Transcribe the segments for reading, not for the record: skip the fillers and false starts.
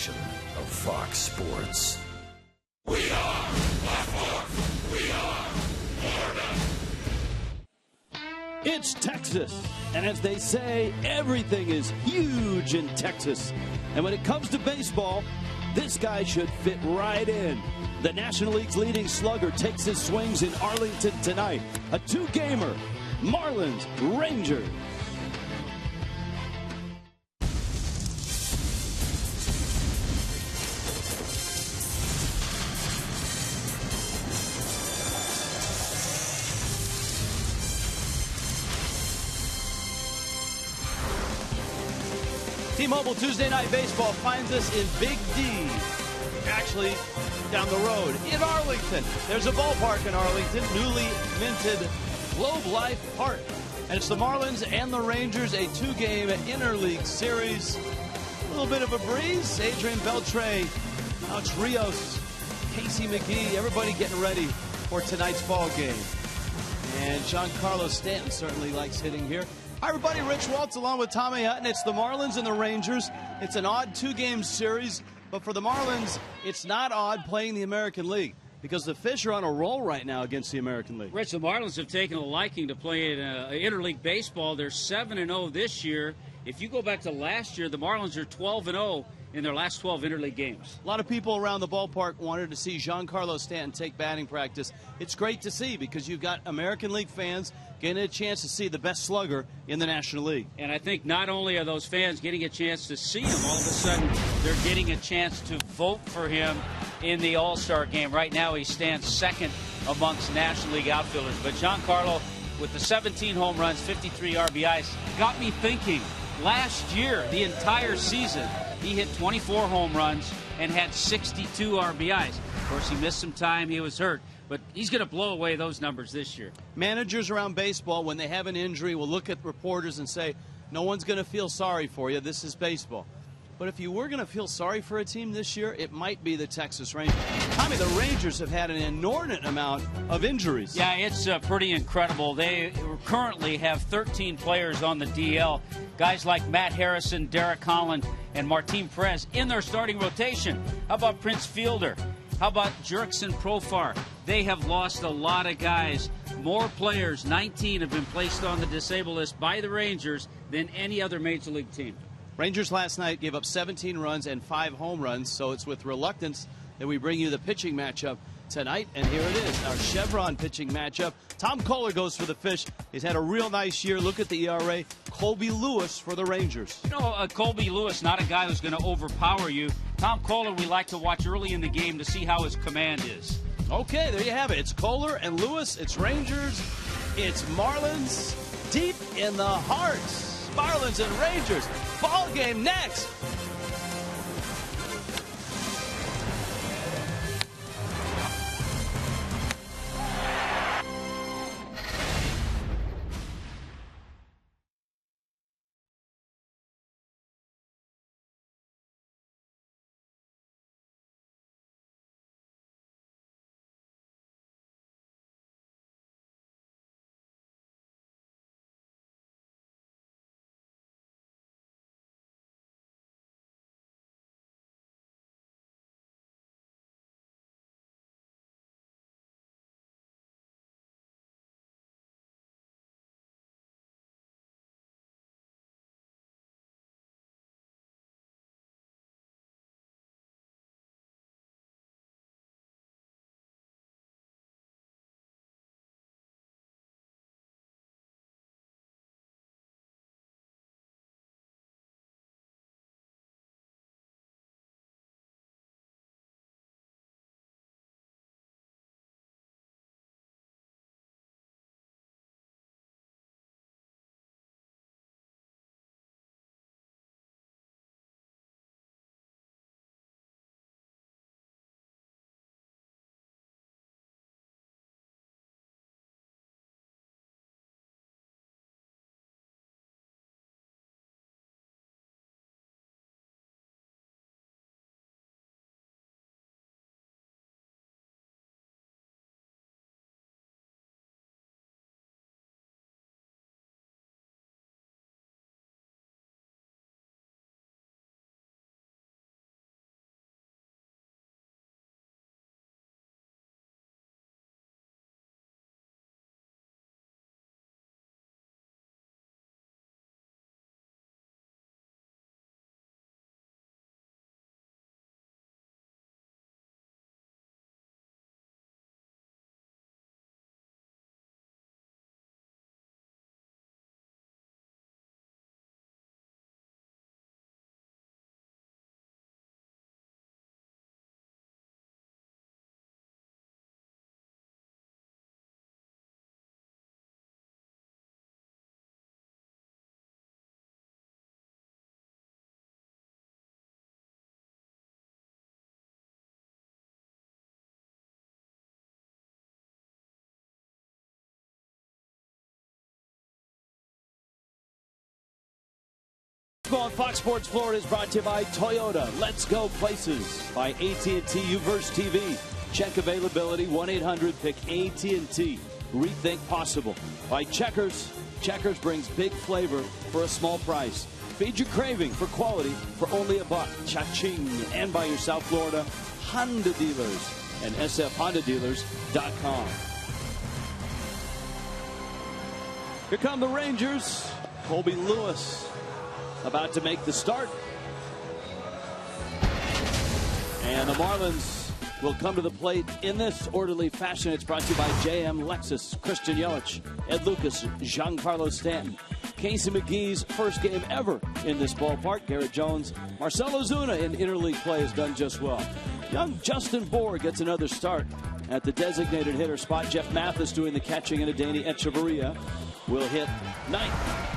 edition of Fox Sports. We are Black. We are Florida. It's Texas, and as they say, everything is huge in Texas. And when it comes to baseball, this guy should fit right in. The National League's leading slugger takes his swings in Arlington tonight. A two-gamer, Marlins, Rangers. T-Mobile Tuesday Night Baseball finds us in Big D. Actually, down the road in Arlington. There's a ballpark in Arlington, newly minted Globe Life Park. And it's the Marlins and the Rangers, a two-game interleague series. A little bit of a breeze. Adrian Beltre, Alex Rios, Casey McGee, everybody getting ready for tonight's ball game. And Giancarlo Stanton certainly likes hitting here. Hi, everybody. Rich Waltz along with Tommy Hutton. It's the Marlins and the Rangers. It's an odd two-game series, but for the Marlins, it's not odd playing the American League because the Fish are on a roll right now against the American League. Rich, the Marlins have taken a liking to playing interleague baseball. They're 7-0 this year. If you go back to last year, the Marlins are 12-0 in their last 12 interleague games. A lot of people around the ballpark wanted to see Giancarlo Stanton take batting practice. It's great to see because you've got American League fans getting a chance to see the best slugger in the National League. And I think not only are those fans getting a chance to see him, all of a sudden they're getting a chance to vote for him in the All-Star game. Right now he stands second amongst National League outfielders. But Giancarlo, with the 17 home runs, 53 RBIs, got me thinking. Last year, the entire season, he hit 24 home runs and had 62 RBIs. Of course, he missed some time. He was hurt. But he's going to blow away those numbers this year. Managers around baseball, when they have an injury, will look at reporters and say, no one's going to feel sorry for you. This is baseball. But if you were going to feel sorry for a team this year, it might be the Texas Rangers. Tommy, the Rangers have had an inordinate amount of injuries. Yeah, it's pretty incredible. They currently have 13 players on the DL. Guys like Matt Harrison, Derek Holland, and Martin Perez in their starting rotation. How about Prince Fielder? How about Jurickson Profar? They have lost a lot of guys. More players, 19, have been placed on the disabled list by the Rangers than any other Major League team. Rangers last night gave up 17 runs and 5 home runs, so it's with reluctance that we bring you the pitching matchup tonight. And here it is, our Chevron pitching matchup. Tom Kohler goes for the Fish. He's had a real nice year. Look at the ERA. Colby Lewis for the Rangers. You know, Colby Lewis, not a guy who's going to overpower you. Tom Kohler, we like to watch early in the game to see how his command is. Okay, there you have it. It's Kohler and Lewis. It's Rangers. It's Marlins. Deep in the hearts. Marlins and Rangers. Ball game next. Baseball on Fox Sports Florida is brought to you by Toyota. Let's go places. By AT Uverse TV. Check availability 1-800-PICK AT&T. Rethink possible. By Checkers. Checkers brings big flavor for a small price. Feed your craving for quality for only $1. Cha-ching. And by your South Florida Honda dealers and sfhondadealers.com. Here come the Rangers. Colby Lewis about to make the start. And the Marlins will come to the plate in this orderly fashion. It's brought to you by JM Lexus, Christian Yelich, Ed Lucas, Giancarlo Stanton. Casey McGee's first game ever in this ballpark. Garrett Jones, Marcell Ozuna in interleague play has done just well. Young Justin Bour gets another start at the designated hitter spot. Jeff Mathis doing the catching, and Adeiny Echeverria will hit ninth.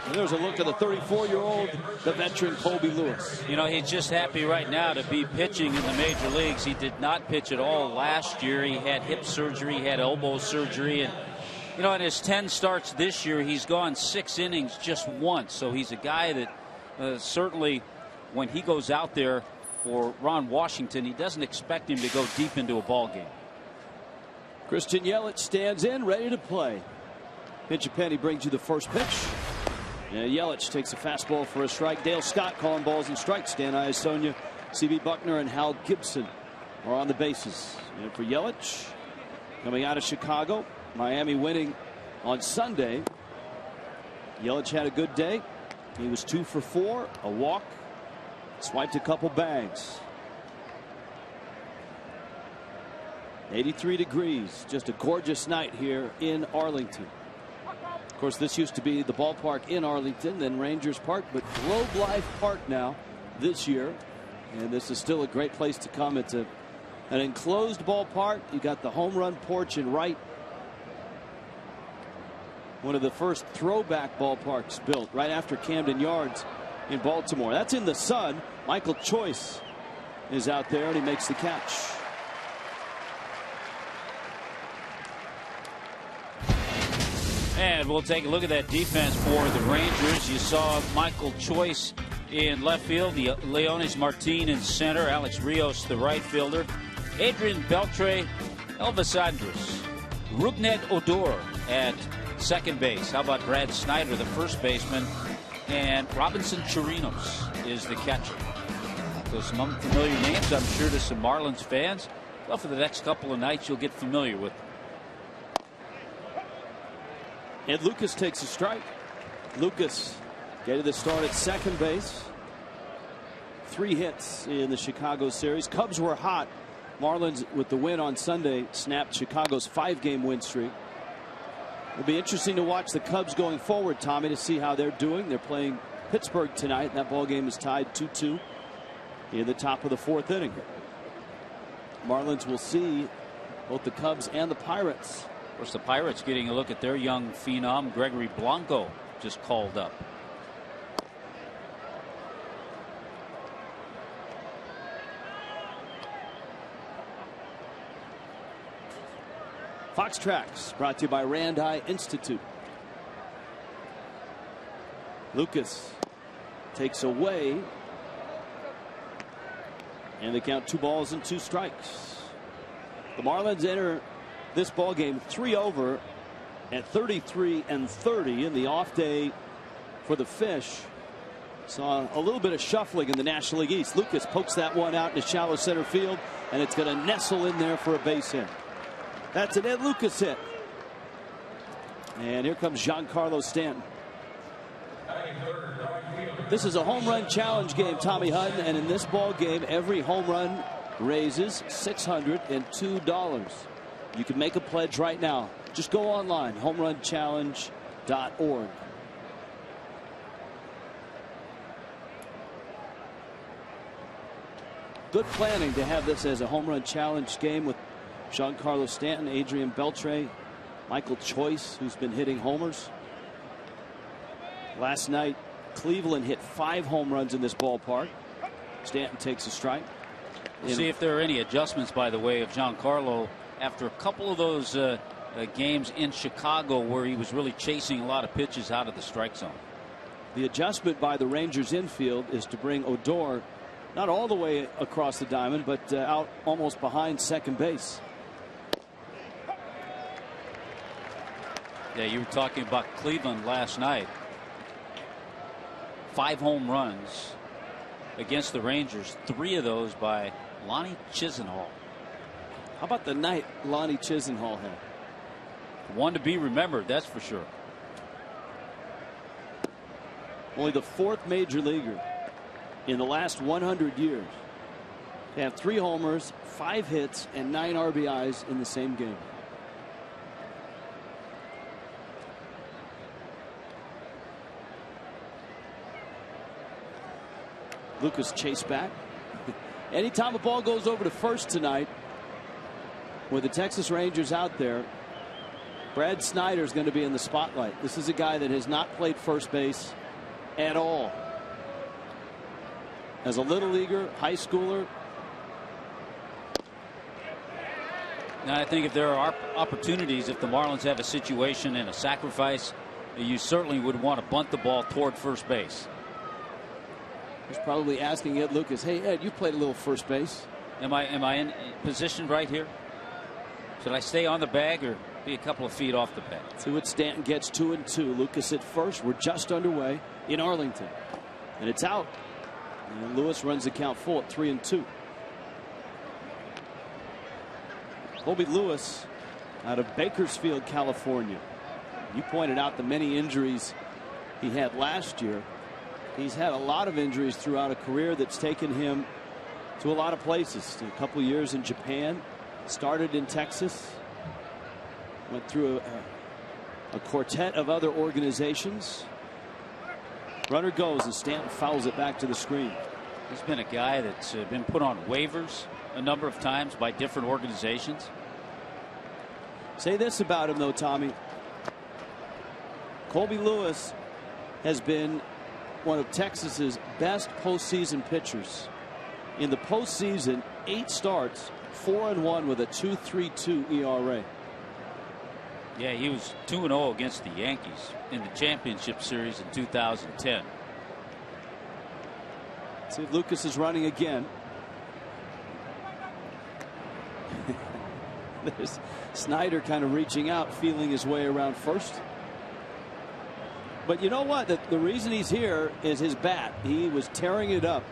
And there's a look at the 34-year-old, the veteran Colby Lewis. You know, he's just happy right now to be pitching in the major leagues. He did not pitch at all last year. He had hip surgery, he had elbow surgery, and you know, in his 10 starts this year, he's gone 6 innings just once. So he's a guy that certainly, when he goes out there for Ron Washington, he doesn't expect him to go deep into a ball game. Christian Yelich stands in, ready to play. Pinch Penny brings you the first pitch. And Yelich takes a fastball for a strike. Dale Scott calling balls and strikes. Dan Iasonia, C.B. Buckner, and Hal Gibson are on the bases. And for Yelich, coming out of Chicago, Miami winning on Sunday. Yelich had a good day. He was 2 for 4, a walk, swiped a couple bags. 83 degrees, just a gorgeous night here in Arlington. Of course, this used to be the ballpark in Arlington, then Rangers Park, but Globe Life Park now this year. And this is still a great place to come. It's an enclosed ballpark. You got the home run porch in right. One of the first throwback ballparks built right after Camden Yards in Baltimore. That's in the sun. Michael Choice is out there, and he makes the catch. And we'll take a look at that defense for the Rangers. You saw Michael Choice in left field, the Leonis Martin in center, Alex Rios the right fielder, Adrian Beltre, Elvis Andrus, Rougned Odor at second base. How about Brad Snyder, the first baseman, and Robinson Chirinos is the catcher. So some unfamiliar names, I'm sure, to some Marlins fans. Well, for the next couple of nights, you'll get familiar with them. And Lucas takes a strike. Lucas getting the start at second base. 3 hits in the Chicago series. Cubs were hot. Marlins, with the win on Sunday, snapped Chicago's 5-game win streak. It'll be interesting to watch the Cubs going forward, Tommy, to see how they're doing. They're playing Pittsburgh tonight. That ball game is tied 2-2 in the top of the 4th inning. Marlins will see both the Cubs and the Pirates. Of course, the Pirates getting a look at their young phenom, Gregory Blanco, just called up. Fox Tracks brought to you by Rand Eye Institute. Lucas takes away, and they count 2 balls and 2 strikes. The Marlins enter this ball game 3 over at 33-30 in the off day for the Fish. Saw a little bit of shuffling in the National League East. Lucas pokes that one out into shallow center field, and it's going to nestle in there for a base hit. That's an Ed Lucas hit. And here comes Giancarlo Stanton. This is a home run challenge game, Tommy Hutton, and in this ball game, every home run raises $602. You can make a pledge right now. Just go online, homerunchallenge.org. Good planning to have this as a home run challenge game with Giancarlo Stanton, Adrian Beltre, Michael Choice, who's been hitting homers. Last night, Cleveland hit 5 home runs in this ballpark. Stanton takes a strike. We'll see if there are any adjustments, by the way, of Giancarlo after a couple of those games in Chicago where he was really chasing a lot of pitches out of the strike zone. The adjustment by the Rangers infield is to bring Odor not all the way across the diamond, but out almost behind second base. Yeah, you were talking about Cleveland last night. 5 home runs against the Rangers, 3 of those by Lonnie Chisenhall. How about the night Lonnie Chisenhall had? One to be remembered, that's for sure. Only the 4th major leaguer in the last 100 years to have 3 homers, 5 hits, and 9 RBIs in the same game. Lucas chased back. Anytime a ball goes over to first tonight with the Texas Rangers out there, Brad Snyder is going to be in the spotlight. This is a guy that has not played first base at all. As a little leaguer, high schooler. Now I think if there are opportunities, if the Marlins have a situation and a sacrifice, you certainly would want to bunt the ball toward first base. He's probably asking Ed Lucas, hey Ed, you played a little first base. Am I in position right here? Should I stay on the bag or be a couple of feet off the bag? See what Stanton gets. 2-2. Lucas at first. We're just underway in Arlington. And it's out. And Lewis runs the count full at 3-2. Colby Lewis out of Bakersfield, California. You pointed out the many injuries he had last year. He's had a lot of injuries throughout a career that's taken him to a lot of places. A couple years in Japan, started in Texas, went through a quartet of other organizations. Runner goes and Stanton fouls it back to the screen. He's been a guy that's been put on waivers a number of times by different organizations. Say this about him though, Tommy. Colby Lewis has been one of Texas's best postseason pitchers. In the postseason, 8 starts, 4-1 with a 2.32 ERA. Yeah, he was 2-0 against the Yankees in the championship series in 2010. See if Lucas is running again. There's Snyder kind of reaching out, feeling his way around first. But you know what? The reason he's here is his bat. He was tearing it up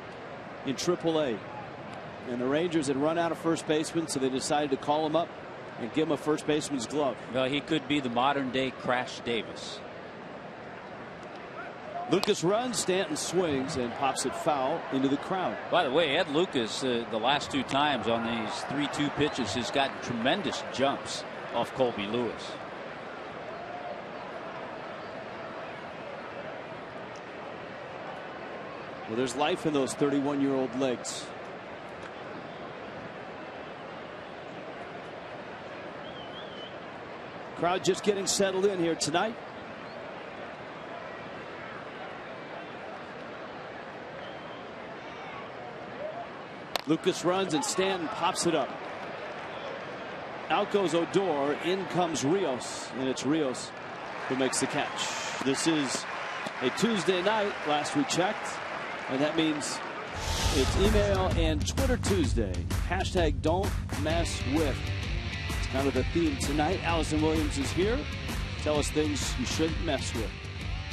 in AAA. And the Rangers had run out of first baseman, so they decided to call him up and give him a first baseman's glove. Well, he could be the modern day Crash Davis. Lucas runs, Stanton swings and pops it foul into the crowd. By the way, Ed Lucas, the last 2 times on these 3-2 pitches, has gotten tremendous jumps off Colby Lewis. Well, there's life in those 31-year-old legs. Crowd just getting settled in here tonight. Lucas runs and Stanton pops it up. Out goes Odor. In comes Rios. And it's Rios who makes the catch. This is a Tuesday night, last we checked. And that means it's email and Twitter Tuesday. Hashtag don't mess with. It's kind of the theme tonight. Allison Williams is here. Tell us things you shouldn't mess with.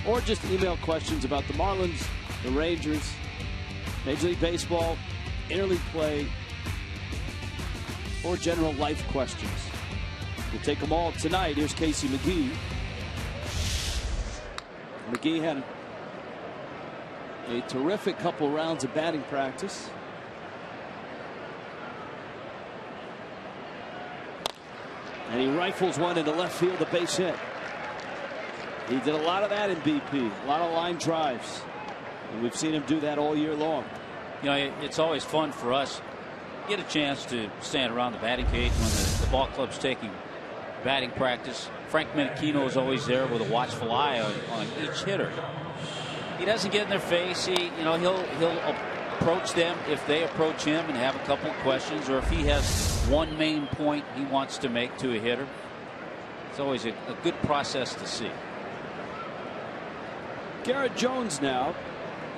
Or just email questions about the Marlins, the Rangers, Major League Baseball, interleague play, or general life questions. We'll take them all tonight. Here's Casey McGee. McGee had a terrific couple rounds of batting practice. And he rifles one into left field, a base hit. He did a lot of that in BP, a lot of line drives. And we've seen him do that all year long. You know, it's always fun for us. Get a chance to stand around the batting cage when the ball club's taking batting practice. Frank Menachino is always there with a watchful eye on each hitter. He doesn't get in their face. He'll approach them if they approach him and have a couple of questions, or if he has one main point he wants to make to a hitter. It's always a good process to see. Garrett Jones now.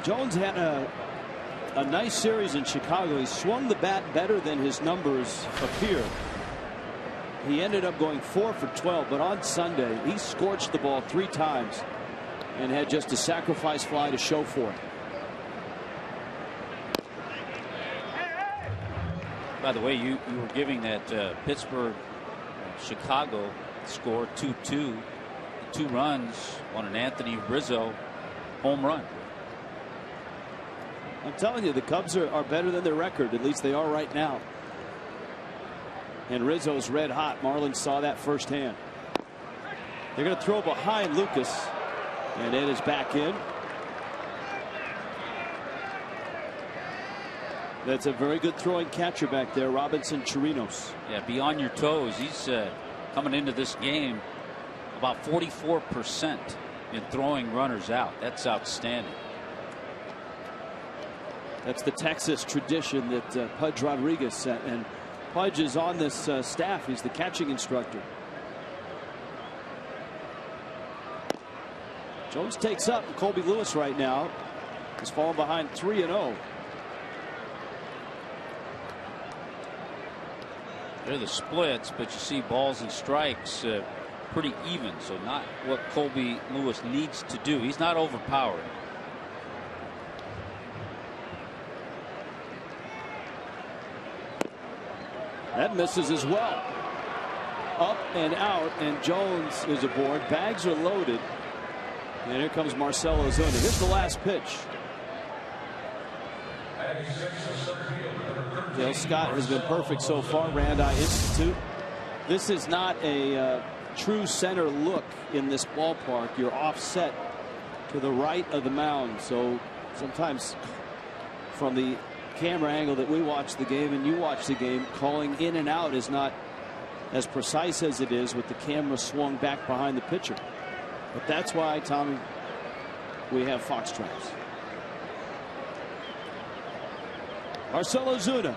Jones had a nice series in Chicago. He swung the bat better than his numbers appear. He ended up going 4 for 12, but on Sunday he scorched the ball 3 times and had just a sacrifice fly to show for it. By the way, you were giving that Pittsburgh Chicago score 2-2. 2 runs on an Anthony Rizzo home run. I'm telling you, the Cubs are better than their record. At least they are right now. And Rizzo's red hot. Marlins saw that firsthand. They're going to throw behind Lucas, and it is back in. That's a very good throwing catcher back there, Robinson Chirinos. Yeah, be on your toes. He's coming into this game about 44% in throwing runners out. That's outstanding. That's the Texas tradition that Pudge Rodriguez set, and Pudge is on this staff. He's the catching instructor. Jones takes up. Colby Lewis right now is falling behind 3-0. They're the splits, but you see balls and strikes pretty even, so not what Colby Lewis needs to do. He's not overpowered. That misses as well. Up and out, and Jones is aboard. Bags are loaded. And here comes Marcell Ozuna. Here's the last pitch. Dale Scott has been perfect so far. Randi Institute. This is not a true center look in this ballpark. You're offset to the right of the mound. So sometimes from the camera angle that we watch the game and you watch the game, calling in and out is not as precise as it is with the camera swung back behind the pitcher. But that's why, Tommy, we have Fox traps. Marcell Ozuna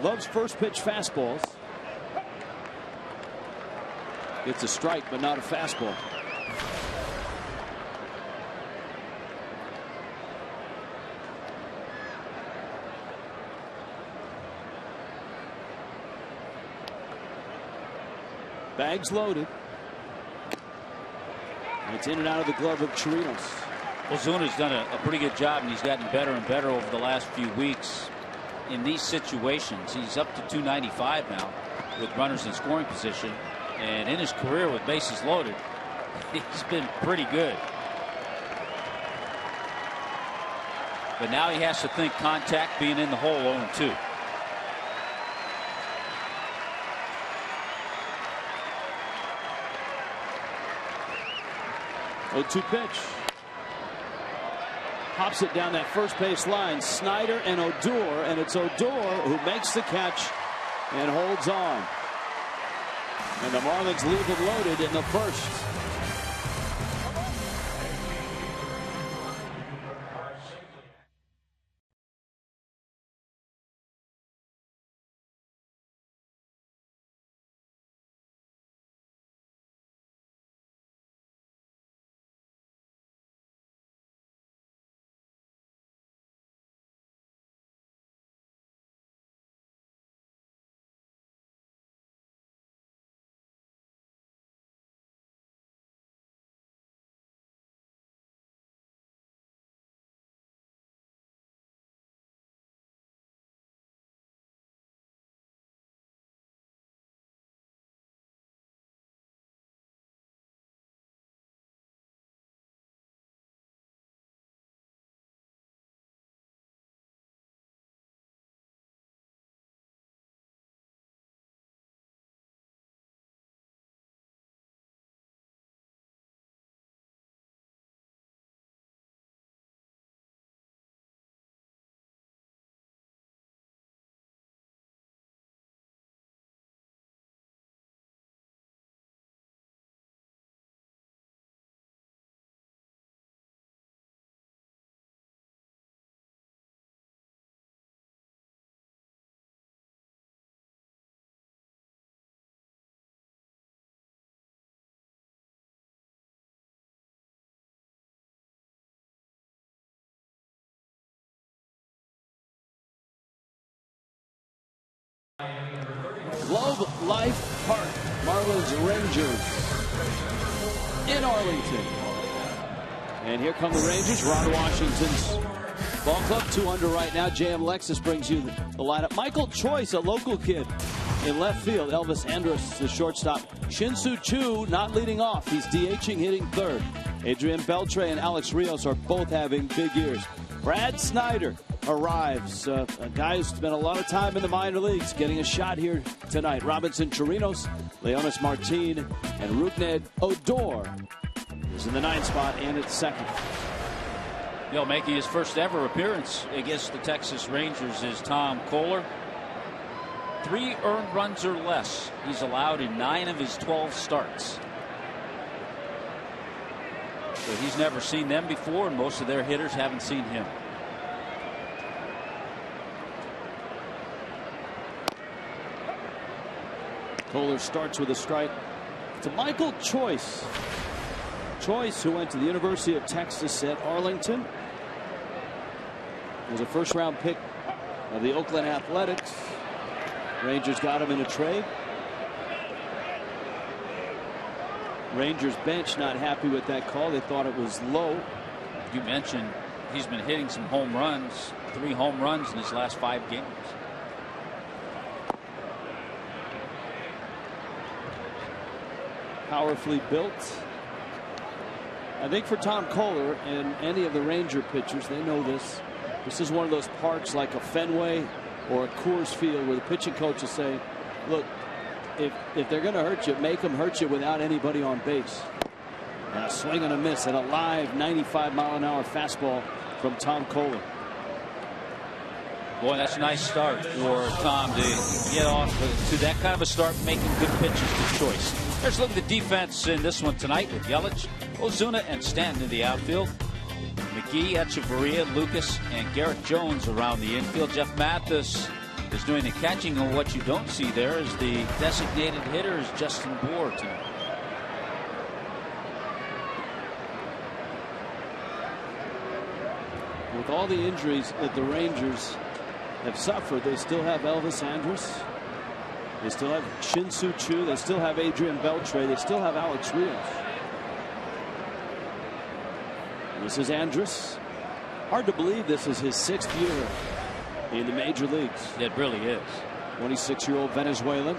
loves first pitch fastballs. It's a strike, but not a fastball. Bags loaded. And it's in and out of the glove of Chirinos. Ozuna's done a pretty good job, and he's gotten better and better over the last few weeks in these situations. He's up to 295 now with runners in scoring position, and in his career with bases loaded, he's been pretty good. But now he has to think contact, being in the hole 0-2. 0-2 pitch. Hops it down that first base line. Snyder and Odor, and it's Odor who makes the catch and holds on. And the Marlins leave it loaded in the first. Globe Life Park. Marlins Rangers in Arlington. And here come the Rangers. Ron Washington's ball club 2 under right now. J.M. Lexus brings you the lineup. Michael Choice, a local kid in left field. Elvis Andrus, the shortstop. Shin-Soo Choo not leading off. He's DHing, hitting third. Adrian Beltre and Alex Rios are both having big years. Brad Snyder arrives. A guy who's spent a lot of time in the minor leagues, getting a shot here tonight. Robinson Chirinos, Leonis Martin, and Rougned Odor is in the 9th spot and at second. Making his first ever appearance against the Texas Rangers is Tom Kohler. 3 earned runs or less he's allowed in 9 of his 12 starts. So he's never seen them before, and most of their hitters haven't seen him. Kohler starts with a strike to Michael Choice. Choice, who went to the University of Texas at Arlington, was a first-round pick of the Oakland Athletics. Rangers got him in a trade. Rangers bench not happy with that call. They thought it was low. You mentioned he's been hitting some home runs. 3 home runs in his last 5 games. Powerfully built. I think for Tom Kohler and any of the Ranger pitchers, they know this. This is one of those parks like a Fenway or a Coors Field where the pitching coaches say, look, if they're going to hurt you, make them hurt you without anybody on base. And a swing and a miss and a live 95-mile-an-hour fastball from Tom Kohler. Boy, that's a nice start for Tom to get off to that kind of a start, making good pitches to Choice. Let's look at the defense in this one tonight with Yelich, Ozuna, and Stanton in the outfield. McGee, Echeverria, Lucas, and Garrett Jones around the infield. Jeff Mathis is doing the catching, and what you don't see there is the designated hitter is Justin Bour tonight. With all the injuries that the Rangers have suffered, they still have Elvis Andrus. They still have Shin-Soo Choo. They still have Adrian Beltre. They still have Alex Rios. This is Andrus. Hard to believe this is his 6th year in the major leagues. It really is. 26-year-old Venezuelan.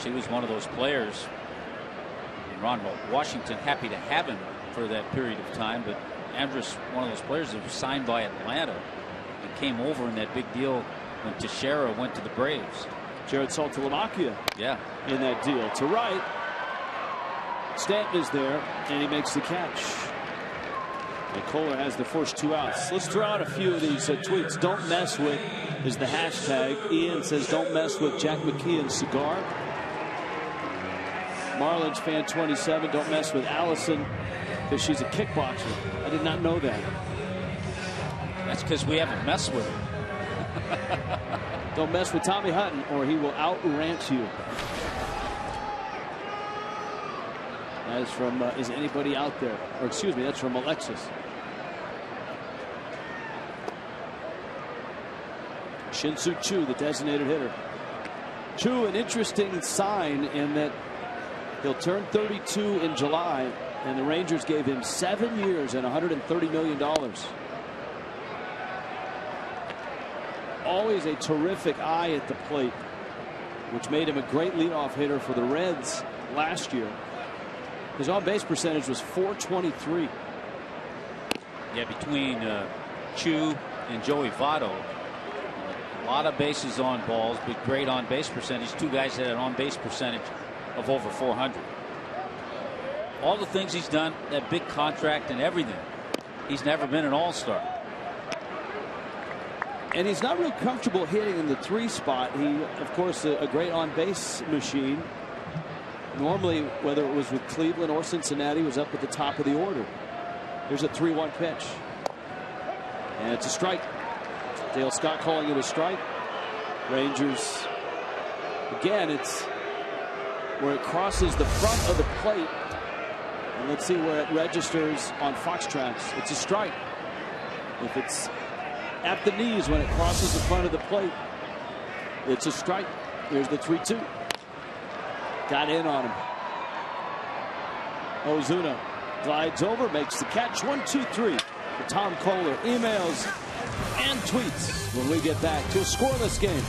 He was one of those players. Ron Washington happy to have him for that period of time, but Andrus, one of those players that was signed by Atlanta and came over in that big deal when Teixeira went to the Braves. Jared Saltalamacchia, yeah, in that deal. To right, Stanton is there, and he makes the catch. And Kohler has the first 2 outs. Let's throw out a few of these tweets. Don't mess with is the hashtag. Ian says don't mess with Jack McKeon's cigar. Marlins fan 27, don't mess with Allison because she's a kickboxer. I did not know that. That's because we haven't messed with her. Don't mess with Tommy Hutton or he will outrant you. That is from is anybody out there? Or excuse me, that's from Alexis. Shin-Soo Choo, the designated hitter. Choo, an interesting sign in that he'll turn 32 in July, and the Rangers gave him 7 years and $130 million. Always a terrific eye at the plate, which made him a great leadoff hitter for the Reds last year. His on-base percentage was .423. Yeah, between Choo and Joey Votto, a lot of bases on balls, but great on-base percentage. 2 guys that had an on-base percentage of over 400. All the things he's done, that big contract and everything, he's never been an all-star. And he's not real comfortable hitting in the 3 spot. He, of course, a great on-base machine. Normally, whether it was with Cleveland or Cincinnati, was up at the top of the order. Here's a 3-1 pitch. And it's a strike. Dale Scott calling it a strike. Rangers, again, it's where it crosses the front of the plate. And let's see where it registers on Fox Tracks. It's a strike. If it's at the knees when it crosses the front of the plate, it's a strike. Here's the 3-2. Got in on him. Ozuna glides over, makes the catch. 1-2-3 for Tom Kohler. Emails and tweets when we get back to a scoreless game.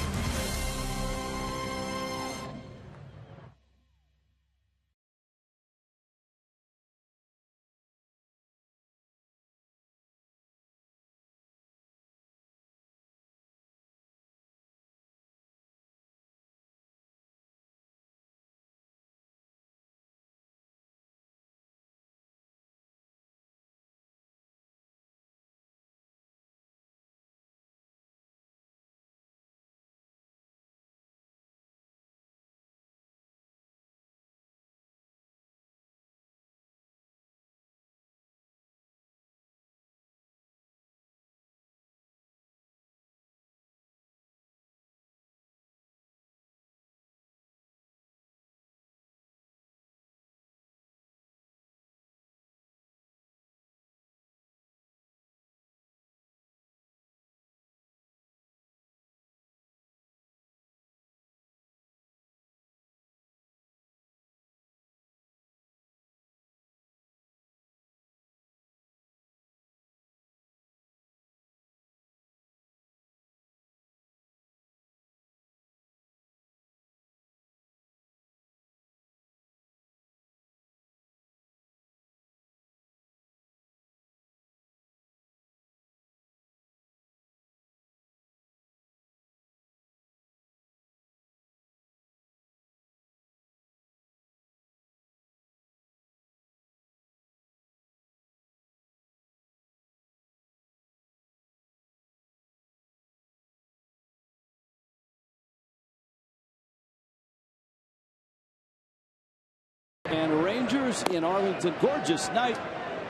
And Rangers in Arlington, gorgeous night.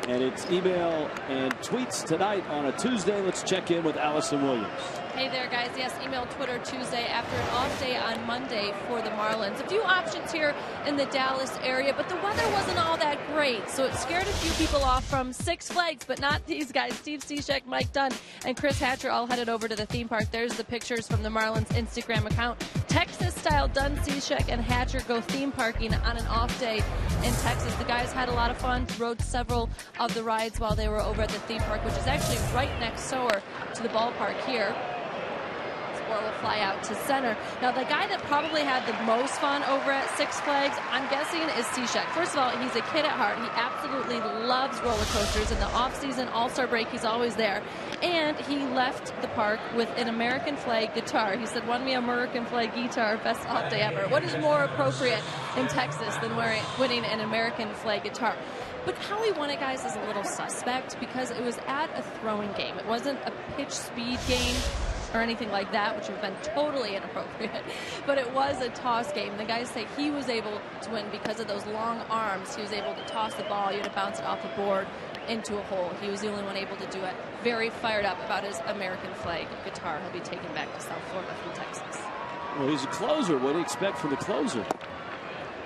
And it's email and tweets tonight on a Tuesday. Let's check in with Allison Williams. Hey there, guys. Yes, email, Twitter Tuesday after an off day on Monday for the Marlins. A few options here in the Dallas area, but the weather wasn't all that great, so it scared a few people off from Six Flags, but not these guys. Steve Cishek, Mike Dunn, and Chris Hatcher all headed over to the theme park. There's the pictures from the Marlins Instagram account. Texas-style Dunn, Cishek, and Hatcher go theme parking on an off day in Texas. The guys had a lot of fun, rode several of the rides while they were over at the theme park, which is actually right next door to the ballpark here. Will fly out to center. Now, the guy that probably had the most fun over at Six Flags, I'm guessing, is Cishek. First of all, he's a kid at heart. He absolutely loves roller coasters. In the off-season All-Star break, he's always there. And he left the park with an American flag guitar. He said, "Won me American flag guitar, best off day ever." What is more appropriate in Texas than winning an American flag guitar? But how he won it, guys, is a little suspect because it was at a throwing game. It wasn't a pitch speed game or anything like that, which would have been totally inappropriate. But it was a toss game. The guys say he was able to win because of those long arms. He was able to toss the ball. You had to bounce it off the board into a hole. He was the only one able to do it. Very fired up about his American flag guitar. He'll be taken back to South Florida from Texas. Well, he's a closer. What do you expect from the closer?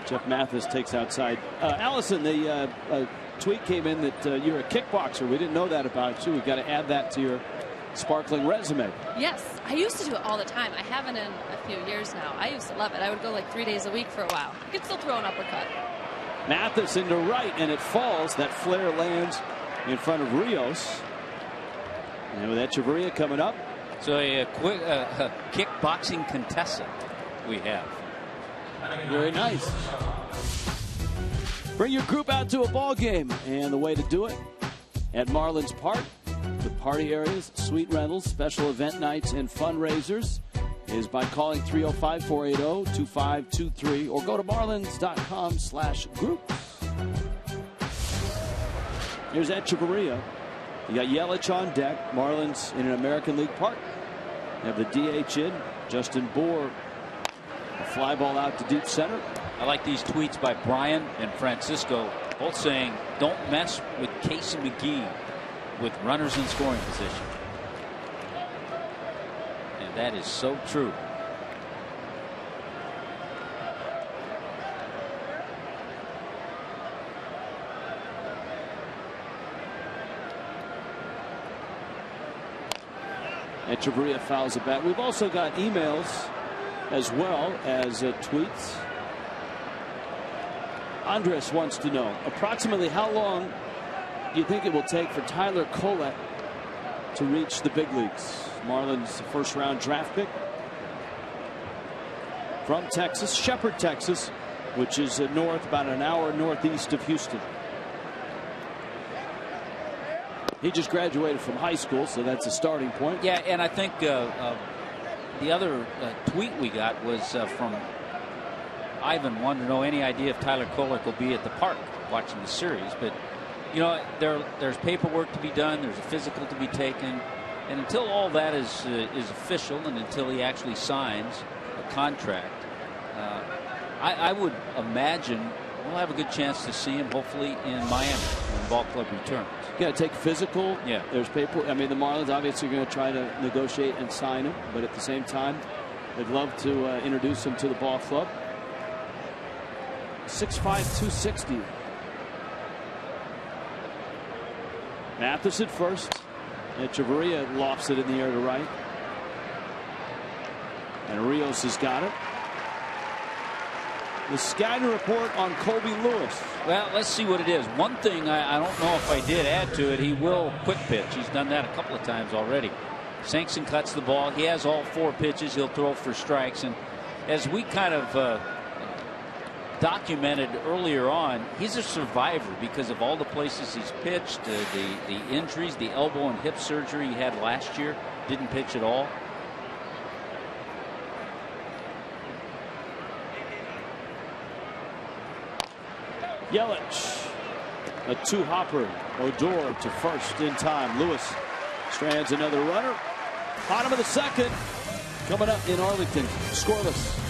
Jeff Mathis takes outside. Allison, the tweet came in that you're a kickboxer. We didn't know that about you. We've got to add that to your sparkling resume. Yes, I used to do it all the time. I haven't in a few years now. I used to love it. I would go like 3 days a week for a while. I could still throw an uppercut. Mathis into right, and it falls. That flare lands in front of Rios. And with Echeverria coming up. So a quick kickboxing contestant we have. Very nice. Bring your group out to a ball game, and the way to do it at Marlins Park with party areas, suite rentals, special event nights, and fundraisers is by calling 305-480-2523 or go to marlins.com/group. Here's Echeverria. You got Yelich on deck. Marlins in an American League park. You have the DH in. Justin Bour. A fly ball out to deep center. I like these tweets by Brian and Francisco, both saying, "Don't mess with Casey McGee with runners in scoring position." And that is so true. Echeverria fouls it back. We've also got emails as well as tweets. Andres wants to know approximately how long do you think it will take for Tyler Kolek to reach the big leagues? Marlins first-round draft pick from Texas, Shepherd, Texas, which is north, about an hour northeast of Houston. He just graduated from high school, so that's a starting point. Yeah, and I think the other tweet we got was from Ivan, wanted to know any idea if Tyler Kolek will be at the park watching the series. But, you know, there's paperwork to be done. There's a physical to be taken. And until all that is official and until he actually signs a contract, I would imagine we'll have a good chance to see him hopefully in Miami when the ball club returns. You got to take physical. Yeah. There's paper. I mean, the Marlins obviously are going to try to negotiate and sign him, but at the same time, they'd love to introduce him to the ball club. 6'5", 260. Mathis at first. Echeverria lofts it in the air to right. And Rios has got it. The scouting report on Colby Lewis. Well, let's see what it is. One thing I don't know if I did add to it, he will quick pitch. He's done that a couple of times already. Sinks and cuts the ball. He has all 4 pitches. He'll throw for strikes. And as we kind of documented earlier on, he's a survivor because of all the places he's pitched, the injuries, the elbow and hip surgery he had last year. Didn't pitch at all. Yelich, a 2-hopper. Odor to first in time. Lewis strands another runner. Bottom of the second. Coming up in Arlington. Scoreless.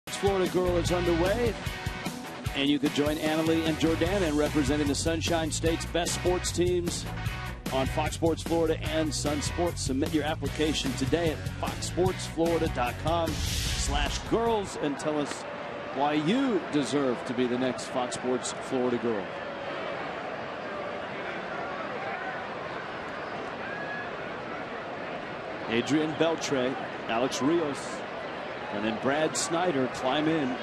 Florida Girl is underway, and you could join Annalie and Jordan in representing the Sunshine State's best sports teams on Fox Sports Florida and Sun Sports. Submit your application today at foxsportsflorida.com/girls and tell us why you deserve to be the next Fox Sports Florida Girl. Adrian Beltre, Alex Rios, and then Brad Snyder climb in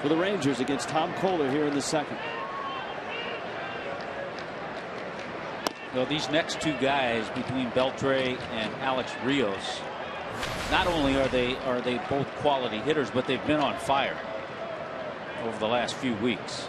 for the Rangers against Tom Kohler here in the second. Well, these next 2 guys between Beltre and Alex Rios, not only are they both quality hitters, but they've been on fire over the last few weeks.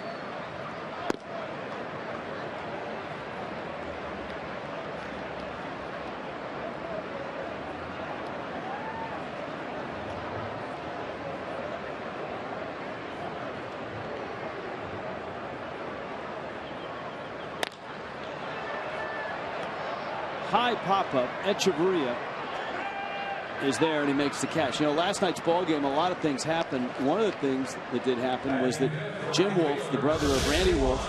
high pop-up. Echeverria is there, and he makes the catch. You know, last night's ball game, a lot of things happened. One of the things that did happen was that Jim Wolf, the brother of Randy Wolf,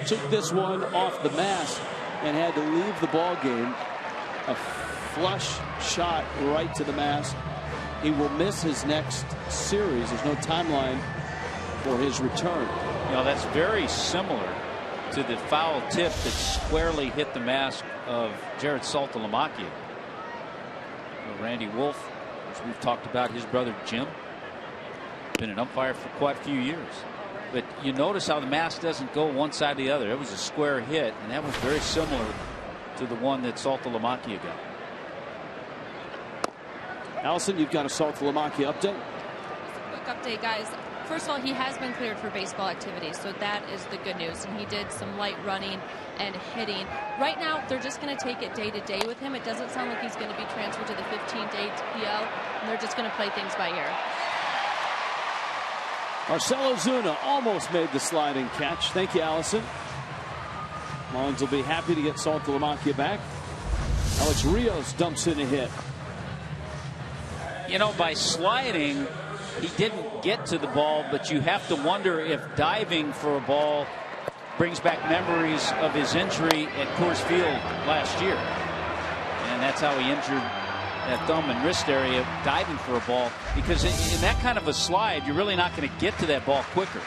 took this one off the mask and had to leave the ball game. A flush shot right to the mask. He will miss his next series. There's no timeline for his return. You know, that's very similar to the foul tip that squarely hit the mask of Jared Saltalamacchia. Randy Wolf, as we've talked about, his brother Jim, been an umpire for quite a few years. But you notice how the mask doesn't go one side or the other. It was a square hit, and that was very similar to the one that Saltalamacchia got. Allison, you've got a Saltalamacchia update. Quick update, guys. First of all, he has been cleared for baseball activities, so that is the good news. And he did some light running and hitting. Right now, they're just going to take it day to day with him. It doesn't sound like he's going to be transferred to the 15-day DL, and they're just going to play things by ear. Marcell Ozuna almost made the sliding catch. Thank you, Allison. Marlins will be happy to get Saltalamacchia back. Alex Rios dumps in a hit. You know, by sliding, he didn't get to the ball, but you have to wonder if diving for a ball brings back memories of his injury at Coors Field last year. And that's how he injured that thumb and wrist area, diving for a ball. Because in that kind of a slide, you're really not going to get to that ball quicker.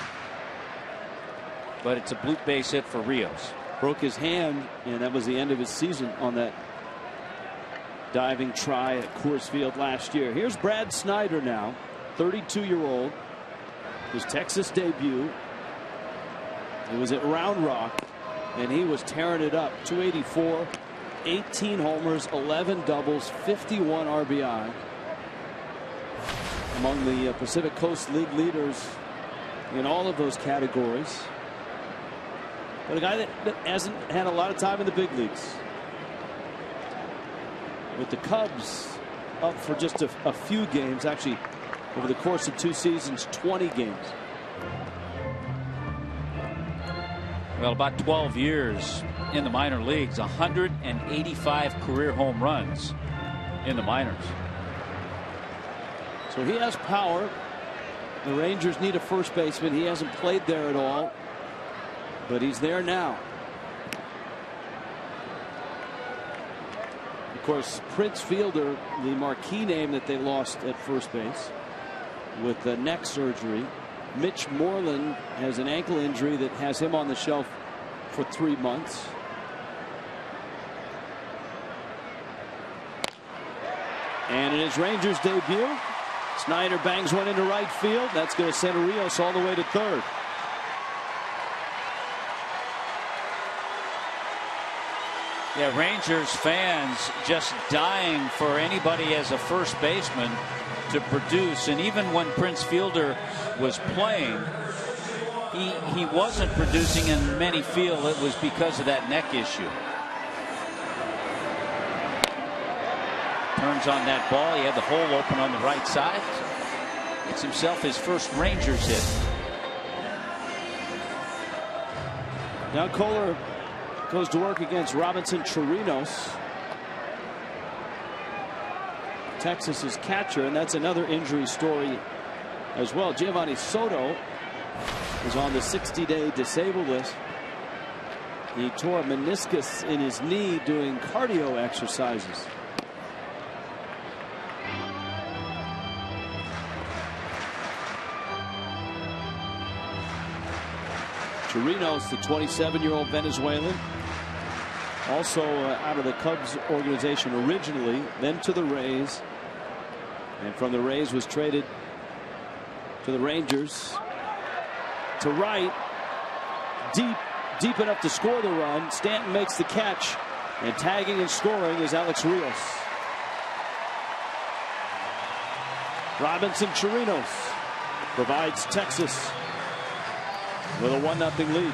But it's a bloop base hit for Rios. Broke his hand, and that was the end of his season on that diving try at Coors Field last year. Here's Brad Snyder now, 32-year-old. His Texas debut. It was at Round Rock, and he was tearing it up. 284, 18 homers, 11 doubles, 51 RBI. Among the Pacific Coast League leaders in all of those categories. But a guy that hasn't had a lot of time in the big leagues. With the Cubs up for just a few games, actually over the course of 2 seasons, 20 games. Well, about 12 years in the minor leagues, 185 career home runs in the minors. So he has power. The Rangers need a first baseman. He hasn't played there at all, but he's there now. Of course, Prince Fielder, the marquee name that they lost at first base with the neck surgery. Mitch Moreland has an ankle injury that has him on the shelf for 3 months. And in his Rangers debut, Snyder bangs one into right field. That's going to send Rios all the way to third. Yeah, Rangers fans just dying for anybody as a first baseman to produce. And even when Prince Fielder was playing, he wasn't producing, and many feel it was because of that neck issue. Turns on that ball. He had the hole open on the right side. Gets himself his first Rangers hit. Now Kohler goes to work against Robinson Chirinos, Texas's catcher, and that's another injury story as well. Giovanni Soto is on the 60-day disabled list. He tore a meniscus in his knee doing cardio exercises. Chirinos, the 27-year-old Venezuelan, also out of the Cubs organization originally, then to the Rays, and from the Rays was traded to the Rangers. To right, deep enough to score the run. Stanton makes the catch, and tagging and scoring is Alex Rios. Robinson Chirinos provides Texas with a 1-0 lead.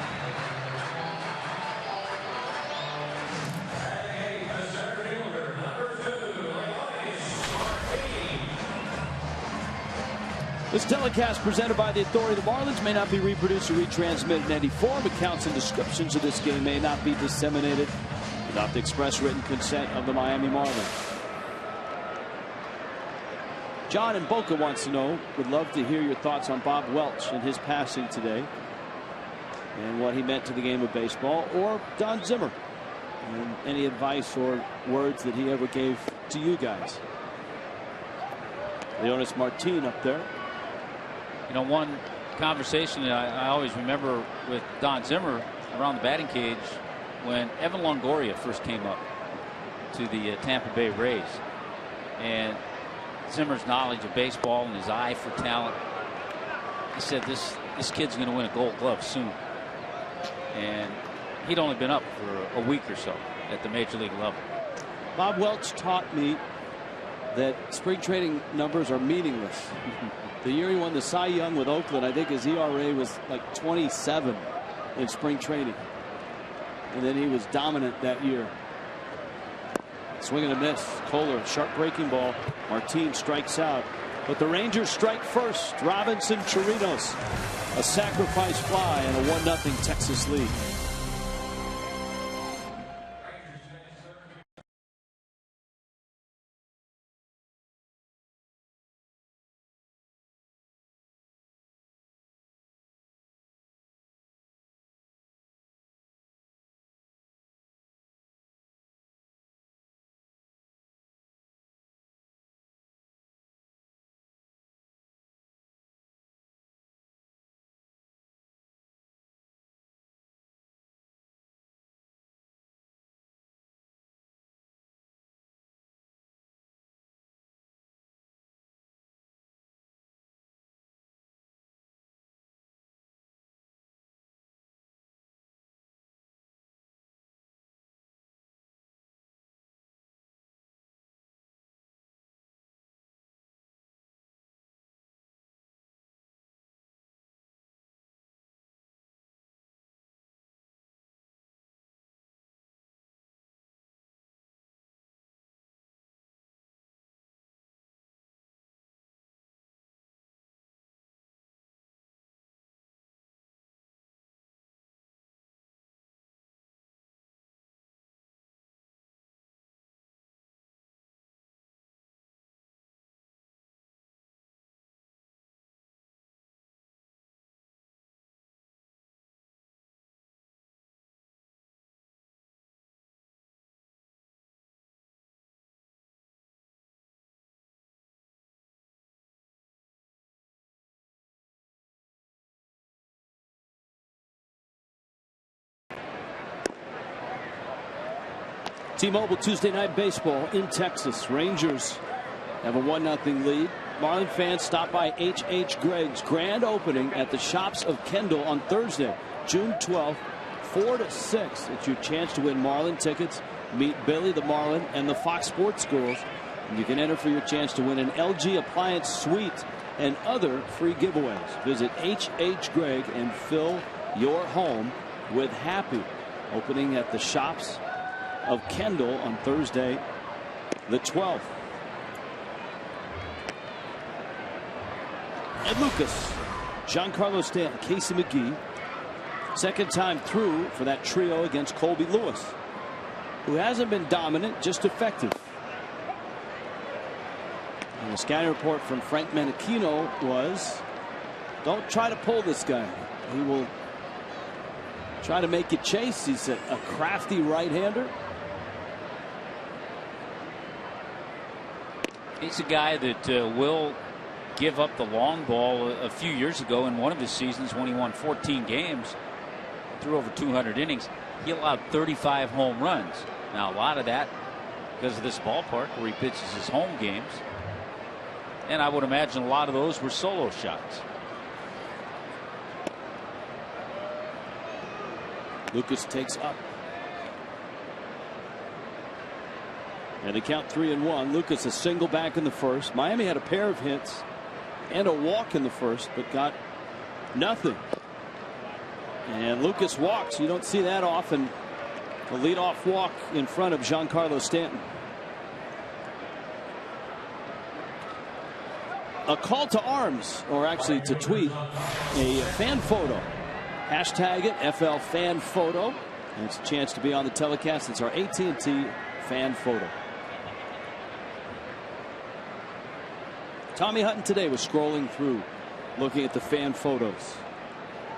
This telecast presented by the authority of the Marlins may not be reproduced or retransmitted in any form. Accounts and descriptions of this game may not be disseminated without the express written consent of the Miami Marlins. John in Boca wants to know, would love to hear your thoughts on Bob Welch and his passing today and what he meant to the game of baseball, or Don Zimmer and any advice or words that he ever gave to you guys. Leonis Martin up there. You know, one conversation that I always remember with Don Zimmer around the batting cage when Evan Longoria first came up to the Tampa Bay Rays, and Zimmer's knowledge of baseball and his eye for talent. He said this kid's going to win a Gold Glove soon, and he'd only been up for a week or so at the major league level. Bob Welch taught me that spring training numbers are meaningless. The year he won the Cy Young with Oakland, I think his ERA was like 27 in spring training, and then he was dominant that year. Swing and a miss. Kohler, sharp breaking ball. Martin strikes out, but the Rangers strike first. Robinson Chirinos, a sacrifice fly, and a 1-0 Texas lead. T-Mobile Tuesday Night Baseball in Texas. Rangers have a 1-0 lead. Marlin fans stop by H.H. Gregg's grand opening at the Shops of Kendall on Thursday, June 12th, 4 to 6. It's your chance to win Marlin tickets. Meet Billy the Marlin and the Fox Sports Girls. And you can enter for your chance to win an LG appliance suite and other free giveaways. Visit H.H. Gregg and fill your home with happy. Opening at the Shops of Kendall on Thursday, the 12th. And Lucas, Giancarlo Stanton, Casey McGee, second time through for that trio against Colby Lewis, who hasn't been dominant, just effective. And the scouting report from Frank Menachino was, don't try to pull this guy. He will try to make you chase. He's a crafty right-hander. He's a guy that will give up the long ball. A few years ago in one of his seasons when he won 14 games, threw over 200 innings, he allowed 35 home runs. Now, a lot of that because of this ballpark where he pitches his home games. And I would imagine a lot of those were solo shots. Lucas takes up. And they count 3-1. Lucas a single back in the first. Miami had a pair of hits and a walk in the first, but got nothing. And Lucas walks. You don't see that often. A leadoff walk in front of Giancarlo Stanton. A call to arms, or actually to tweet, a fan photo. Hashtag it, FL fan photo. And it's a chance to be on the telecast. It's our AT&T fan photo. Tommy Hutton today was scrolling through, looking at the fan photos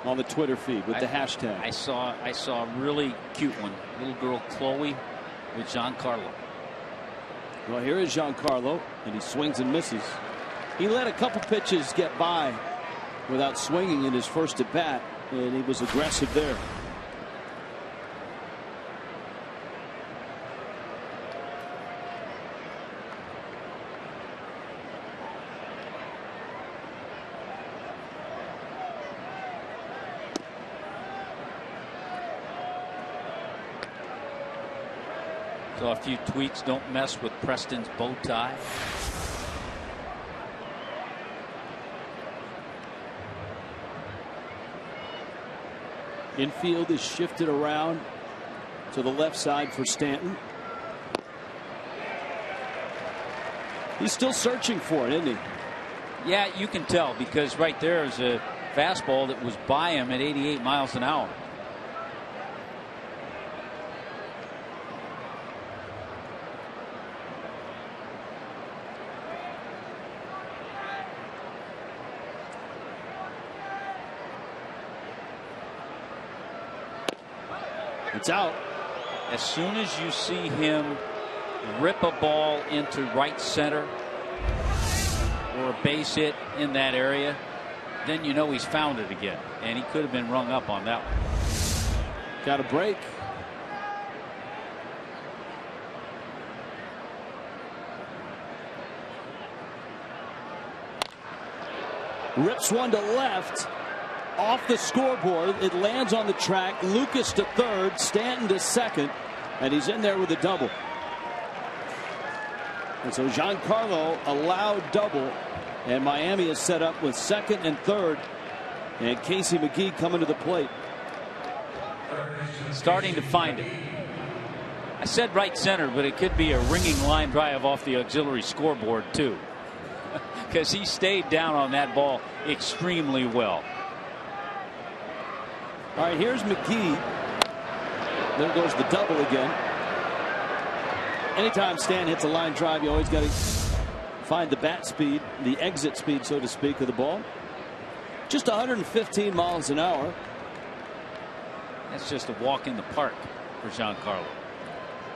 on the Twitter feed with the hashtag. I saw a really cute one. Little girl Chloe with Giancarlo. Well, here is Giancarlo, and he swings and misses. He let a couple pitches get by without swinging in his first at bat, and he was aggressive there. So a few tweets: don't mess with Preston's bow tie. Infield is shifted around to the left side for Stanton. He's still searching for it, isn't he? Yeah, you can tell, because right there is a fastball that was by him at 88 miles an hour. It's out. As soon as you see him rip a ball into right center or a base hit in that area, then you know he's found it again, and he could have been rung up on that one. Got a break. Rips one to left. Off the scoreboard. It lands on the track. Lucas to third, Stanton to second, and he's in there with a double. And so Giancarlo allowed double, and Miami is set up with second and third, and Casey McGee coming to the plate. Starting to find it. I said right center, but it could be a ringing line drive off the auxiliary scoreboard too, because he stayed down on that ball extremely well. All right, here's McGee. There goes the double again. Anytime Stan hits a line drive, you always got to find the bat speed, the exit speed, so to speak, of the ball. Just 115 miles an hour. That's just a walk in the park for Giancarlo.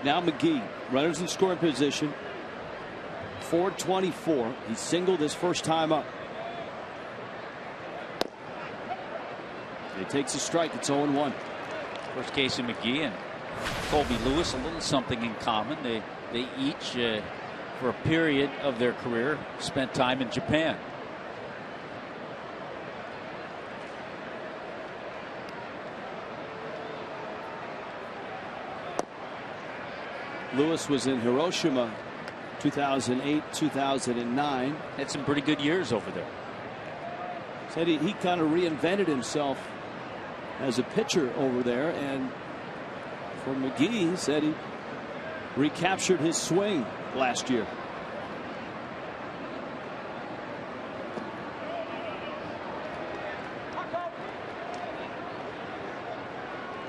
Now McGee, runners in scoring position. 424. He singled his first time up. He takes a strike. It's 0-1. Of course, Casey McGee and Colby Lewis, a little something in common. They each, for a period of their career, spent time in Japan. Lewis was in Hiroshima 2008, 2009. Had some pretty good years over there. Said he kind of reinvented himself as a pitcher over there, and for McGee, he said he recaptured his swing last year.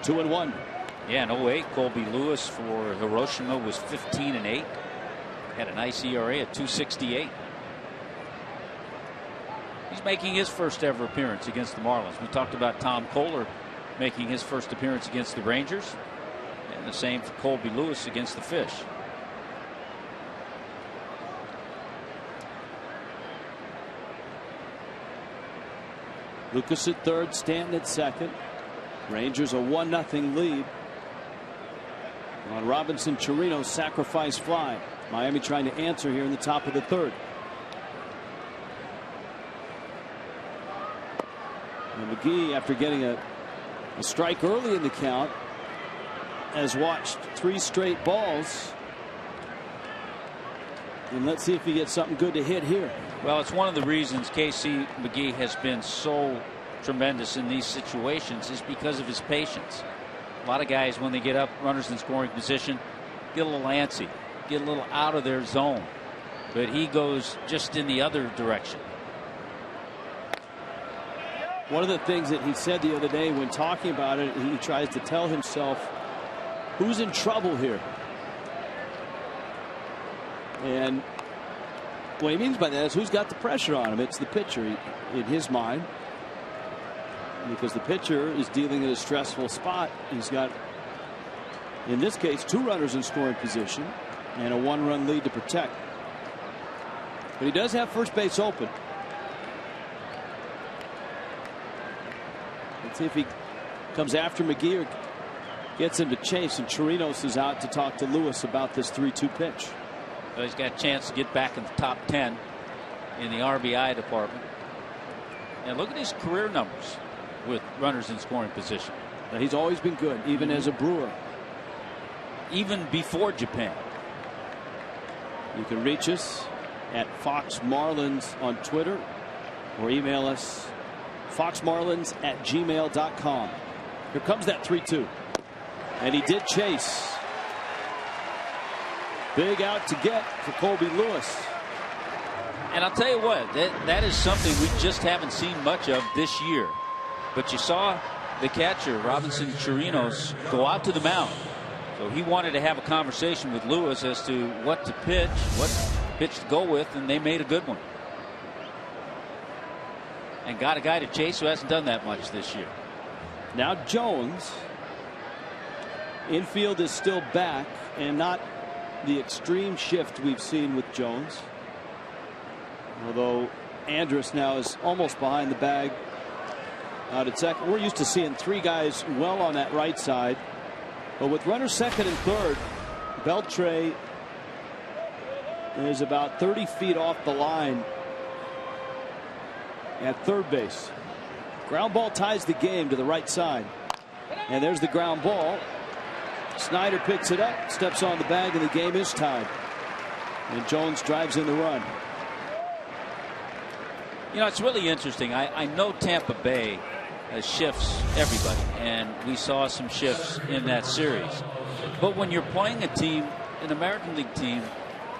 Two and one. Yeah, in 08, Colby Lewis for Hiroshima was 15-8. Had a nice ERA at 2.68. He's making his first ever appearance against the Marlins. We talked about Tom Kohler making his first appearance against the Rangers, and the same for Colby Lewis against the Fish. Lucas at third, Stanton at second. Rangers a 1-0 lead on Robinson Chirino's sacrifice fly. Miami trying to answer here in the top of the third. And McGee, after getting a strike early in the count, has watched 3 straight balls. And let's see if he gets something good to hit here. Well, it's one of the reasons Casey McGee has been so tremendous in these situations, is because of his patience. A lot of guys, when they get up, runners in scoring position, get a little antsy, get a little out of their zone. But he goes just in the other direction. One of the things that he said the other day when talking about it, he tries to tell himself who's in trouble here? And what he means by that is who's got the pressure on him. It's the pitcher in his mind, because the pitcher is dealing in a stressful spot. He's got, in this case, 2 runners in scoring position and a 1-run lead to protect. But he does have first base open. Let's see if he comes after McGee or gets him to chase. And Chirinos is out to talk to Lewis about this 3-2 pitch. Well, he's got a chance to get back in the top 10 in the RBI department. And look at his career numbers with runners in scoring position. Now, he's always been good, even as a Brewer. Even before Japan. You can reach us at Fox Marlins on Twitter or email us foxmarlins@gmail.com. Here comes that 3-2. And he did chase. Big out to get for Colby Lewis. And I'll tell you what, that is something we just haven't seen much of this year. But you saw the catcher, Robinson Chirinos, go out to the mound. So he wanted to have a conversation with Lewis as to what to pitch, what pitch to go with, and they made a good one. And got a guy to chase who hasn't done that much this year. Now Jones. Infield is still back, and not the extreme shift we've seen with Jones. Although Andrus now is almost behind the bag out at second. We're used to seeing 3 guys well on that right side. But with runners second and third, Beltre is about 30 feet off the line at third base. Ground ball ties the game to the right side. And there's the ground ball. Snyder picks it up, steps on the bag, and the game is tied. And Jones drives in the run. You know, it's really interesting. I know Tampa Bay shifts everybody, and we saw some shifts in that series. But when you're playing a team, an American League team,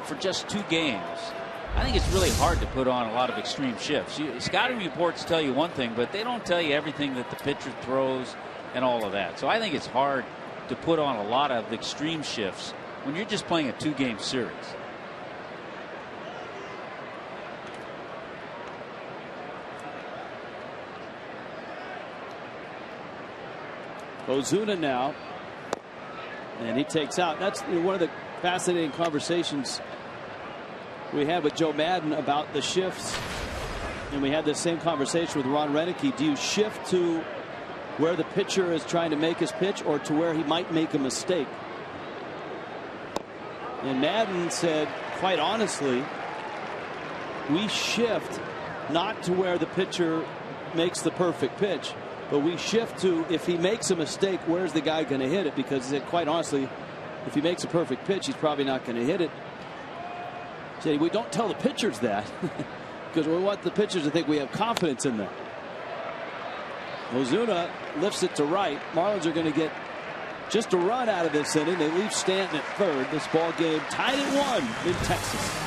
for just 2 games, I think it's really hard to put on a lot of extreme shifts. Scouting reports tell you one thing, but they don't tell you everything that the pitcher throws and all of that. So I think it's hard to put on a lot of extreme shifts when you're just playing a 2-game series. Ozuna now, and he takes out. That's one of the fascinating conversations we had with Joe Madden about the shifts, and we had the same conversation with Ron Renicky. Do you shift to where the pitcher is trying to make his pitch, or to where he might make a mistake? And Madden said, quite honestly, we shift not to where the pitcher makes the perfect pitch, but we shift to, if he makes a mistake, where's the guy going to hit it? Because he said, quite honestly, if he makes a perfect pitch, he's probably not going to hit it. He said, we don't tell the pitchers that because we want the pitchers to think we have confidence in them. Ozuna lifts it to right. Marlins are going to get just a run out of this inning. They leave Stanton at third. This ball game tied at 1 in Texas.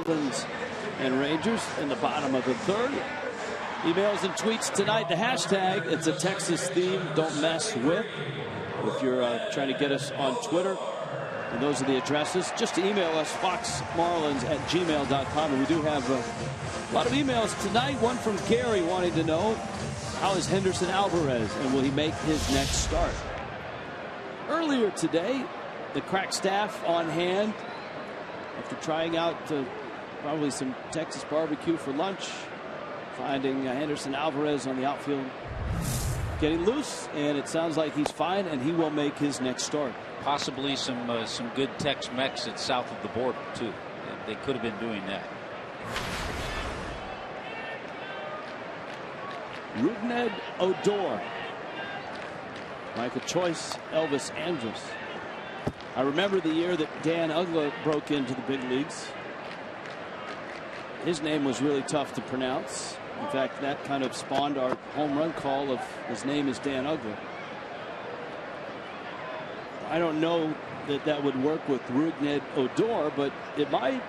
Marlins and Rangers in the bottom of the third. Emails and tweets tonight. The hashtag, it's a Texas theme, don't mess with. If you're trying to get us on Twitter, and those are the addresses, just to email us, foxmarlins@gmail.com. And we do have a lot of emails tonight. One from Gary wanting to know, how is Henderson Alvarez and will he make his next start? Earlier today, the crack staff on hand after trying out probably some Texas barbecue for lunch, finding Henderson Alvarez on the outfield getting loose, and it sounds like he's fine and he will make his next start. Possibly some good Tex-Mex at south of the border too. They could have been doing that. Rougned Odor, Michael Choice, Elvis Andrus. I remember the year that Dan Uggla broke into the big leagues. His name was really tough to pronounce. In fact, that kind of spawned our home run call of his name is Dan Uggla. I don't know that that would work with Rougned Odor, but it might.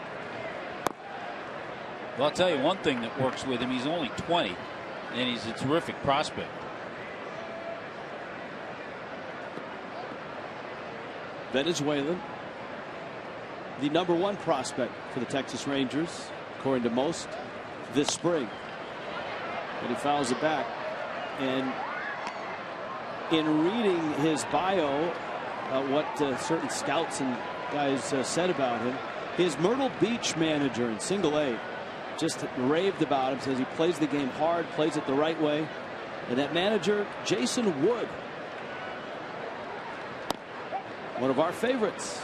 Well, I'll tell you one thing that works with him. He's only 20, and he's a terrific prospect. Venezuelan, the #1 prospect for the Texas Rangers, according to most, this spring. But he fouls it back. And in reading his bio, what certain scouts and guys said about him, his Myrtle Beach manager in Single-A just raved about him, says he plays the game hard, plays it the right way. And that manager, Jason Wood, one of our favorites.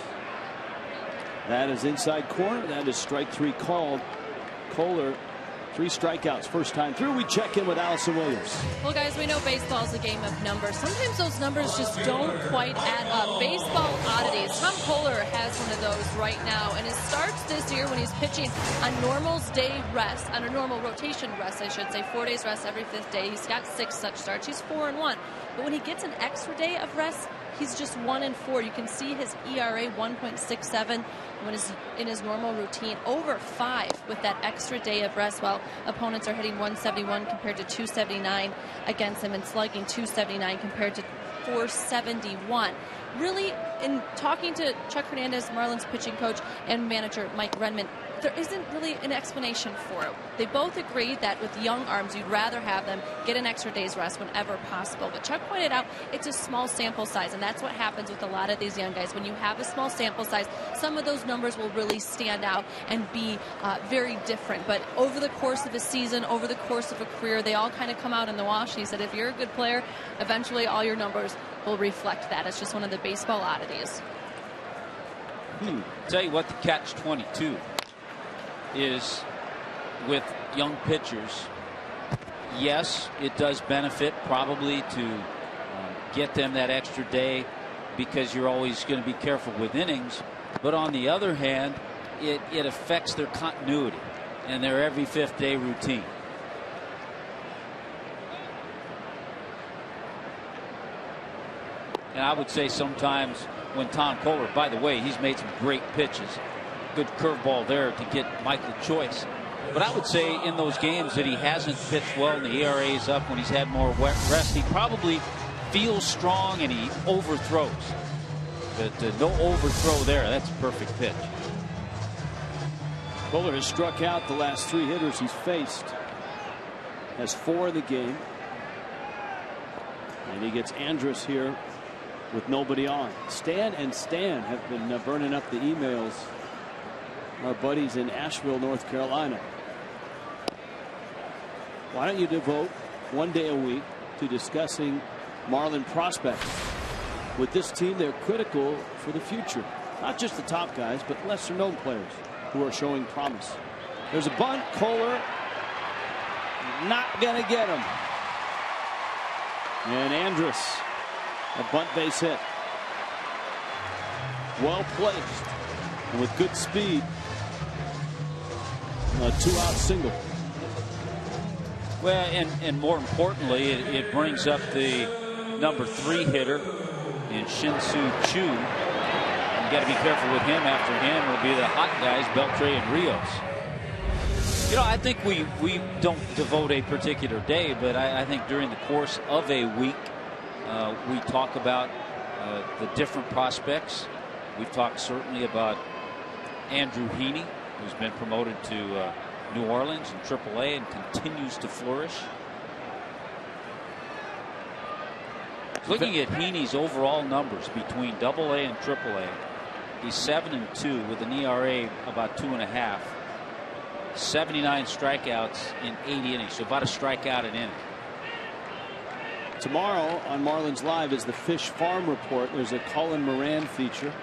That is inside corner. That is strike 3 called. Kohler, 3 strikeouts first time through. We check in with Allison Williams. Well, guys, we know baseball is a game of numbers. Sometimes those numbers just don't quite add up. Baseball oddities. Tom Kohler has one of those right now, and his starts this year when he's pitching on normal's day rest, on a normal rotation rest, I should say, 4 days rest every 5th day. He's got 6 such starts. He's 4-1. But when he gets an extra day of rest, he's just 1-4. You can see his ERA 1.67 when he's in his normal routine, over 5 with that extra day of rest, while opponents are hitting 171 compared to 279 against him, and slugging 279 compared to 471. Really, in talking to Chuck Hernandez, Marlins pitching coach, and manager Mike Redmond, there isn't really an explanation for it. They both agree that with young arms, you'd rather have them get an extra day's rest whenever possible. But Chuck pointed out it's a small sample size, and that's what happens with a lot of these young guys. When you have a small sample size, some of those numbers will really stand out and be very different. But over the course of a season, over the course of a career, they all kind of come out in the wash. And he said if you're a good player, eventually all your numbers will reflect that. It's just one of the baseball oddities. Tell you what, the catch-22 is with young pitchers. Yes, it does benefit probably to get them that extra day because you're always going to be careful with innings. But on the other hand, it affects their continuity and their every 5th day routine. And I would say sometimes when Tom Kohler, by the way, he's made some great pitches. Good curveball there to get Michael Choice. But I would say in those games that he hasn't pitched well and the ERA is up, when he's had more rest, he probably feels strong and he overthrows. But no overthrow there. That's a perfect pitch. Kohler has struck out the last 3 hitters he's faced. Has 4 in the game. And he gets Andrus here with nobody on. Stan and Stan have been burning up the emails. Our buddies in Asheville, North Carolina. Why don't you devote 1 day a week to discussing Marlin prospects? With this team, they're critical for the future. Not just the top guys, but lesser known players who are showing promise. There's a bunt. Kohler not going to get him. And Andrus, a bunt base hit. Well placed and with good speed. A 2-out single. Well, and more importantly, it brings up the #3 hitter in Shin-Soo Choo. You got to be careful with him. After him will be the hot guys, Beltre and Rios. You know, I think we don't devote a particular day, but I think during the course of a week, we talk about the different prospects. We've talked certainly about Andrew Heaney, who's been promoted to New Orleans in AAA and continues to flourish. Looking at Heaney's overall numbers between AA and AAA, he's 7-2 with an ERA about 2.5. 79 strikeouts in 80 innings, so about a strikeout an inning. Tomorrow on Marlins Live is the Fish Farm Report. There's a Colin Moran feature.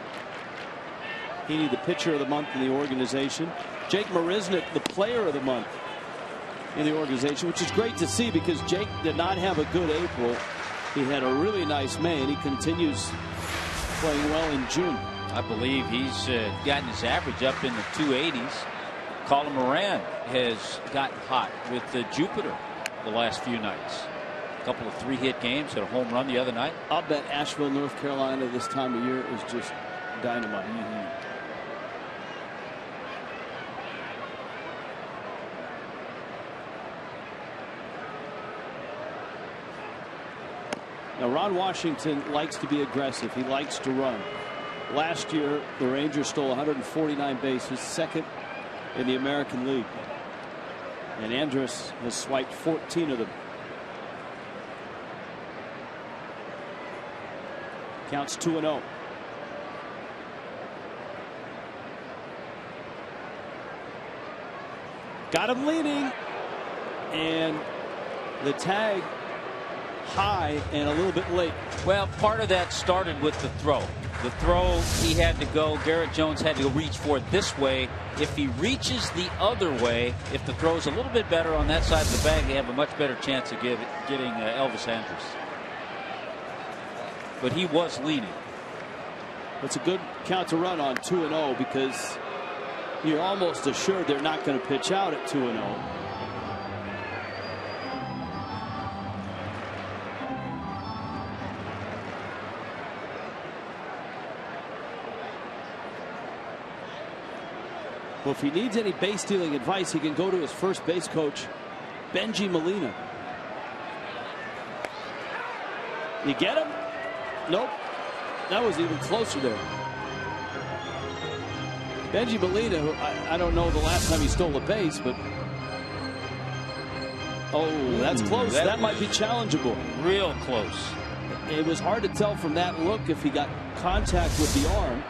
Heaney, the pitcher of the month in the organization. Jake Marisnick, the player of the month in the organization, which is great to see because Jake did not have a good April. He had a really nice May, and he continues playing well in June. I believe he's gotten his average up in the 280s. Colin Moran has gotten hot with Jupiter the last few nights. A couple of 3-hit games, had a home run the other night. I'll bet Asheville, North Carolina this time of year is just dynamite. Now, Ron Washington likes to be aggressive. He likes to run. Last year, the Rangers stole 149 bases, second in the American League. And Andrus has swiped 14 of them. Counts 2-0. Got him leaning. And the tag high and a little bit late. Well, part of that started with the throw. The throw, he had to go. Garrett Jones had to reach for it this way. If he reaches the other way, if the throw's a little bit better on that side of the bag, they have a much better chance of getting Elvis Andrus. But he was leaning. It's a good count to run on 2-0 because you're almost assured they're not going to pitch out at 2-0. Well, if he needs any base stealing advice, he can go to his first base coach, Benji Molina. You get him? Nope. That was even closer there. Benji Molina, who I don't know the last time he stole a base, but oh, that's close. That might be challengeable. Real close. It was hard to tell from that look if he got contact with the arm.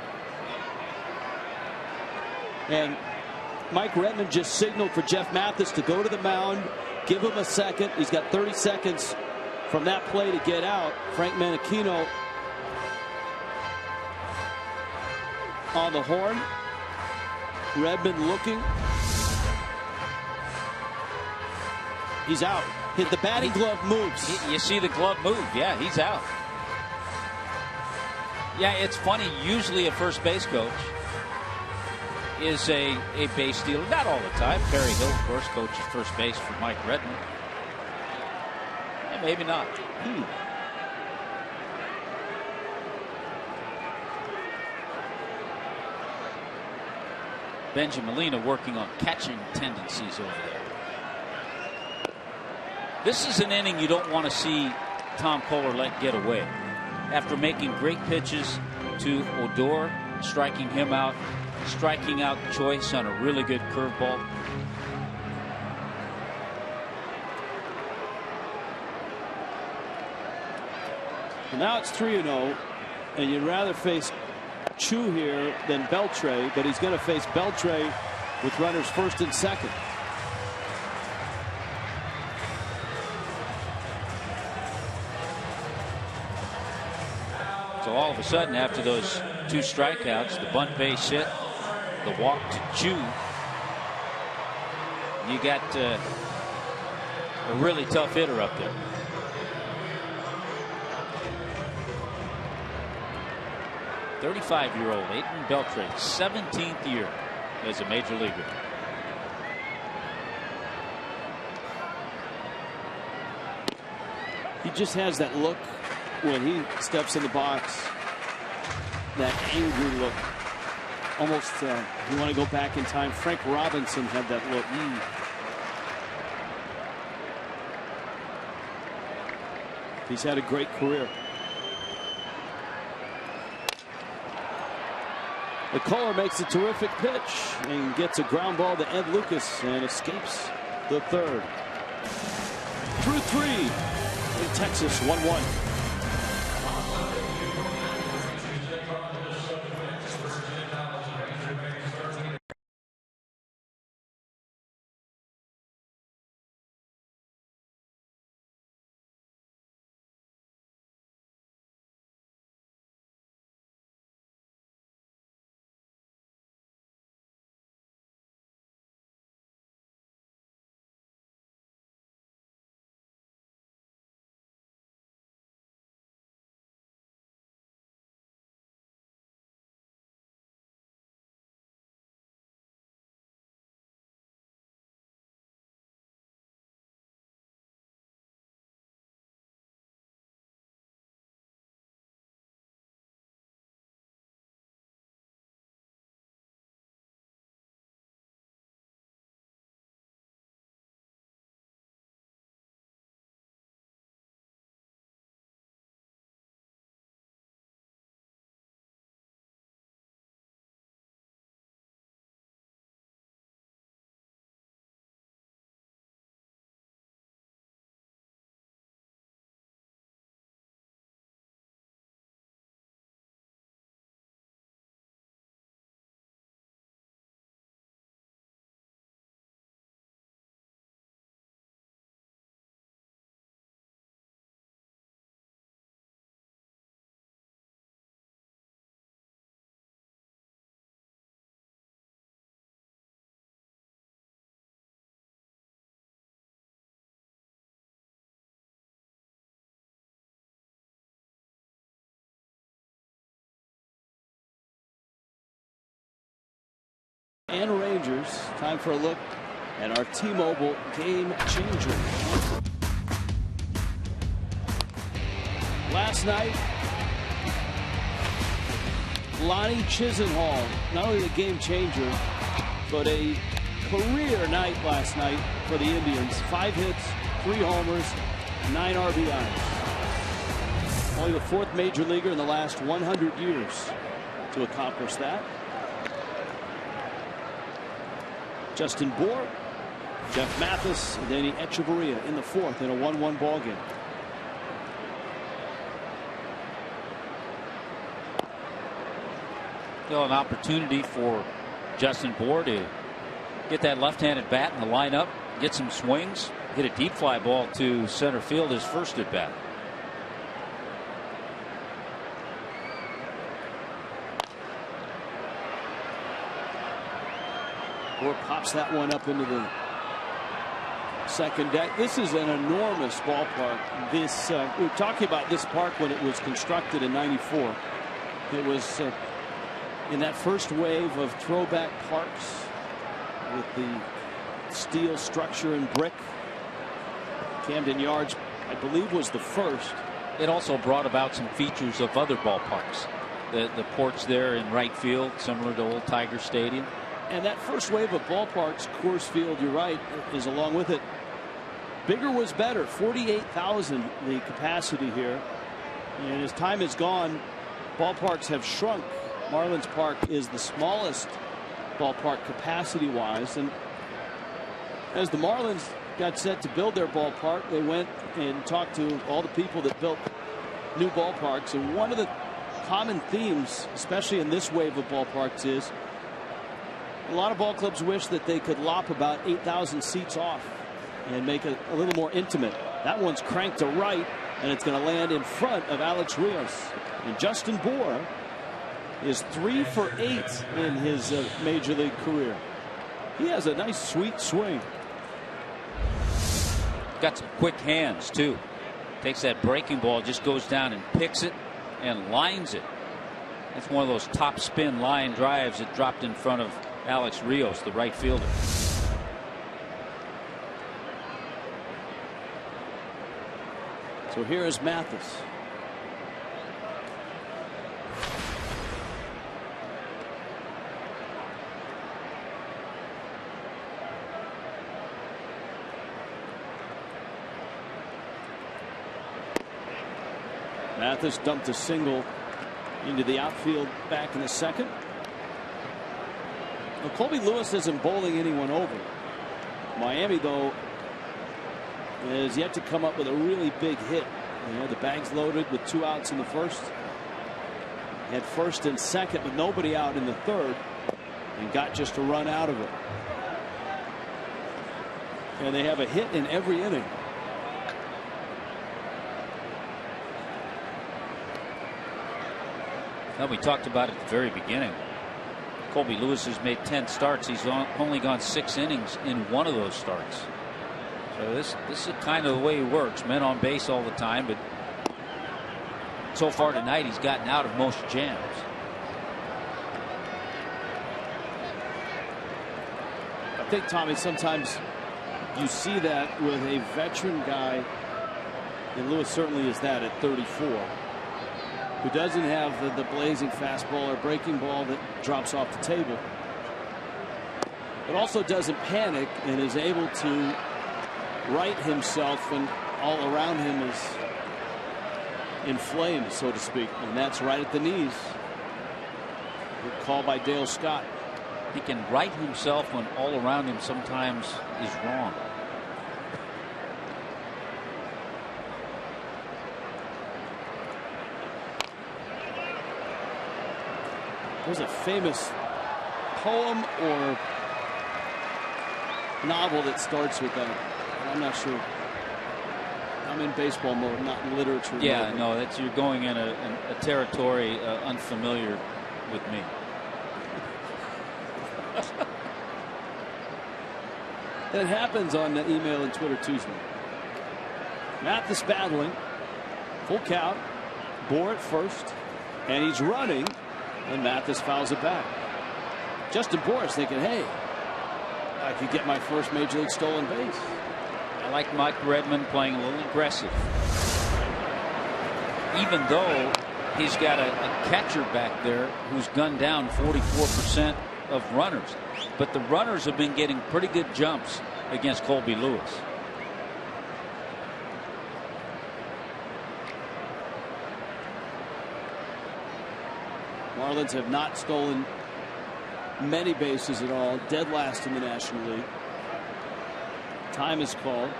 And Mike Redmond just signaled for Jeff Mathis to go to the mound, give him a second. He's got 30 seconds from that play to get out. Frank Menachino on the horn. Redmond looking. He's out. Hit the batting glove moves. You see the glove move. Yeah, he's out. Yeah, it's funny. Usually a first base coach is a base stealer. Not all the time. Perry Hill, of course, coaches first base for Mike Redmond. Yeah, maybe not. Benji Molina working on catching tendencies over there. This is an inning you don't want to see Tom Kohler let get away. After making great pitches to Odor, striking him out, striking out Choice on a really good curveball. Now it's 3-0, and you'd rather face Chu here than Beltre, but he's going to face Beltre with runners first and second. So all of a sudden, after those 2 strikeouts, the bunt base hit, the walk to Chu, you got a really tough hitter up there. "35-year-old Aiton Beltre, 17th year as a major leaguer." He just has that look when he steps in the box. that angry look. Almost, you want to go back in time. Frank Robinson had that look. He's had a great career. The caller makes a terrific pitch and gets a ground ball to Ed Lucas and escapes the third. Through 3 in Texas, 1-1. And Rangers. Time for a look at our T-Mobile game changer. Last night, Lonnie Chisenhall, not only the game changer, but a career night last night for the Indians. 5 hits, 3 homers, 9 RBIs. Only the 4th major leaguer in the last 100 years to accomplish that. Justin Bour, Jeff Mathis, and Danny Echeverria in the 4th in a 1-1 ball game. Still an opportunity for Justin Bour to get that left-handed bat in the lineup, get some swings, hit a deep fly ball to center field his first at bat. Bour pops that one up into the second deck. This is an enormous ballpark. This we were talking about this park when it was constructed in '94. It was in that first wave of throwback parks with the steel structure and brick. Camden Yards, I believe, was the first. It also brought about some features of other ballparks. The porch there in right field, similar to old Tiger Stadium. And that first wave of ballparks, Coors Field, you're right, is along with it. Bigger was better. 48,000 the capacity here. And as time has gone, ballparks have shrunk. Marlins Park is the smallest ballpark capacity-wise. And as the Marlins got set to build their ballpark, they went and talked to all the people that built new ballparks. And one of the common themes, especially in this wave of ballparks, is a lot of ball clubs wish that they could lop about 8,000 seats off and make it a little more intimate. That one's cranked to right, and it's going to land in front of Alex Rios. And Justin Bour is 3 for 8 in his major league career. He has a nice, sweet swing. Got some quick hands, too. Takes that breaking ball, just goes down and picks it and lines it. That's one of those top spin line drives that dropped in front of Alex Rios, the right fielder. So here is Mathis. Mathis dumped a single into the outfield back in the second. Well, Colby Lewis isn't bowling anyone over. Miami, though, has yet to come up with a really big hit. You know, the bag's loaded with 2 outs in the first. Had first and second with nobody out in the third, and got just a run out of it. And they have a hit in every inning. Well, we talked about it at the very beginning. Colby Lewis has made 10 starts. He's only gone 6 innings in one of those starts. So this is kind of the way he works. Men on base all the time, but so far tonight he's gotten out of most jams. I think, Tommy, sometimes you see that with a veteran guy, and Lewis certainly is that at 34, who doesn't have the blazing fastball or breaking ball that drops off the table, but also doesn't panic and is able to right himself when all around him is in flames, so to speak, and that's right at the knees. Good call by Dale Scott. He can right himself when all around him sometimes is wrong. There's a famous poem or novel that starts with that. I'm not sure. I'm in baseball mode, not in literature mode. Yeah, no, that's, you're going in a territory unfamiliar with me. That happens on the email and Twitter Tuesday. Mathis battling. Full count. Bohr at first. And he's running. And Mathis fouls it back. Justin Bohr is thinking, hey, I could get my first major league stolen base. I like Mike Redmond playing a little aggressive. Even though he's got a catcher back there who's gunned down 44% of runners. But the runners have been getting pretty good jumps against Colby Lewis. Marlins have not stolen many bases at all. Dead last in the National League. Time is called.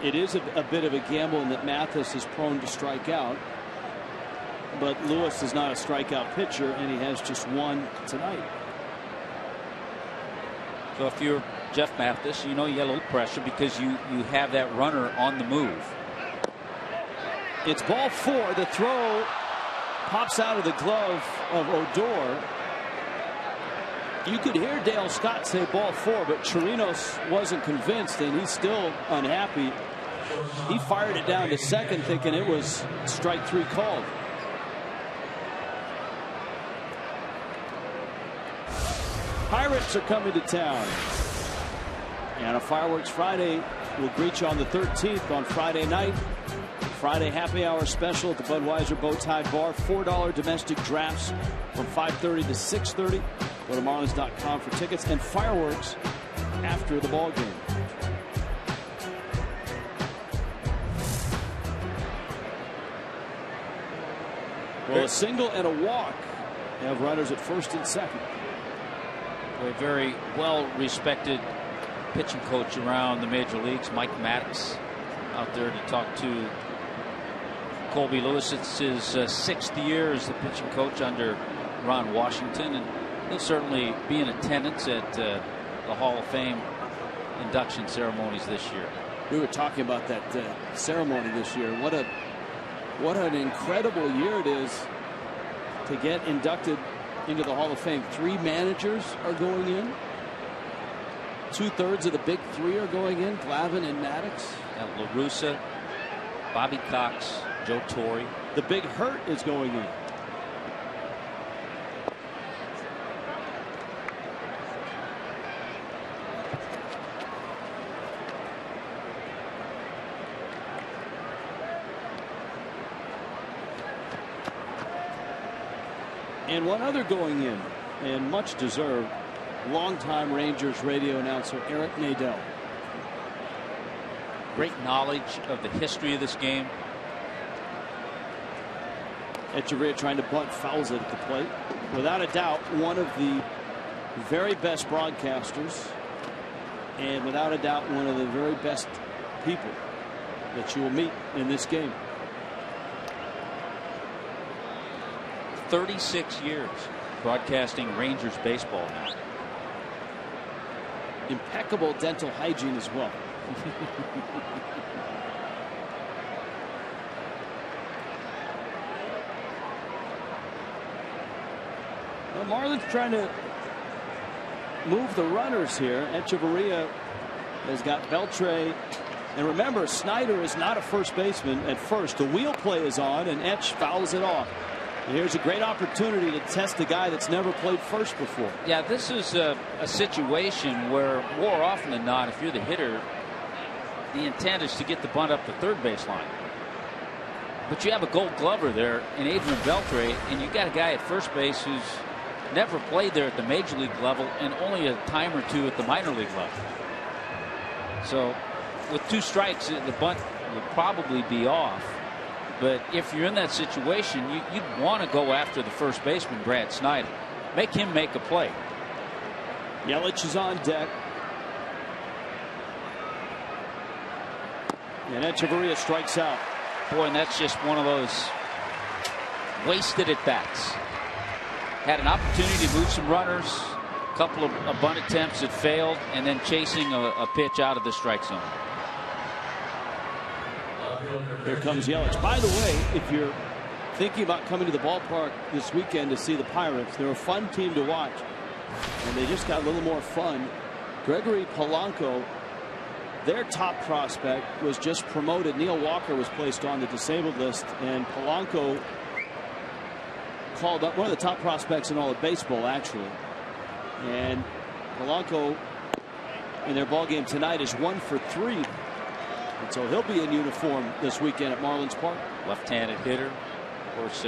It is a bit of a gamble in that Mathis is prone to strike out. But Lewis is not a strikeout pitcher, and he has just one tonight. So if you're Jeff Mathis, you know you got a little pressure because you have that runner on the move. It's ball 4. The throw pops out of the glove of Odor. You could hear Dale Scott say ball 4, but Chirinos wasn't convinced, and he's still unhappy. He fired it down to second, thinking it was strike 3 called. Pirates are coming to town. And a Fireworks Friday will greet you on the 13th on Friday night. Friday happy hour special at the Budweiser Bowtie Bar. $4 domestic drafts from 5:30 to 6:30. Go to Marlins.com for tickets and fireworks after the ball game. Well, a single and a walk. They have runners at first and second. A very well respected pitching coach around the major leagues, Mike Maddox, out there to talk to Colby Lewis. It's his 6th year as the pitching coach under Ron Washington, and he'll certainly be in attendance at the Hall of Fame induction ceremonies this year. We were talking about that ceremony this year. What an incredible year it is to get inducted into the Hall of Fame. 3 managers are going in. 2/3 of the big 3 are going in. Glavine and Maddox. La Russa, Bobby Cox, Joe Torre. The Big Hurt is going in. And one other going in, and much deserved, longtime Rangers radio announcer Eric Nadel. Great knowledge of the history of this game. Echeverria trying to bunt, fouls it at the plate. Without a doubt, one of the very best broadcasters, and without a doubt, one of the very best people that you will meet in this game. 36 years broadcasting Rangers baseball now. Impeccable dental hygiene as well. The Marlins trying to move the runners here. Echeverria has got Beltre. And remember, Snyder is not a first baseman at first. The wheel play is on, and Etch fouls it off. And here's a great opportunity to test a guy that's never played first before. Yeah, this is a situation where more often than not, if you're the hitter, the intent is to get the bunt up the third base line. But you have a Gold Glover there in Adrian Beltre, and you got a guy at first base who's never played there at the major league level and only a time or two at the minor league level. So with 2 strikes, the bunt will probably be off. But if you're in that situation, you'd want to go after the first baseman, Brad Snyder. Make him make a play. Yelich is on deck. And Echeverria strikes out. Boy, and that's just one of those wasted at-bats. Had an opportunity to move some runners, a couple of bunt attempts that failed, and then chasing a pitch out of the strike zone. Here comes Yelich. By the way, if you're thinking about coming to the ballpark this weekend to see the Pirates, they're a fun team to watch. And they just got a little more fun. Gregory Polanco, their top prospect, was just promoted. Neil Walker was placed on the disabled list, and Polanco called up, one of the top prospects in all of baseball, actually. And Polanco in their ball game tonight is 1 for 3. And so he'll be in uniform this weekend at Marlins Park. Left-handed hitter. Of course,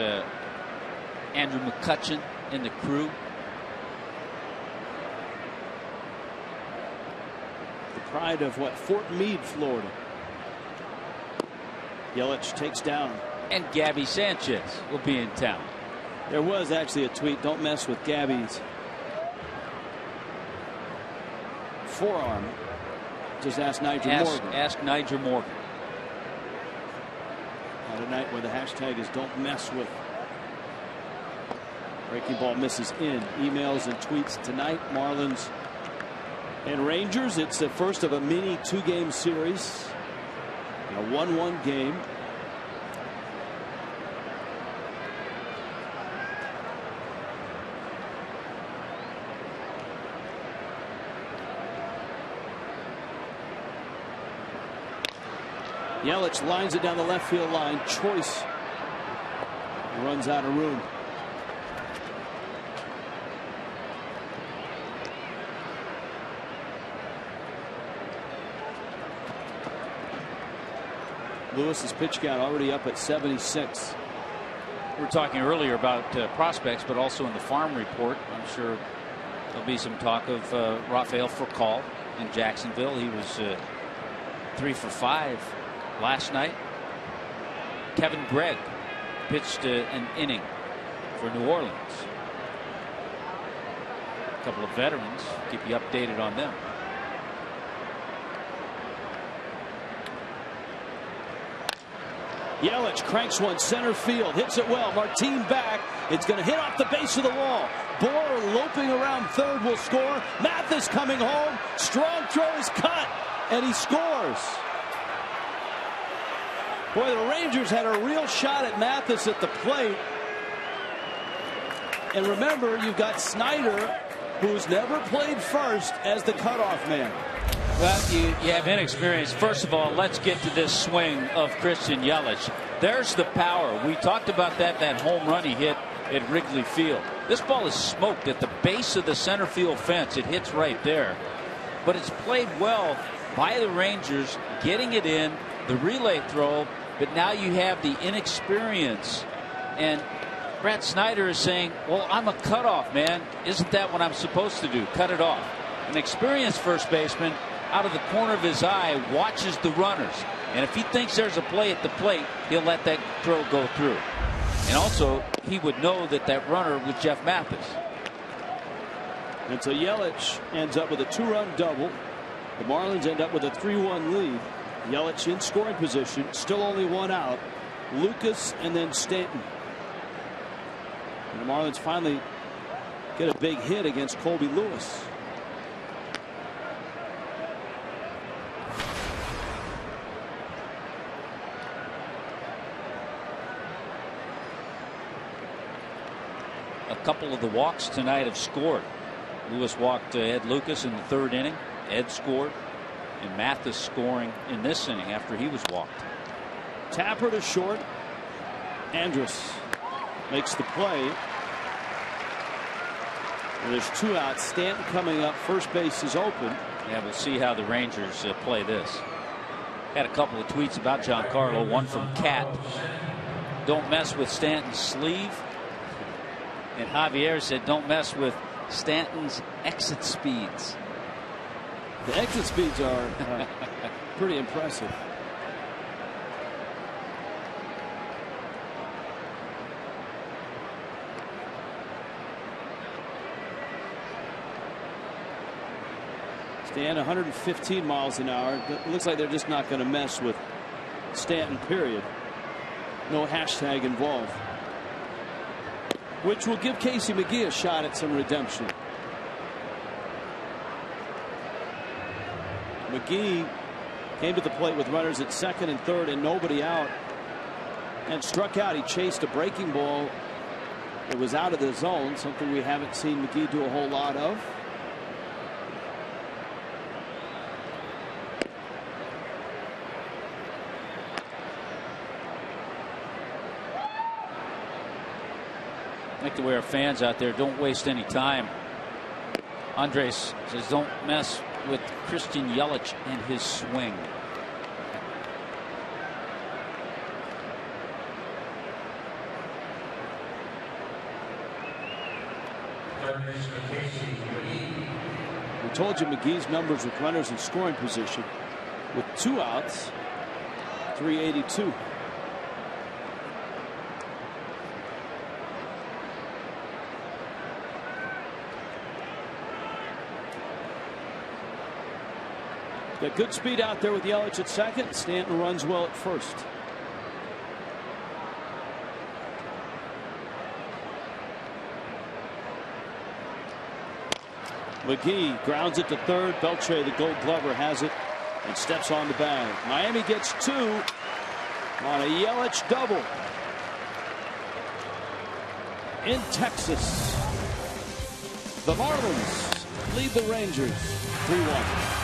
Andrew McCutchen in the crew. The pride of Fort Meade, Florida. Yelich takes down. And Gabby Sanchez will be in town. There was actually a tweet, don't mess with Gabby's forearm. Just ask Nigel Morgan. Ask Nigel Morgan. On a night where the hashtag is don't mess with. Breaking ball misses in. Emails and tweets tonight. Marlins and Rangers. It's the first of a mini 2-game series. A 1-1 game. Yelich lines it down the left field line. Choice runs out of room. Lewis's pitch count already up at 76. We were talking earlier about prospects, but also in the farm report, I'm sure there'll be some talk of Rafael Furcal in Jacksonville. He was 3 for 5 last night. Kevin Gregg pitched an inning for New Orleans. A couple of veterans. Keep you updated on them. Yelich cranks one center field, hits it well. Martin back. It's going to hit off the base of the wall. Bohr loping around third will score. Mathis coming home. Strong throw is cut, and he scores. Boy, the Rangers had a real shot at Mathis at the plate. And remember, you've got Snyder, who's never played first, as the cutoff man. Well, you have inexperience. First of all, let's get to this swing of Christian Yelich. There's the power. We talked about that home run he hit at Wrigley Field. This ball is smoked at the base of the center field fence. It hits right there. But it's played well by the Rangers, getting it in, the relay throw, but now you have the inexperience. And Brad Snyder is saying, well, I'm a cutoff man. Isn't that what I'm supposed to do? Cut it off. An experienced first baseman, out of the corner of his eye, watches the runners. And if he thinks there's a play at the plate, he'll let that throw go through. And also, he would know that that runner was Jeff Mathis. And so Yelich ends up with a 2-run double. The Marlins end up with a 3-1 lead. Yelich in scoring position, still only one out. Lucas and then Stanton. And the Marlins finally get a big hit against Colby Lewis. A couple of the walks tonight have scored. Lewis walked Ed Lucas in the 3rd inning. Ed scored. And Mathis scoring in this inning after he was walked. Tapper to short. Andrus makes the play. And there's 2 outs. Stanton coming up. First base is open. Yeah, we'll see how the Rangers play this. Had a couple of tweets about Giancarlo. One from Cat. Don't mess with Stanton's sleeve. And Javier said, don't mess with Stanton's exit speeds. The exit speeds are pretty impressive. Stan 115 miles an hour. It looks like they're just not going to mess with Stanton, period. No hashtag involved. Which will give Casey McGee a shot at some redemption. McGee came to the plate with runners at 2nd and 3rd and nobody out, and struck out. He chased a breaking ball that was out of the zone, something we haven't seen McGee do a whole lot of. I think the way our fans out there, don't waste any time. Andres says don't mess with Christian Yelich and his swing. We told you McGee's numbers with runners in scoring position. With 2 outs, 382. Got good speed out there with Yelich at 2nd. Stanton runs well at 1st. McGee grounds it to 3rd. Beltre, the Gold Glover, has it and steps on the bag. Miami gets 2 on a Yelich double in Texas. The Marlins lead the Rangers 3-1.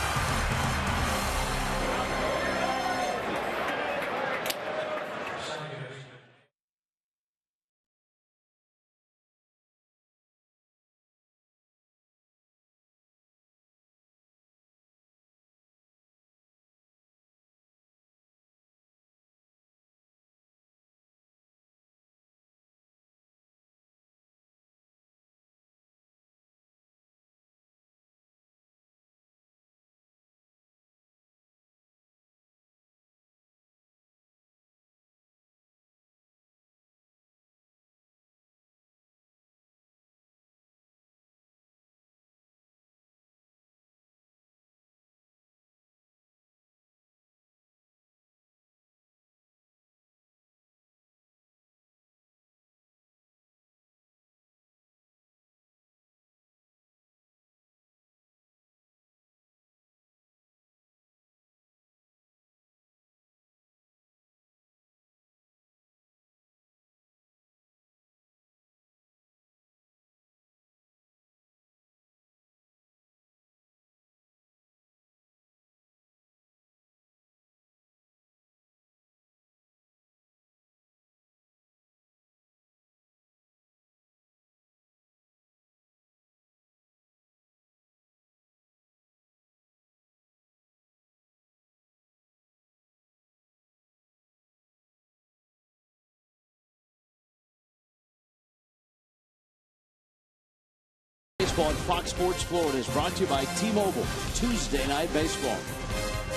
Baseball on Fox Sports Florida is brought to you by T-Mobile. Tuesday Night Baseball.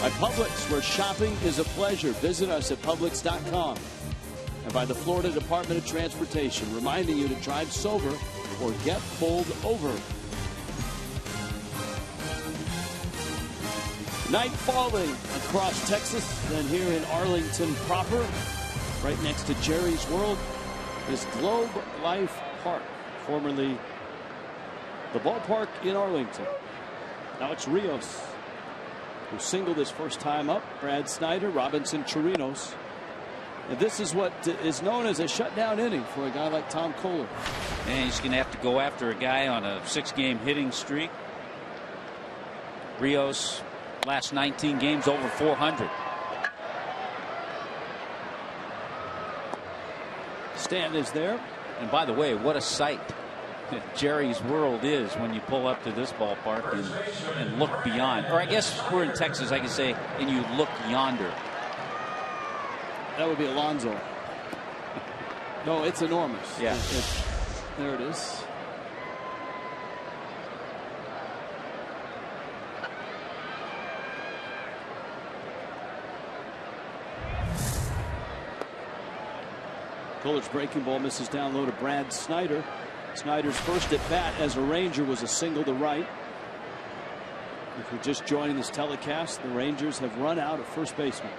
By Publix, where shopping is a pleasure. Visit us at Publix.com. and by the Florida Department of Transportation, reminding you to drive sober or get pulled over. Night falling across Texas, and here in Arlington proper, right next to Jerry's World, is Globe Life Park, formerly the ballpark in Arlington. Now it's Rios who singled his first time up. Brad Snyder, Robinson Chirinos. And this is what is known as a shutdown inning for a guy like Tom Kohler. And he's going to have to go after a guy on a 6-game hitting streak. Rios, last 19 games, over 400. Stanton is there. And by the way, what a sight Jerry's World is when you pull up to this ballpark and look beyond. Or I guess we're in Texas, I can say, and you look yonder. That would be Alonso. No, it's enormous. Yeah. There it is. Kohler's breaking ball misses down low to Brad Snyder. Snyder's first at bat as a Ranger was a single to right. If you're just joining this telecast, the Rangers have run out of first baseman.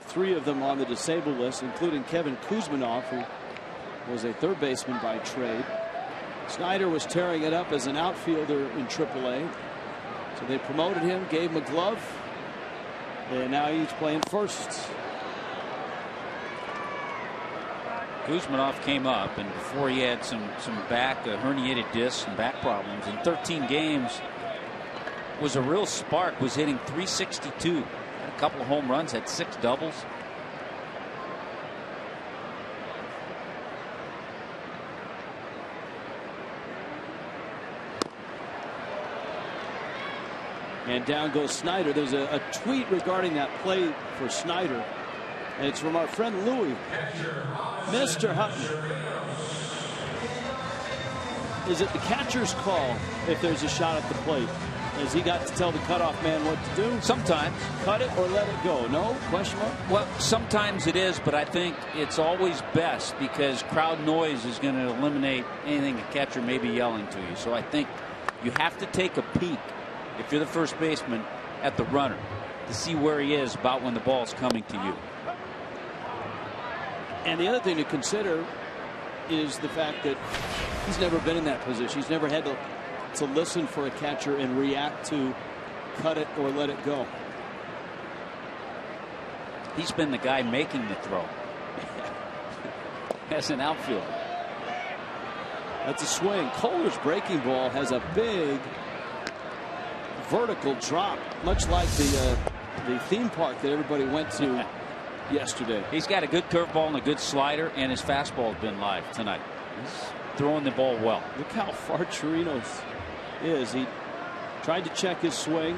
3 of them on the disabled list, including Kevin Kuzminov, who was a third baseman by trade. Snyder was tearing it up as an outfielder in AAA. So they promoted him, gave him a glove, and now he's playing first. Kuzminov came up, and before he had some back herniated discs and back problems. In 13 games, was a real spark. Was hitting .362. Had a couple of home runs. Had 6 doubles. And down goes Snyder. There's a tweet regarding that play for Snyder, and it's from our friend Louie. Mr. Hutton, is it the catcher's call if there's a shot at the plate? Has he got to tell the cutoff man what to do? Sometimes. Cut it or let it go? No? Question mark? Well, sometimes it is, but I think it's always best because crowd noise is going to eliminate anything a catcher may be yelling to you. So I think you have to take a peek, if you're the first baseman, at the runner to see where he is about when the ball is coming to you. And the other thing to consider is the fact that he's never been in that position. He's never had to listen for a catcher and react to cut it or let it go. He's been the guy making the throw as an outfielder. That's a swing. Kohler's breaking ball has a big vertical drop, much like the theme park that everybody went to yesterday. He's got a good curveball and a good slider, and his fastball has been live tonight. He's throwing the ball well. Look how far Chirinos is. He tried to check his swing,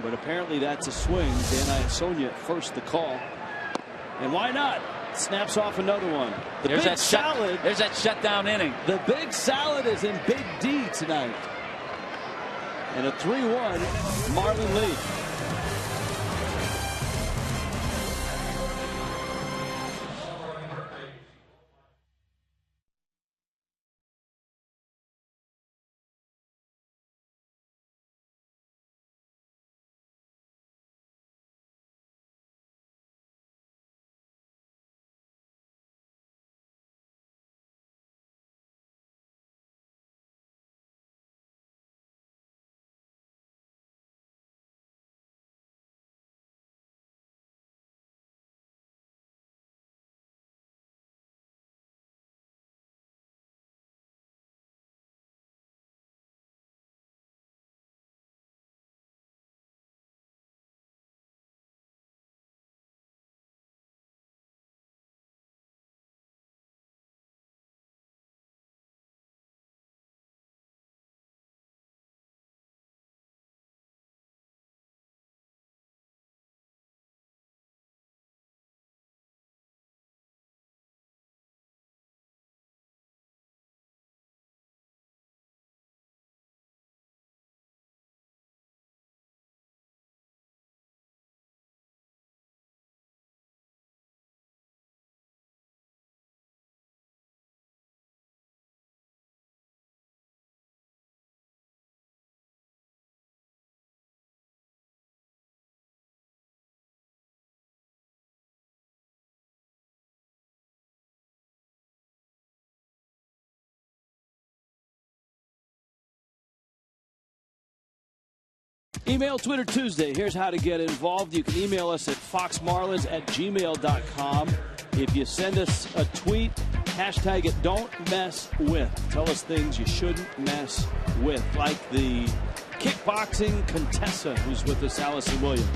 but apparently that's a swing. Dan Iasonia at first, the call. And why not? Snaps off another one. There's that shutdown inning. The big salad is in Big D tonight. And a 3-1 Marlin lead. Email Twitter Tuesday. Here's how to get involved. You can email us at foxmarlins@gmail.com. If you send us a tweet, hashtag it don't mess with. Tell us things you shouldn't mess with, like the kickboxing Contessa who's with us, Allison Williams.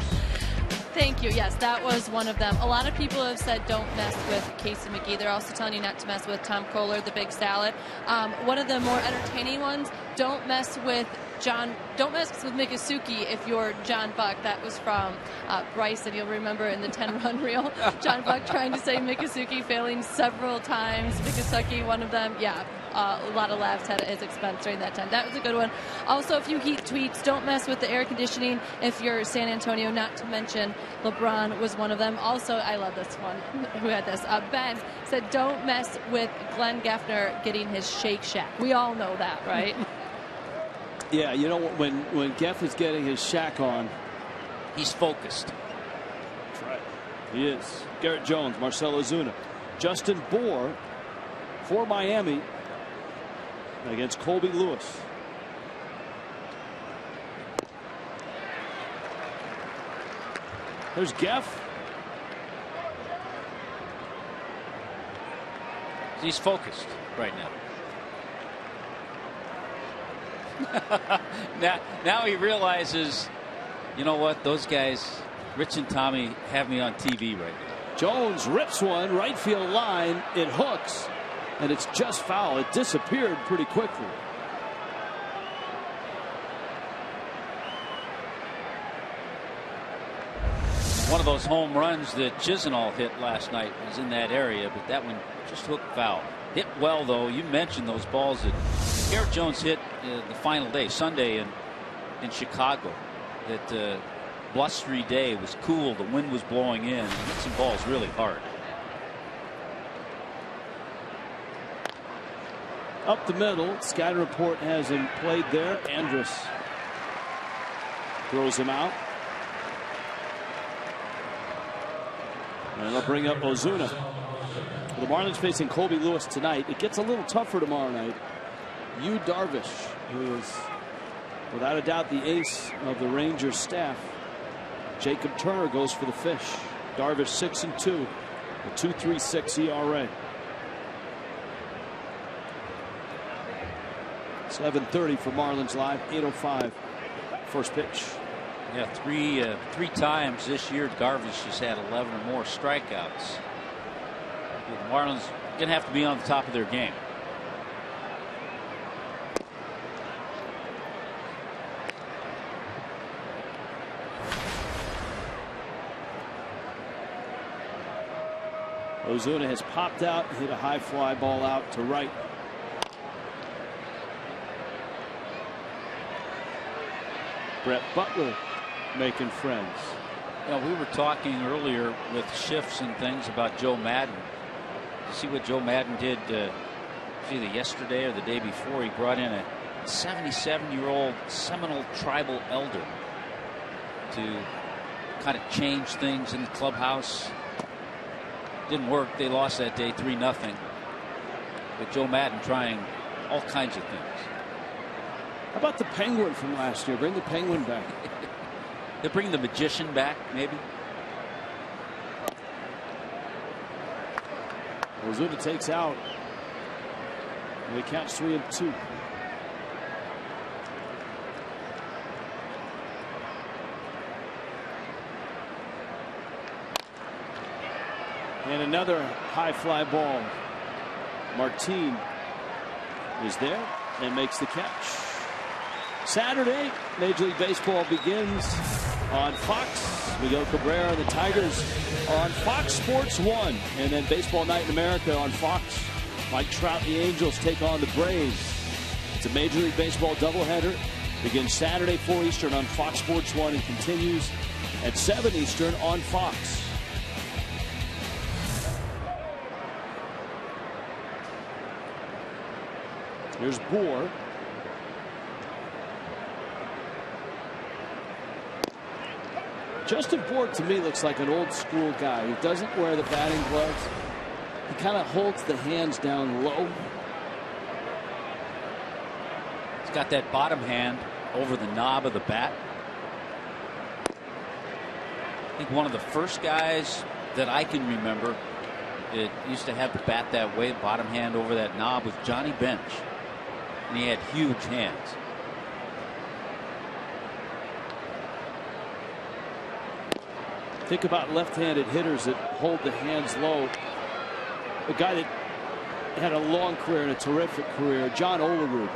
Thank you. Yes, that was one of them. A lot of people have said don't mess with Casey McGee. They're also telling you not to mess with Tom Kohler, the Big Salad. One of the more entertaining ones, don't mess with Mikusuki if you're John Buck. That was from Bryson. You'll remember in the 10-run reel. John Buck trying to say Mikusuki, failing several times. Mikusuki, one of them. Yeah, a lot of laughs at his expense during that time. That was a good one. Also, a few Heat tweets. Don't mess with the air conditioning if you're San Antonio, not to mention LeBron was one of them. Also, I love this one. Who had this? Ben said, don't mess with Glenn Geffner getting his Shake Shack. We all know that, right? Yeah, you know, when Geff is getting his shack on, he's focused. That's right. He is. Garrett Jones, Marcell Ozuna, Justin Bour for Miami against Colby Lewis. There's Geff. He's focused right now. now he realizes, you know what, those guys, Rich and Tommy, have me on TV right now. Jones rips one right field line. It hooks, and it's just foul. It disappeared pretty quickly. One of those home runs that Chisenhall hit last night was in that area, but that one just hooked foul. Hit well, though. You mentioned those balls that Garrett Jones hit the final day, Sunday in Chicago. That blustery day, was cool. The wind was blowing in. He hit some balls really hard. Up the middle, Sky Report has him played there. Andrus throws him out. And they'll bring up Ozuna. The Marlins facing Colby Lewis tonight. It gets a little tougher tomorrow night. Yu Darvish, who is without a doubt the ace of the Rangers staff. Jacob Turner goes for the fish. Darvish 6-2, a 2.36 ERA. 7:30 for Marlins Live. 8:05 first pitch. Yeah, three times this year Darvish has had 11 or more strikeouts. The Marlins going to have to be on the top of their game. Ozuna has popped out, hit a high fly ball out to right. Brett Butler making friends. You know, we were talking earlier with shifts and things about Joe Madden. You see what Joe Madden did either yesterday or the day before. He brought in a 77-year-old Seminole tribal elder to kind of change things in the clubhouse. Didn't work. They lost that day 3-0. But Joe Madden trying all kinds of things. How about the Penguin from last year? Bring the Penguin back. They bring the Magician back, maybe. Ozuna takes out. And the count's 3-2. And another high fly ball. Martin is there and makes the catch. Saturday, Major League Baseball begins on Fox. Miguel Cabrera and the Tigers are on Fox Sports 1. And then Baseball Night in America on Fox. Mike Trout and the Angels take on the Braves. It's a Major League Baseball doubleheader. Begins Saturday 4 Eastern on Fox Sports 1 and continues at 7 Eastern on Fox. Here's Bour. Justin Bour to me looks like an old school guy who doesn't wear the batting gloves. He kind of holds the hands down low. He's got that bottom hand over the knob of the bat. think one of the first guys that I can remember that used to have the bat that way, bottom hand over that knob, was Johnny Bench. And he had huge hands. Think about left-handed hitters that hold the hands low. A guy that had a long career and a terrific career, John Olerud,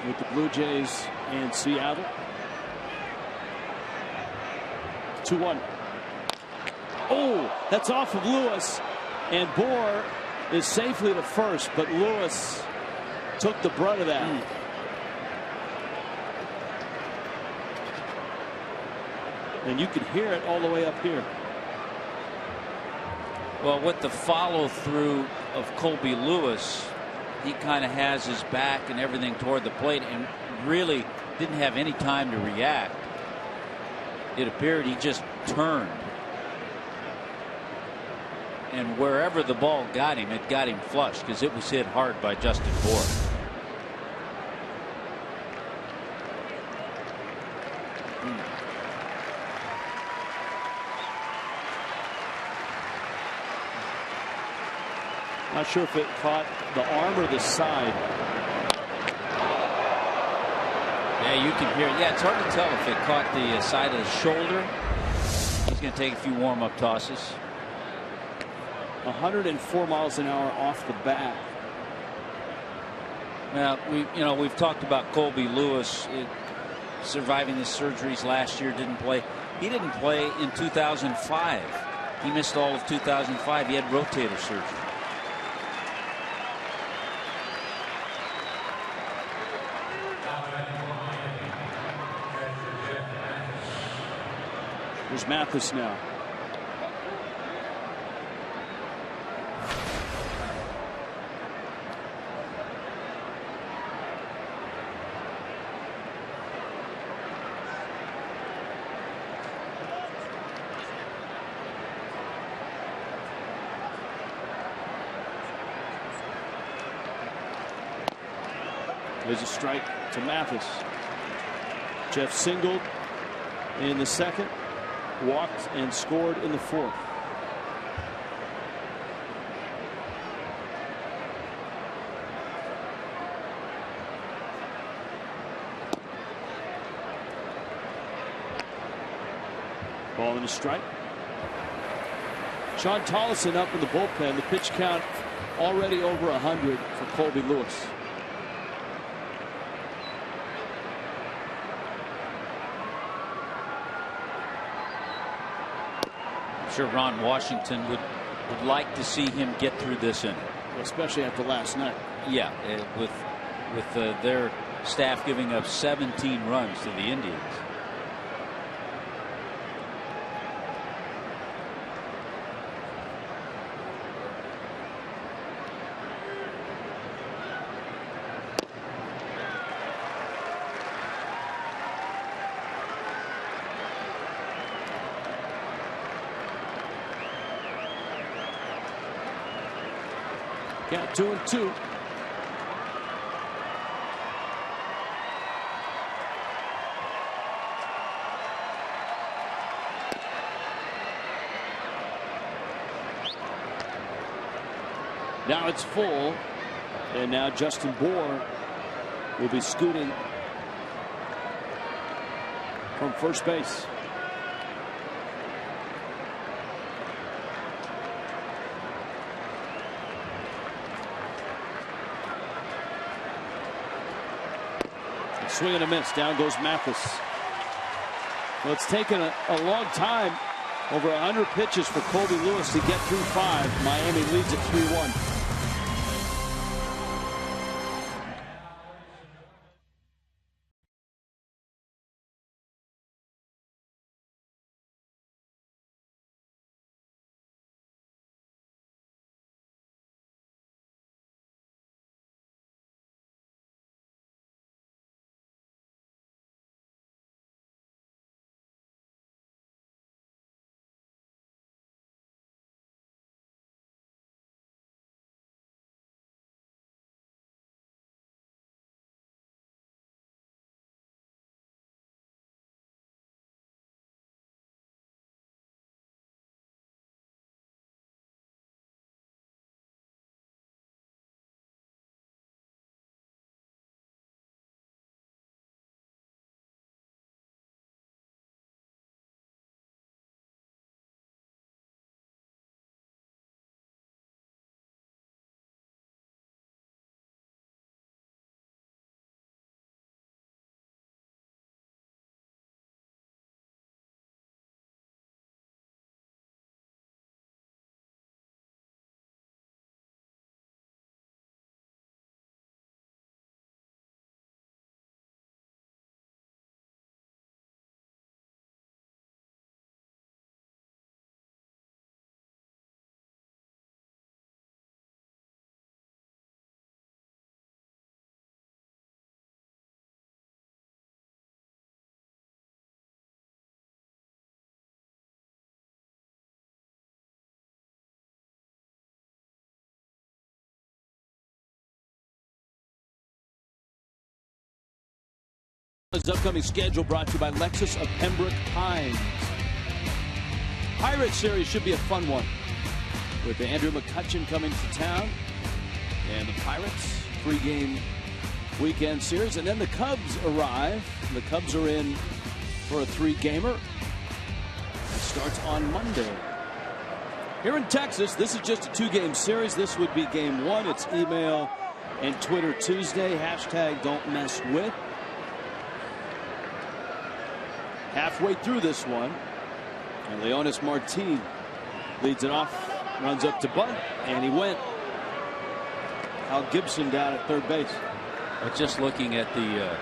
with the Blue Jays and Seattle. 2-1. Oh, that's off of Lewis, and Bohr is safely to first, but Lewis took the brunt of that. And you can hear it all the way up here. Well, with the follow through of Colby Lewis, he kind of has his back and everything toward the plate and really didn't have any time to react. It appeared he just turned. And wherever the ball got him, it got him flush because it was hit hard by Justin Bohr. Not sure if it caught the arm or the side. Yeah, you can hear it. Yeah, it's hard to tell if it caught the side of the shoulder. He's going to take a few warm-up tosses. 104 miles an hour off the bat. Now we've talked about Colby Lewis surviving his surgeries last year. Didn't play. He didn't play in 2005. He missed all of 2005. He had rotator surgery. Here's Mathis now. There's a strike to Mathis. Jeff singled in the second, walked and scored in the fourth. Ball and a strike. Sean Tollison up in the bullpen. The pitch count already over 100 for Colby Lewis. I'm sure Ron Washington would like to see him get through this inning, especially after last night. Yeah, with their staff giving up 17 runs to the Indians. Count 2-2. Now it's full, and now Justin Bohr will be scooting from first base. Swing and a miss. Down goes Mathis. Well, it's taken a long time, over 100 pitches for Colby Lewis to get through 5. Miami leads at 3-1. His upcoming schedule brought to you by Lexus of Pembroke Pines. Pirates series should be a fun one, with Andrew McCutchen coming to town and the Pirates 3-game weekend series, and then the Cubs arrive. The Cubs are in for a 3-gamer. It starts on Monday. Here in Texas, this is just a 2-game series. This would be game 1. It's email and Twitter Tuesday. Hashtag don't mess with. Halfway through this one, and Leonis Martin leads it off, runs up to bunt, and he went. Al Gibson down at third base. Just looking at the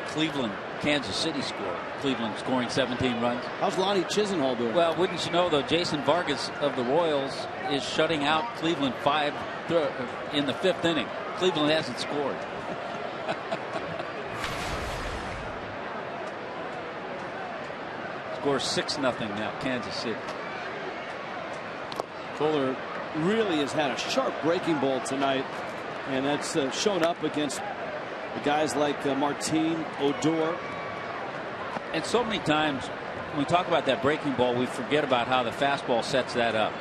Cleveland Kansas City score. Cleveland scoring 17 runs. How's Lonnie Chisenhall doing? Well, wouldn't you know, though, Jason Vargas of the Royals is shutting out Cleveland in the 5th inning. Cleveland hasn't scored. Scores 6-0 now, Kansas City. Kohler really has had a sharp breaking ball tonight, and that's shown up against the guys like Martin, Odor. And so many times when we talk about that breaking ball, we forget about how the fastball sets that up.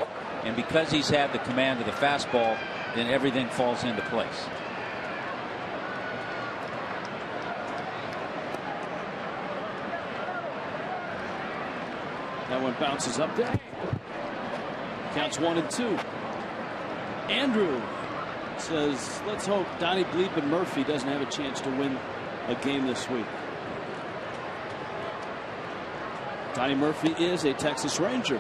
And because he's had the command of the fastball, then everything falls into place. That one bounces up there. Counts 1-2. Andrew says, let's hope Donnie Bleep and Murphy doesn't have a chance to win a game this week. Donnie Murphy is a Texas Ranger.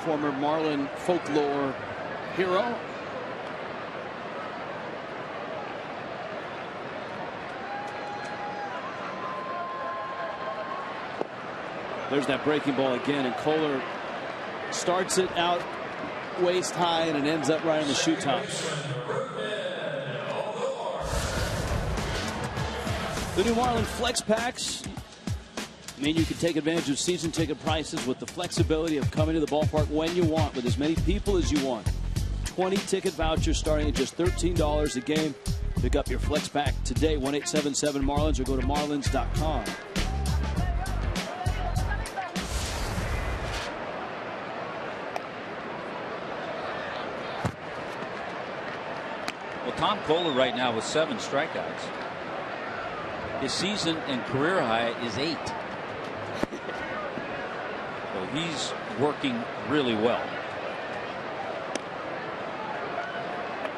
Former Marlin folklore hero. There's that breaking ball again, and Kohler starts it out waist high, and it ends up right on the shoe tops. The new Marlin Flex Packs mean you can take advantage of season ticket prices with the flexibility of coming to the ballpark when you want with as many people as you want. 20 ticket vouchers starting at just $13 a game. Pick up your Flex Pack today, 1-877-MARLINS, or go to marlins.com. Well, Tom Kohler right now with 7 strikeouts. His season and career high is 8. So he's working really well.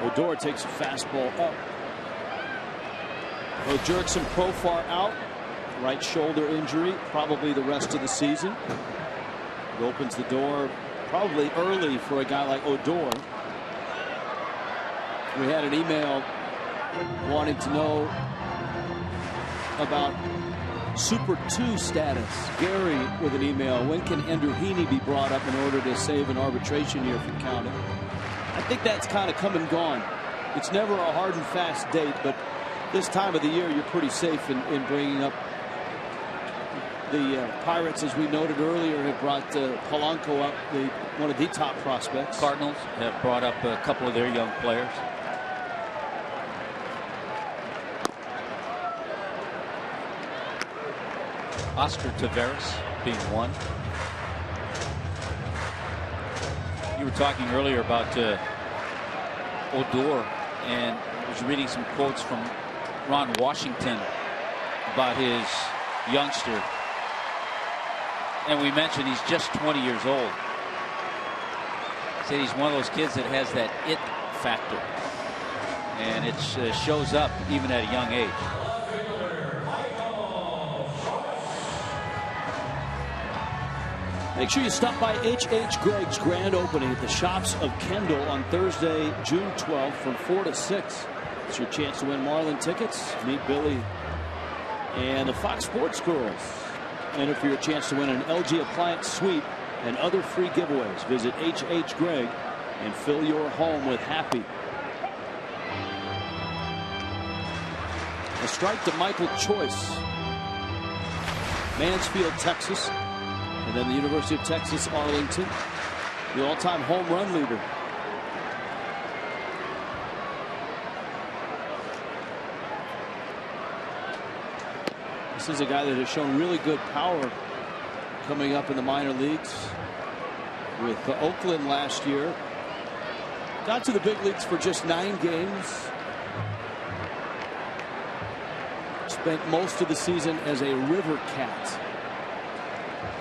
Odor takes a fastball up. Jurickson Profar out. Right shoulder injury. Probably the rest of the season. It opens the door probably early for a guy like Odor. We had an email wanting to know about Super 2 status. Gary with an email. When can Andrew Heaney be brought up in order to save an arbitration year from counting? I think that's kind of come and gone. It's never a hard and fast date, but this time of the year you're pretty safe in bringing up. The Pirates, as we noted earlier, have brought Polanco up, one of the top prospects. Cardinals have brought up a couple of their young players. Oscar Taveras being one. You were talking earlier about Odor, and I was reading some quotes from Ron Washington about his youngster. And we mentioned he's just 20 years old. He said he's one of those kids that has that it factor. And it shows up even at a young age. Make sure you stop by H.H. Gregg's grand opening at the Shops of Kendall on Thursday, June 12th from 4 to 6. It's your chance to win Marlin tickets. Meet Billy and the Fox Sports Girls. Enter for your chance to win an LG appliance suite and other free giveaways. Visit H.H. Gregg and fill your home with happy. A strike to Michael Choice. Mansfield, Texas. And then the University of Texas, Arlington, the all-time home run leader. This is a guy that has shown really good power coming up in the minor leagues with Oakland last year. Got to the big leagues for just 9 games. Spent most of the season as a River Cat,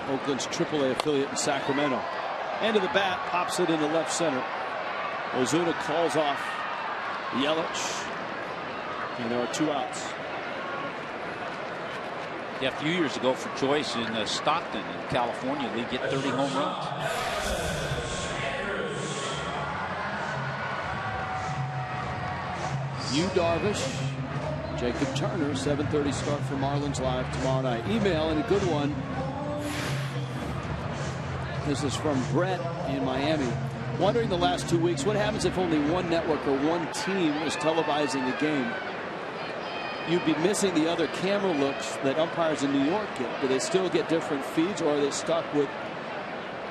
Oakland's AAA affiliate in Sacramento. End of the bat, pops it into left center. Ozuna calls off Yelich, and there are 2 outs. Yeah, a few years ago for choice in Stockton in California, they get 30 home runs. Yu Darvish, Jacob Turner, 7:30 start for Marlins Live tomorrow night. Email, and a good one. This is from Brett in Miami. Wondering the last 2 weeks, what happens if only one network or one team is televising a game? You'd be missing the other camera looks that umpires in New York get. Do they still get different feeds, or are they stuck with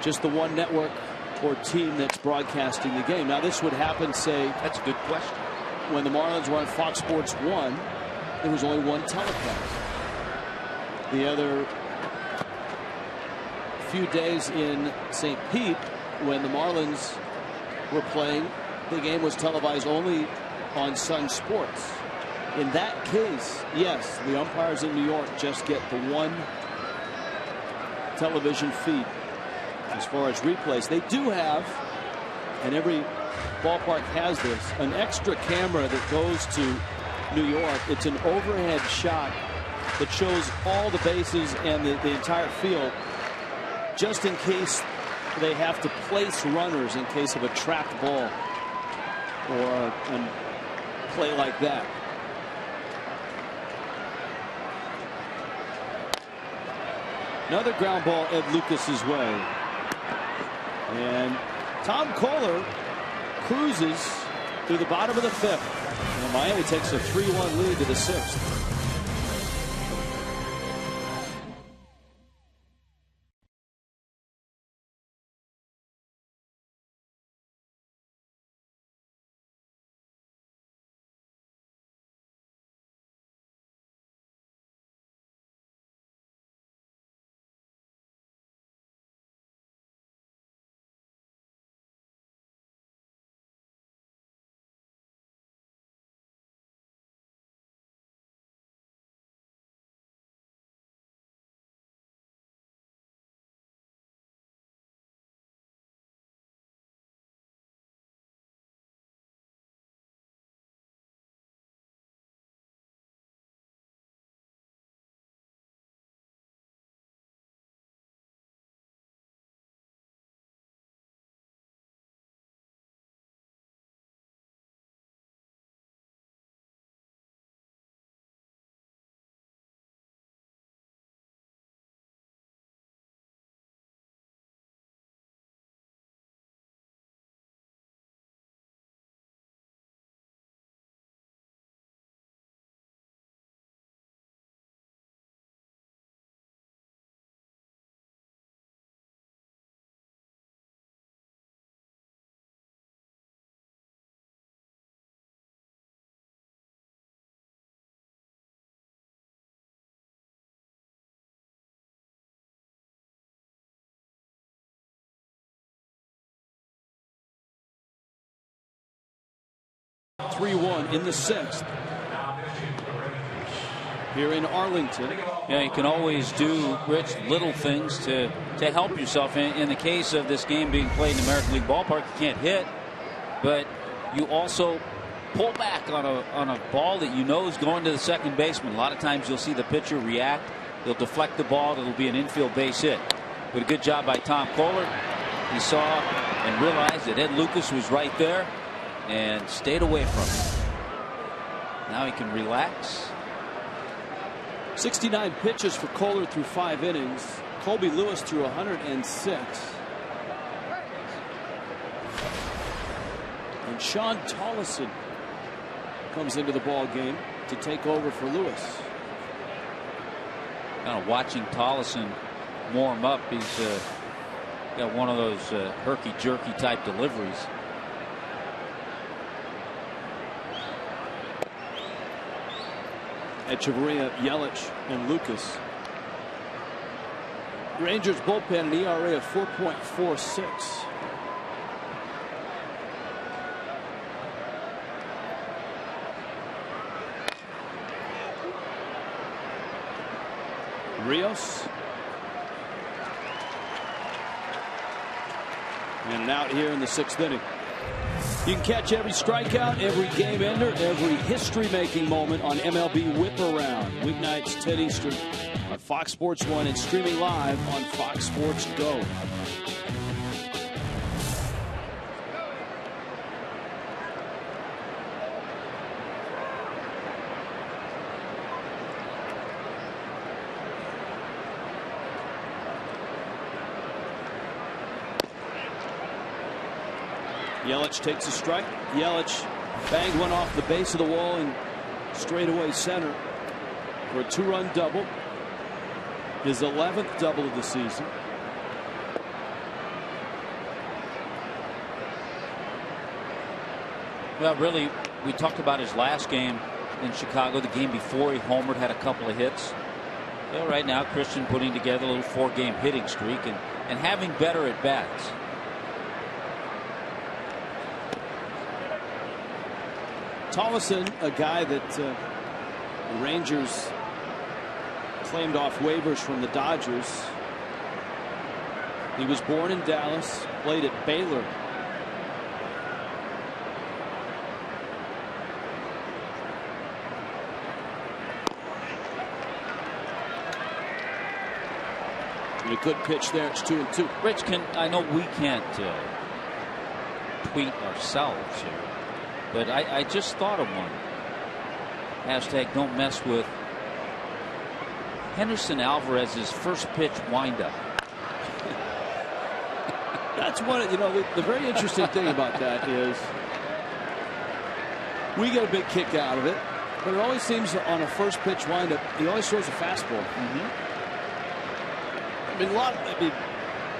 just the one network or team that's broadcasting the game? Now, this would happen, say, That's a good question. when the Marlins were on Fox Sports 1, there was only one telecast. The other few days in St. Pete, when the Marlins were playing, the game was televised only on Sun Sports. In that case, yes, the umpires in New York just get the one television feed. As far as replays, they do have, and every ballpark has this, an extra camera that goes to New York. It's an overhead shot that shows all the bases and the entire field, just in case they have to place runners in case of a trapped ball or a play like that. Another ground ball Ed Lucas's way. And Tom Kohler cruises through the bottom of the 5th. And Miami takes a 3-1 lead to the 6th. In the 6th here in Arlington. Yeah, you can always do, Rich, little things to help yourself. In the case of this game being played in the American League ballpark, you can't hit, but you also pull back on a ball that you know is going to the second baseman. A lot of times you'll see the pitcher react. He'll deflect the ball. It'll be an infield base hit. But a good job by Tom Kohler. He saw and realized that Ed Lucas was right there and stayed away from him. Now he can relax. 69 pitches for Kohler through 5 innings. Colby Lewis threw 106. And Sean Tollison comes into the ball game to take over for Lewis. Kind of watching Tollison warm up. He's got one of those herky-jerky type deliveries. Echeverria, Yelich, and Lucas. Rangers bullpen an ERA of 4.46. Rios. And out here in the 6th inning. You can catch every strikeout, every game ender, every history-making moment on MLB Whip Around. Weeknights 10 Eastern on Fox Sports 1 and streaming live on Fox Sports Go. Yelich takes a strike. Yelich banged one off the base of the wall in straightaway center for a 2-run double. His 11th double of the season. Well, really, we talked about his last game in Chicago. The game before he homered, had a couple of hits. Well, right now, Christian putting together a little 4-game hitting streak and having better at bats. Tollefson, a guy that the Rangers claimed off waivers from the Dodgers. He was born in Dallas, played at Baylor. And a good pitch there. It's 2-2. Rich, I know we can't tweet ourselves here, but I just thought of one. Hashtag don't mess with Henderson Alvarez's first pitch windup. That's one of, the very interesting thing about that is we get a big kick out of it, but it always seems on a first pitch windup, he always throws a fastball.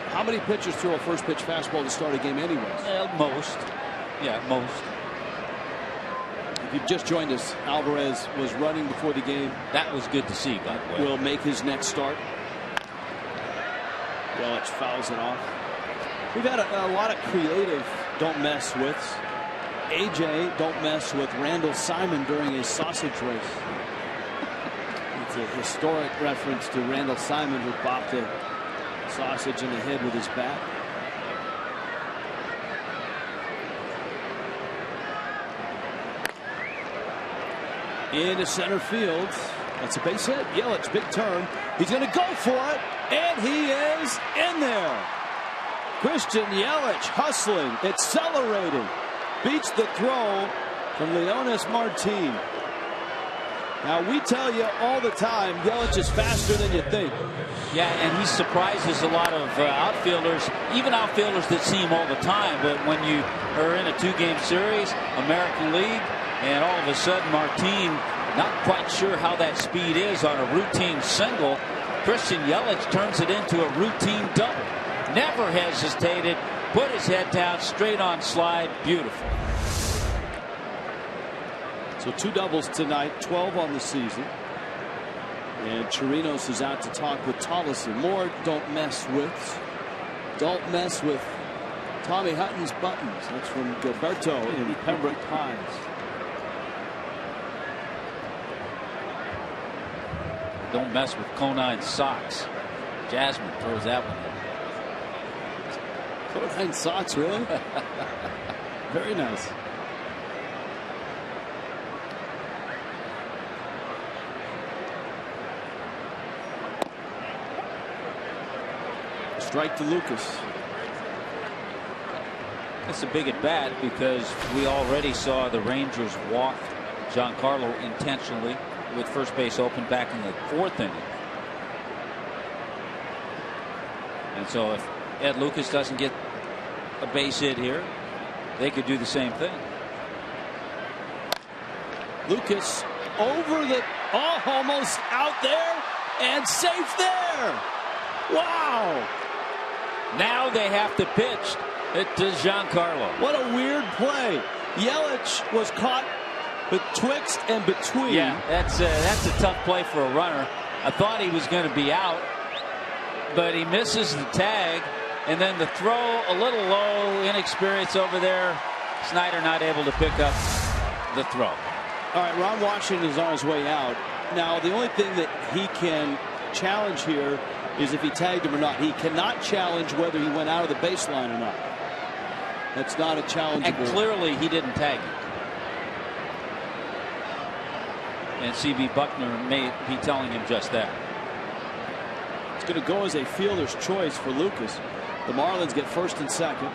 How many pitchers throw a first pitch fastball to start a game anyways? Most. Yeah, most. If you've just joined us, Alvarez was running before the game. That was good to see, by the way. Will make his next start. Yelich fouls it off. We've had a lot of creative don't mess with. AJ don't mess with Randall Simon during a sausage race. It's a historic reference to Randall Simon, who bopped a sausage in the head with his bat. Into center field. That's a base hit. Yelich, big turn. He's going to go for it, and he is in there. Christian Yelich hustling, accelerating, beats the throw from Leonys Martin. Now, we tell you all the time, Yelich is faster than you think. Yeah, and he surprises a lot of outfielders, even outfielders that see him all the time. But when you are in a 2-game series, American League, and all of a sudden Martin, not quite sure how that speed is on a routine single, Christian Yelich turns it into a routine double. Never hesitated, put his head down, straight on slide, beautiful. So 2 doubles tonight, 12 on the season. And Chirinos is out to talk with Tollefson. More don't mess with. Don't mess with Tommy Hutton's buttons. That's from Gilberto in Pembroke Pines. Don't mess with Conine socks. Jasmine throws that one in. Conine socks, really? Very nice. Strike to Lucas. That's a big at bat because we already saw the Rangers walk Giancarlo intentionally with first base open back in the 4th inning. And so if Ed Lucas doesn't get a base hit here, they could do the same thing. Lucas over the, almost out there and safe there. Wow. Now they have to pitch it to Giancarlo. What a weird play. Yelich was caught Betwixt and between. Yeah, that's a tough play for a runner. I thought he was going to be out, but he misses the tag, and then the throw a little low, inexperience over there. Snyder not able to pick up the throw. All right, Ron Washington is on his way out. Now, the only thing that he can challenge here is if he tagged him or not. He cannot challenge whether he went out of the baseline or not. That's not a challengeable. And clearly he didn't tag him. And C.B. Buckner may be telling him just that. It's going to go as a fielder's choice for Lucas. The Marlins get first and second.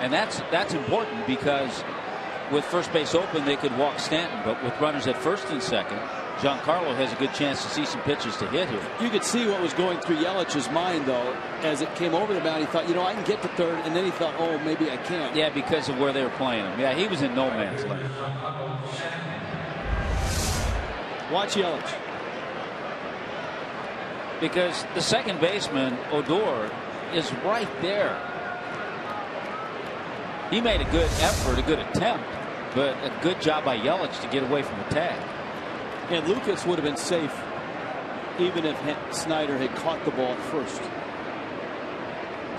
And that's important because with first base open, they could walk Stanton. But with runners at first and second, Giancarlo has a good chance to see some pitches to hit here. You could see what was going through Yelich's mind, though, as it came over the mound. He thought, you know, I can get to third, and then he thought, oh, maybe I can't. Yeah, because of where they were playing him. Yeah, he was in no man's land. Watch Yelich. Because the second baseman, Odor, is right there. He made a good effort, a good attempt, but a good job by Yelich to get away from the tag. And Lucas would have been safe even if Snyder had caught the ball at first.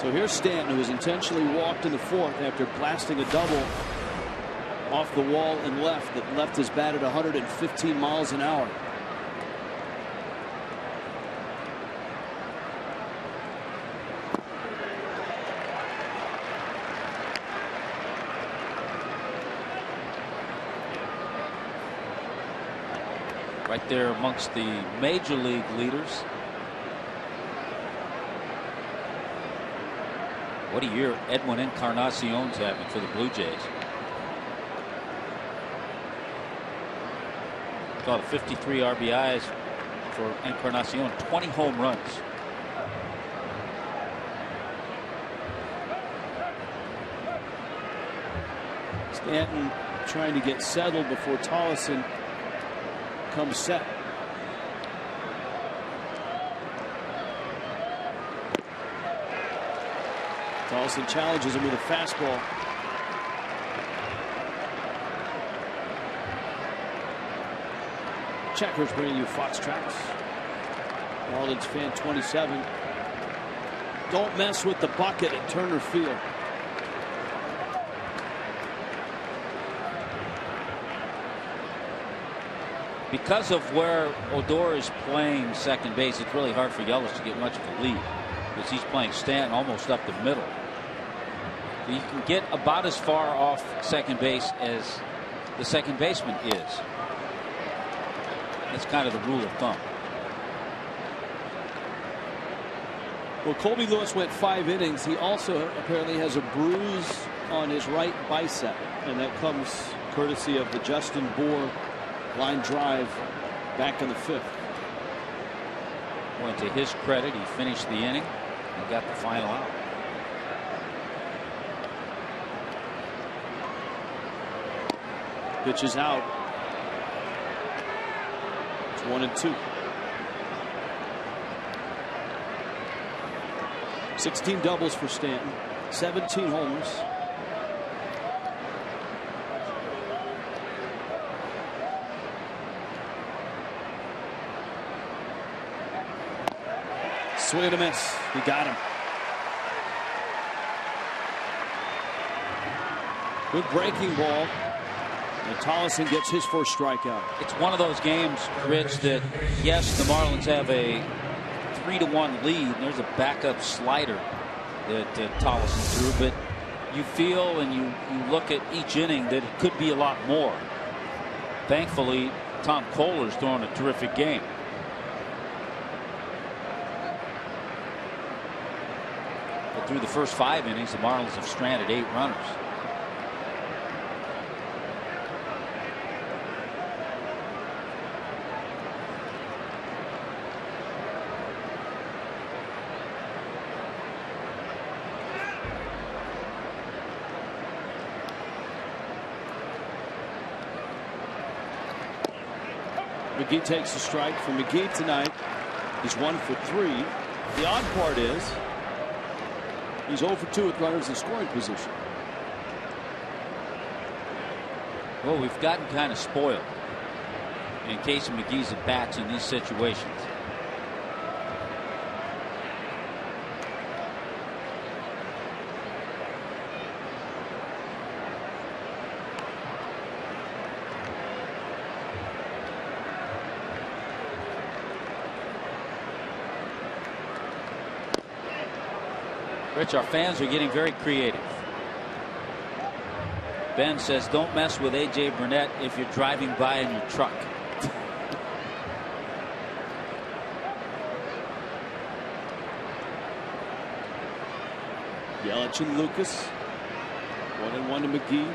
So here's Stanton, who was intentionally walked in the fourth after blasting a double off the wall and left that left his bat at 115 miles an hour. Right there amongst the major league leaders. What a year Edwin Encarnacion's having for the Blue Jays. Got 53 RBIs for Encarnacion, 20 home runs. Stanton trying to get settled before Tollison comes set. Tollison challenges him with a fastball. Checkers bringing you Fox Tracks. Marlins fan 27. Don't mess with the bucket at Turner Field. Because of where Odor is playing second base, it's really hard for Yelich to get much of a lead because he's playing Stanton almost up the middle. So you can get about as far off second base as the second baseman is. That's kind of the rule of thumb. Well, Colby Lewis went 5 innings. He also apparently has a bruise on his right bicep, and that comes courtesy of the Justin Bour line drive back in the 5th. Well, to his credit, he finished the inning and got the final out. Pitch is out. It's 1-2. 16 doubles for Stanton, 17 homers. Swing and a miss. He got him. Good breaking ball. And Tollison gets his first strikeout. It's one of those games, Rich, that yes, the Marlins have a 3-1 lead. And there's a backup slider that Tollison threw, but you feel and you look at each inning that it could be a lot more. Thankfully, Tom Kohler's throwing a terrific game. But through the first 5 innings, the Marlins have stranded 8 runners. McGee takes the strike. For McGee tonight, he's 1 for 3. The odd part is he's 0 for 2 with runners in scoring position. Well, we've gotten kind of spoiled in Casey McGee's at bats in these situations. Rich, our fans are getting very creative. Ben says, don't mess with A.J. Burnett if you're driving by in your truck. Yelich and Lucas. 1-1 to McGee.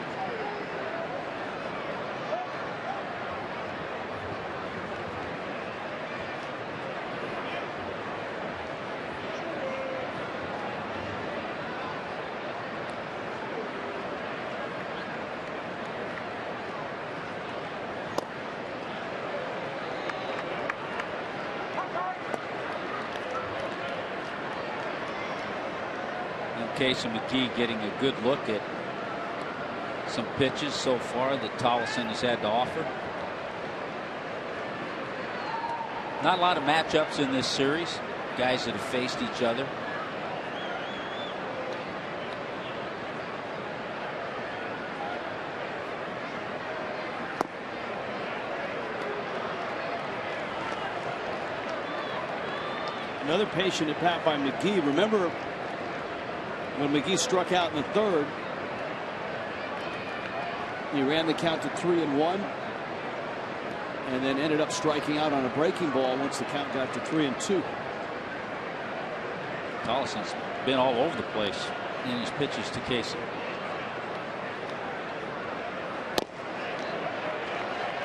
Casey McGee getting a good look at some pitches so far that Tolleson has had to offer. Not a lot of matchups in this series. Guys that have faced each other. Another patient at bat by McGee. Remember when McGee struck out in the third, he ran the count to 3-1 and then ended up striking out on a breaking ball once the count got to 3-2. Tolleson's been all over the place in his pitches to Casey.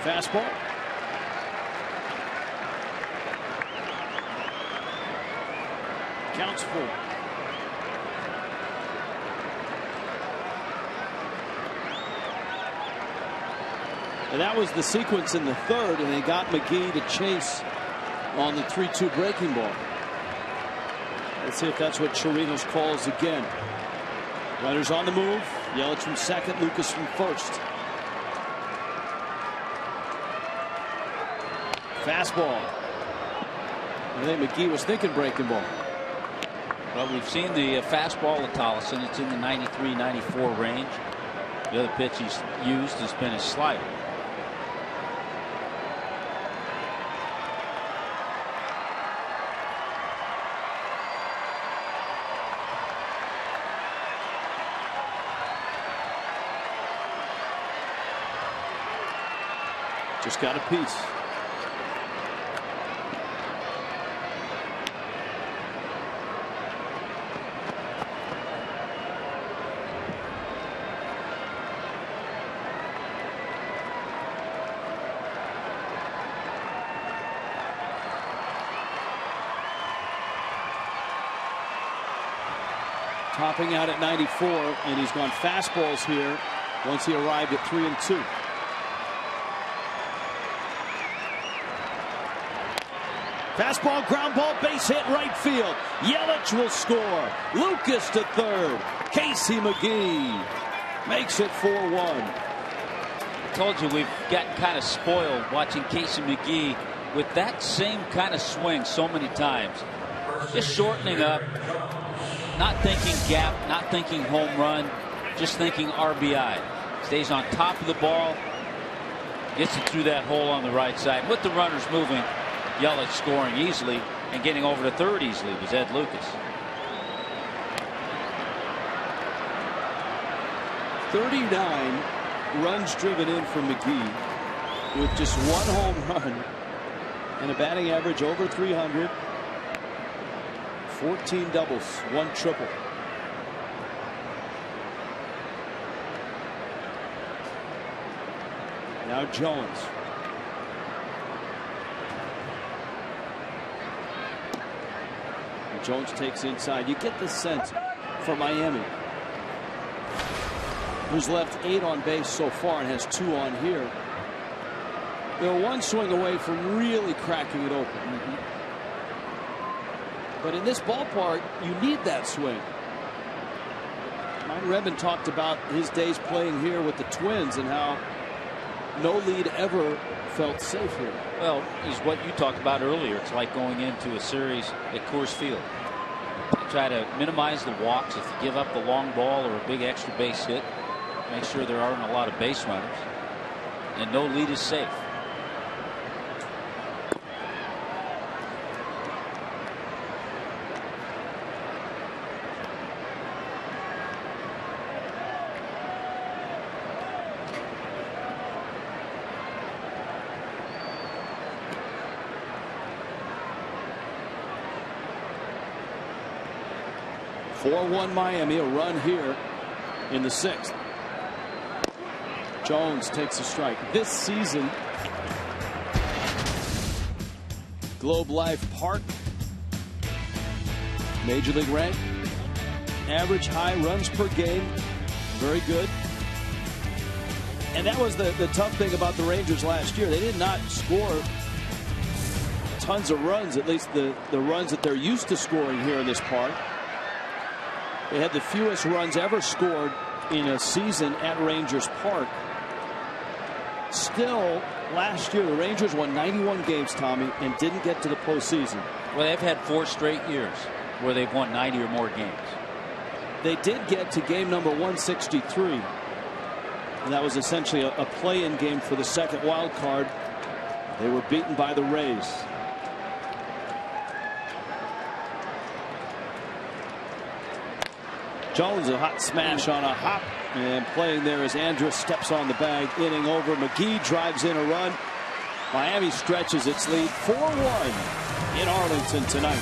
Fastball. Counts full. And that was the sequence in the third, and they got McGee to chase on the 3-2 breaking ball. Let's see if that's what Chirinos calls again. Runners on the move. Yelich from second, Lucas from first. Fastball. I think McGee was thinking breaking ball. Well, we've seen the fastball of Tolleson. It's in the 93-94 range. The other pitch he's used has been his slider. Just got a piece. Topping out at 94, and he's gone fastballs here once he arrived at 3-2. Fastball, ground ball, base hit, right field. Yelich will score. Lucas to third. Casey McGee makes it 4-1. I told you we've gotten kind of spoiled watching Casey McGee with that same kind of swing so many times. Just shortening up, not thinking gap, not thinking home run, just thinking RBI. Stays on top of the ball, gets it through that hole on the right side. With the runners moving, Yelich scoring easily and getting over to third easily was Ed Lucas. 39 runs driven in for McGee with just one home run and a batting average over 300. 14 doubles, 1 triple. Now Jones. And Jones takes inside. You get the sense for Miami, who's left 8 on base so far and has 2 on here. They're one swing away from really cracking it open. But in this ballpark, you need that swing. Mike Redmond talked about his days playing here with the Twins and how no lead ever felt safe here. Well, is what you talked about earlier. It's like going into a series at Coors Field. You try to minimize the walks. If you give up the long ball or a big extra base hit, make sure there aren't a lot of base runners. And no lead is safe. (4-1) Miami, a run here in the 6th. Jones takes a strike. This season, Globe Life Park, Major League rank, average high runs per game, very good. And that was the tough thing about the Rangers last year. They did not score tons of runs, at least the runs that they're used to scoring here in this park. They had the fewest runs ever scored in a season at Rangers Park. Still, last year, the Rangers won 91 games, Tommy, and didn't get to the postseason. Well, they've had 4 straight years where they've won 90 or more games. They did get to game number 163. And that was essentially a play-in game for the second wild card. They were beaten by the Rays. Jones, a hot smash on a hop, and playing there as Andrus steps on the bag, inning over. McGee drives in a run. Miami stretches its lead 4-1 in Arlington tonight.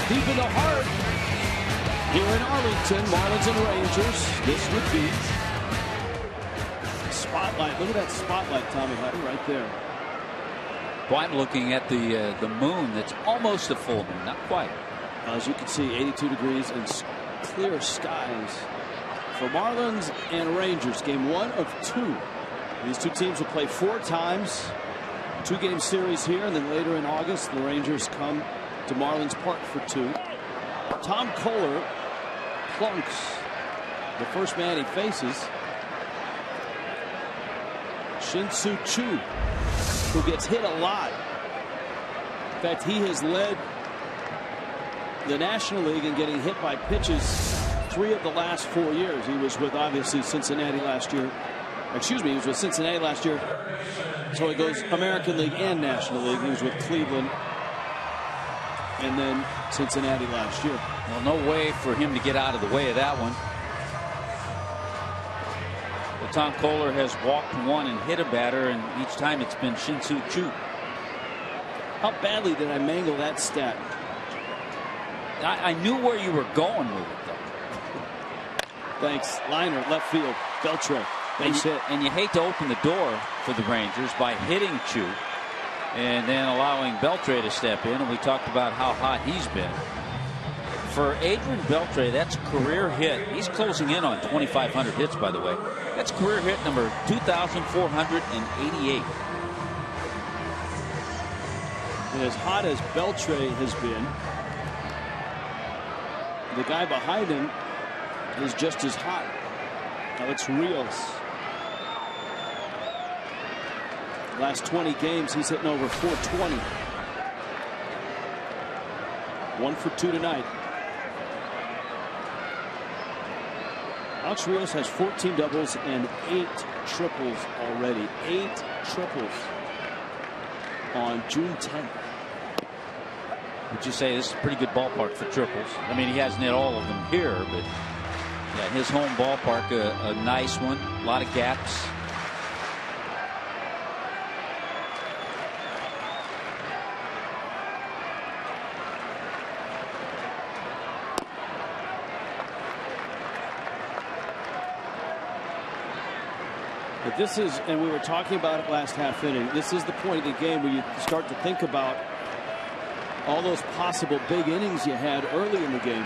Deep in the heart here in Arlington, Marlins and Rangers. This would be spotlight. Look at that spotlight, Tommy, right there. Well, I'm looking at the moon that's almost a full moon, not quite. As you can see, 82 degrees and clear skies for Marlins and Rangers. Game 1 of 2. These two teams will play 4 times. 2-game series here, and then later in August, the Rangers come to Marlins Park for 2. Tom Kohler plunks the first man he faces, Shin-Soo Choo, who gets hit a lot. In fact, he has led the National League in getting hit by pitches 3 of the last 4 years. He was with, obviously, Cincinnati last year. Excuse me, he was with Cincinnati last year. So it goes American League and National League. He was with Cleveland and then Cincinnati last year. Well, no way for him to get out of the way of that one. Well, Tom Kohler has walked one and hit a batter, and each time it's been Shin-Soo Choo. How badly did I mangle that stat? I knew where you were going with it, though. Thanks. Liner, left field. Beltre. Base hit. And you hate to open the door for the Rangers by hitting Choo and then allowing Beltre to step in. And we talked about how hot he's been. For Adrian Beltre, that's career hit. He's closing in on 2,500 hits, by the way. That's career hit number 2,488. And as hot as Beltre has been, the guy behind him is just as hot. Alex Rios. Last 20 games, he's hitting over 420. 1 for 2 tonight. Alex Rios has 14 doubles and 8 triples already. 8 triples on June 10th. Would you say this is a pretty good ballpark for triples? I mean, he hasn't hit all of them here, but yeah, his home ballpark, a nice one. A lot of gaps. But this is, and we were talking about it last half inning, this is the point of the game where you start to think about all those possible big innings you had early in the game.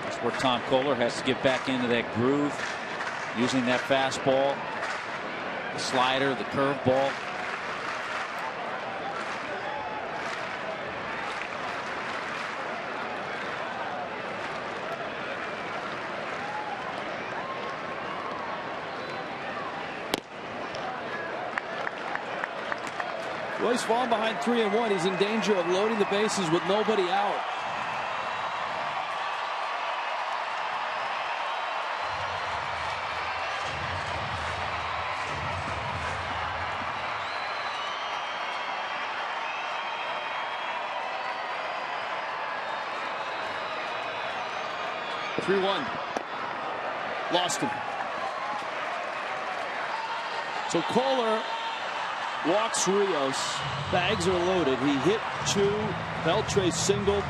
That's where Tom Kohler has to get back into that groove, using that fastball, the slider, the curveball. Well, he's fallen behind 3-1. He's in danger of loading the bases with nobody out. Lost him. So Kohler walks Rios. Bags are loaded. He hit Choo. Beltre singled.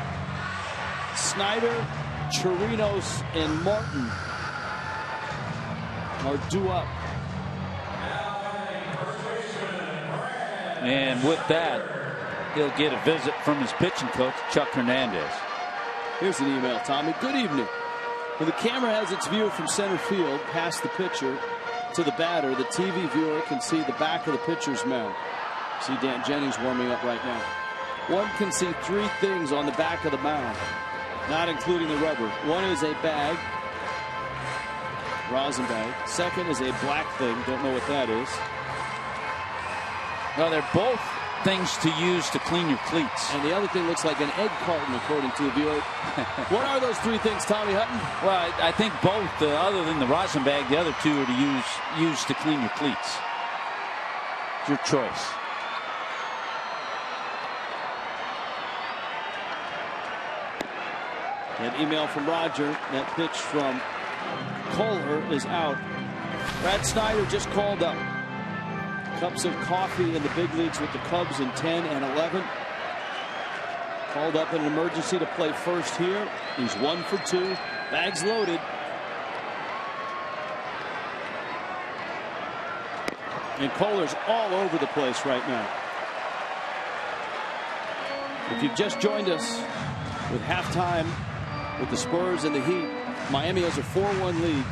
Snyder, Chirinos, and Martin are due up. And with that, he'll get a visit from his pitching coach, Chuck Hernandez. Here's an email, Tommy. Good evening. When the camera has its view from center field past the pitcher to the batter, the TV viewer can see the back of the pitcher's mound. See Dan Jennings warming up right now. One can see 3 things on the back of the mound, not including the rubber. One is a bag, rosin bag. Second is a black thing. Don't know what that is. Well, they're both things to use to clean your cleats. And the other thing looks like an egg carton, according to the viewer. What are those 3 things, Tommy Hutton? Well, I think both, other than the rosin bag, the other 2 are to use to clean your cleats. It's your choice. An email from Roger. That pitch from Kohler is out. Brad Snyder just called up. Cups of coffee in the big leagues with the Cubs in 10 and 11. Called up in an emergency to play first here. He's 1 for 2. Bags loaded. And Kohler's all over the place right now. If you've just joined us with halftime with the Spurs and the Heat, Miami has a 4-1 lead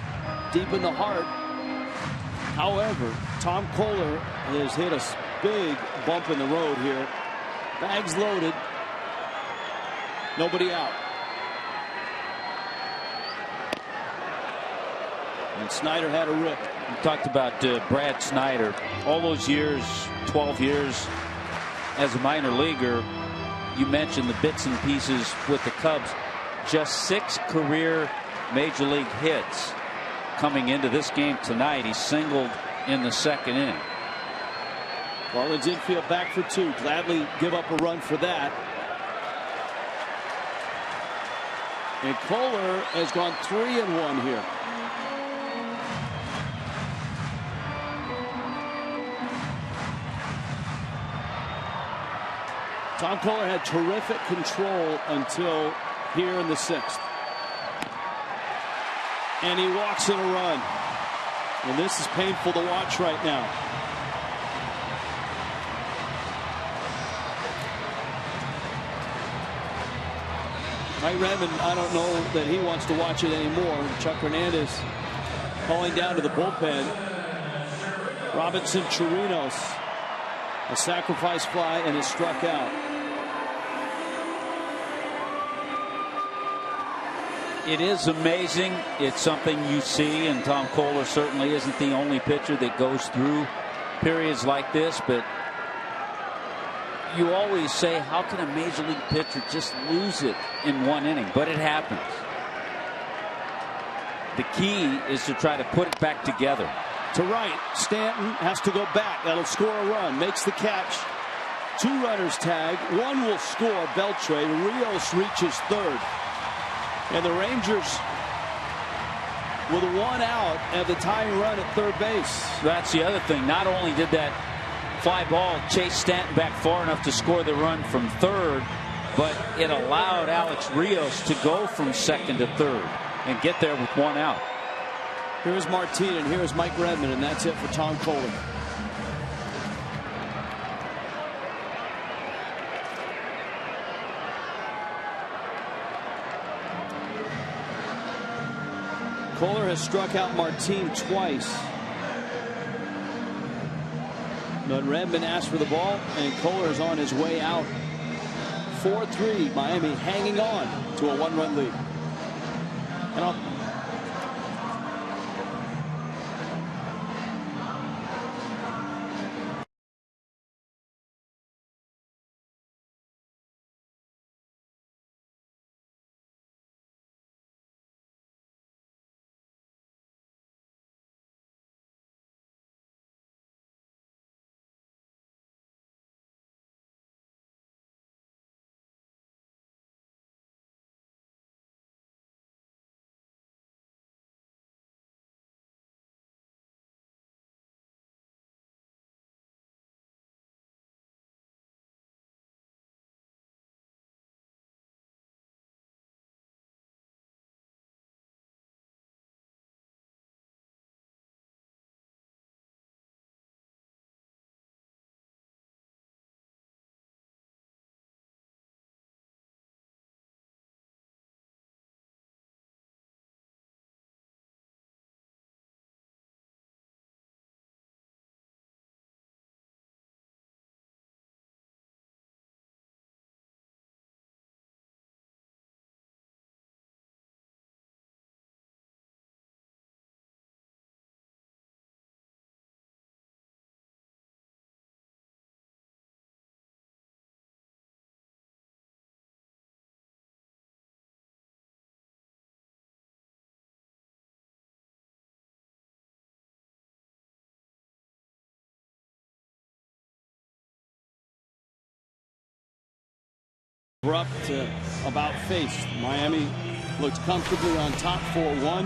deep in the heart. However, Tom Kohler has hit a big bump in the road here. Bags loaded. Nobody out. And Snyder had a rip. We talked about Brad Snyder. All those years, 12 years as a minor leaguer, you mentioned the bits and pieces with the Cubs. Just 6 career major league hits coming into this game tonight. He singled in the 2nd inning. Marlins infield back for 2. Gladly give up a run for that. And Kohler has gone 3-1 here. Tom Kohler had terrific control until here in the 6th. And he walks in a run. And this is painful to watch right now. Mike Redmond, I don't know that he wants to watch it anymore. Chuck Hernandez calling down to the bullpen. Robinson Chirinos, a sacrifice fly, and is struck out. It is amazing. It's something you see, and Tom Kohler certainly isn't the only pitcher that goes through periods like this, but you always say, how can a major league pitcher just lose it in 1 inning? But it happens. The key is to try to put it back together. To right, Stanton has to go back. That'll score a run. Makes the catch. 2 runners tag. 1 will score. Beltre. Rios reaches 3rd. And the Rangers, with 1 out, have the tying run at 3rd base. That's the other thing. Not only did that fly ball chase Stanton back far enough to score the run from 3rd, but it allowed Alex Rios to go from 2nd to 3rd and get there with 1 out. Here's Martin and here's Mike Redmond, and that's it for Tom Kohler. Kohler has struck out Martin twice. But Redmond asked for the ball, and Kohler is on his way out. 4-3, Miami hanging on to a 1-run lead. And we're up to about face. Miami looks comfortably on top 4-1.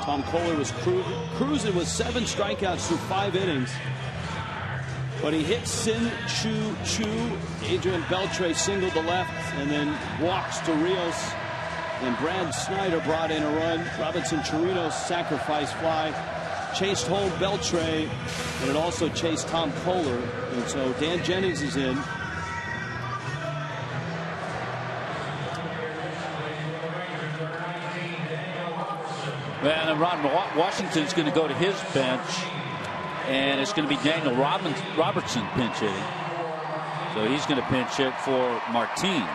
Tom Kohler was cruising with 7 strikeouts through 5 innings. But he hit Sin Chu. Adrian Beltre singled to left and then walks to Rios. And Brad Snyder brought in a run. Robinson Chirinos sacrifice fly. Chased home Beltre. And it also chased Tom Kohler. And so Dan Jennings is in. Well, and Ron Washington's going to go to his bench, and it's going to be Daniel Robertson pinch hitting. So he's going to pinch hit for Martin.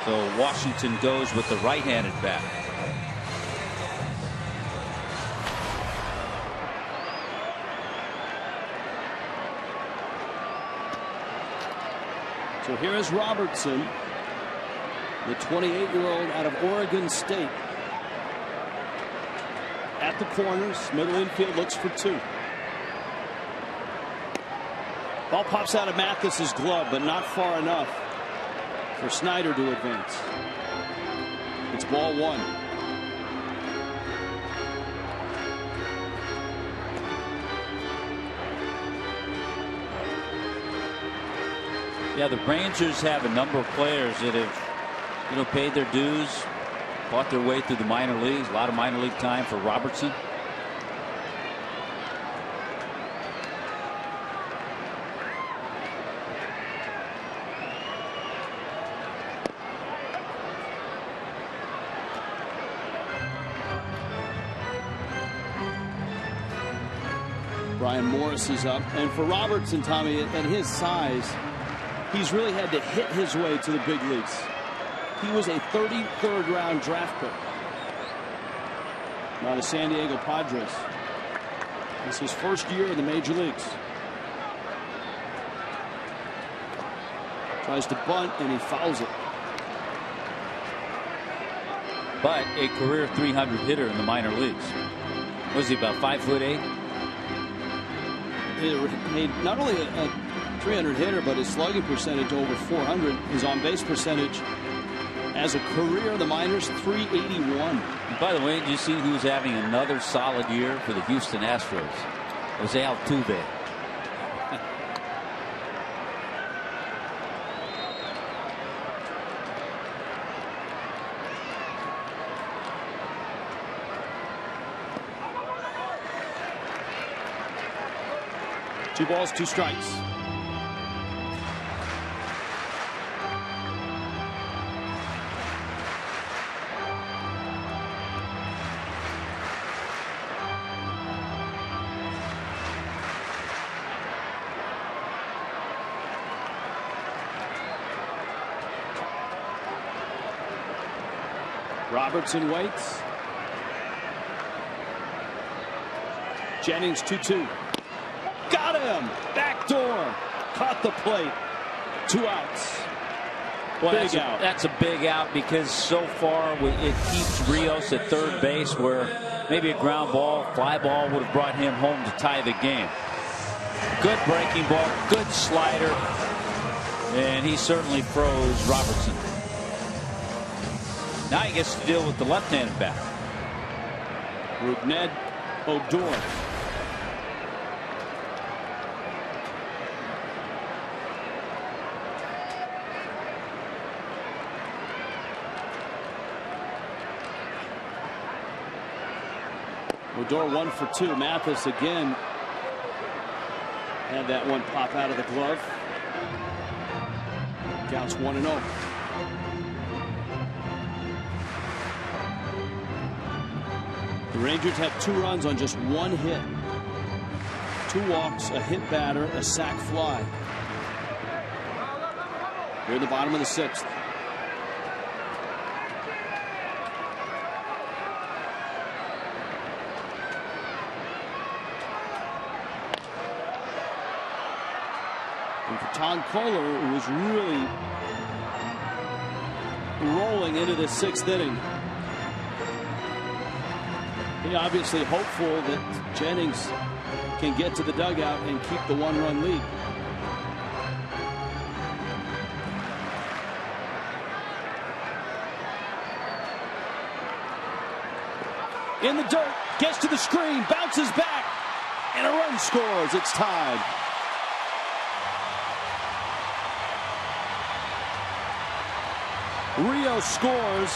So Washington goes with the right-handed bat. So here is Robertson, the 28-year-old out of Oregon State. At the corners, middle infield, looks for 2. Ball pops out of Mathis's glove, but not far enough for Snyder to advance. It's ball 1. Yeah, the Rangers have a number of players that have, paid their dues, fought their way through the minor leagues. A lot of minor league time for Robertson. Brian Morris is up, and for Robertson, Tommy, at his size, he's really had to hit his way to the big leagues. He was a 33rd round draft pick by the San Diego Padres. It's his first year in the major leagues. Tries to bunt and he fouls it. But a career 300 hitter in the minor leagues. Was he about 5'8"? He not only a 300 hitter, but his slugging percentage over 400. His on-base percentage as a career in the minors, 381. And by the way, did you see who's having another solid year for the Houston Astros? Jose Altuve. Two balls, 2 strikes. Robertson waits. Jennings 2-2. Got him! Backdoor. Caught the plate. 2 outs. Well, big out. That's a big out because so far it keeps Rios at third base, where maybe a ground ball, fly ball would have brought him home to tie the game. Good breaking ball, good slider, and he certainly froze Robertson. Now he gets to deal with the left-handed bat. Rougned Odor. Odor 1 for 2. Mathis again had that one pop out of the glove. Counts 1-0. The Rangers have 2 runs on just 1 hit. 2 walks, a hit batter, a sac fly. Here in the bottom of the 6th. And for Tom Kohler, who was really rolling into the 6th inning. He obviously hopeful that Jennings can get to the dugout and keep the 1-run lead. In the dirt, gets to the screen, bounces back, and a run scores. It's tied. Rio scores.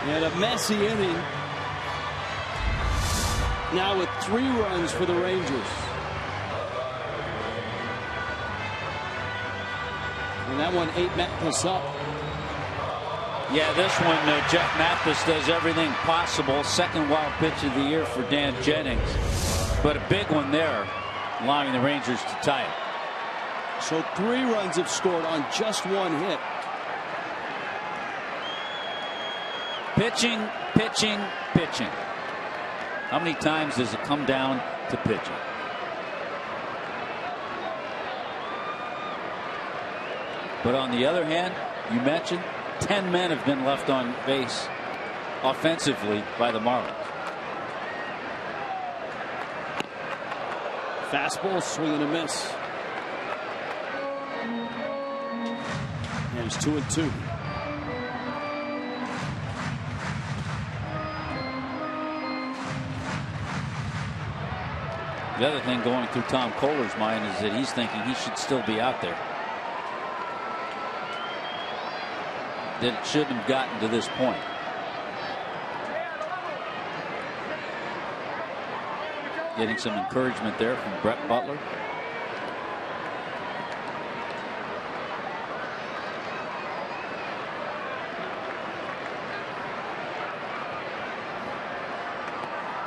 And a messy inning. Now with 3 runs for the Rangers. And that one ate Mathis up. Yeah, this one, Jeff Mathis does everything possible. Second wild pitch of the year for Dan Jennings. But a big one there, allowing the Rangers to tie it. So 3 runs have scored on just 1 hit. Pitching, pitching, pitching. How many times does it come down to pitching? But on the other hand, you mentioned 10 men have been left on base offensively by the Marlins. Fastball, swing and a miss. And it's 2-2. The other thing going through Tom Kohler's mind is that he's thinking he should still be out there. That it shouldn't have gotten to this point. Getting some encouragement there from Brett Butler.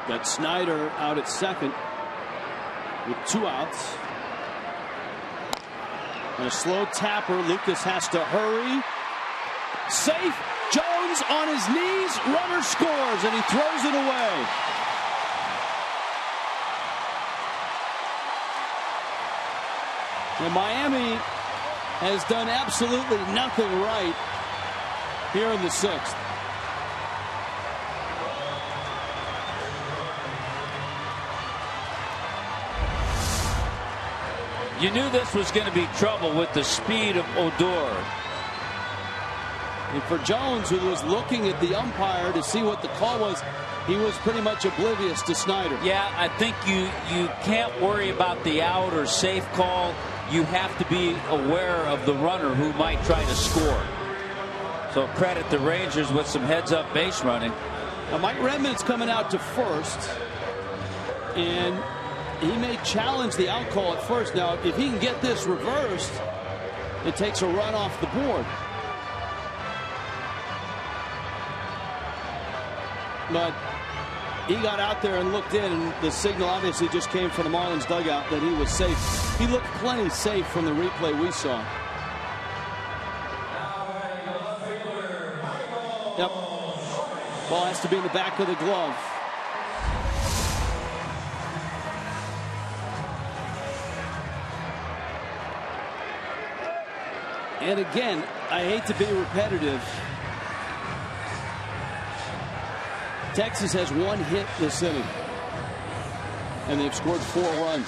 Got Snyder out at second with 2 outs. And a slow tapper. Lucas has to hurry. Safe. Jones on his knees. Runner scores and he throws it away. And Miami has done absolutely nothing right here in the 6th. You knew this was going to be trouble with the speed of Odor. And for Jones, who was looking at the umpire to see what the call was, he was pretty much oblivious to Snyder. Yeah, I think you can't worry about the out or safe call. You have to be aware of the runner who might try to score. So credit the Rangers with some heads-up base running. Now Mike Redmond's coming out to first, and he may challenge the out call at first. Now, if he can get this reversed, it takes a run off the board. But he got out there and looked in, and the signal obviously just came from the Marlins dugout that he was safe. He looked plenty safe from the replay we saw. Yep. Ball has to be in the back of the glove. And again, I hate to be repetitive. Texas has 1 hit this inning, and they've scored 4 runs.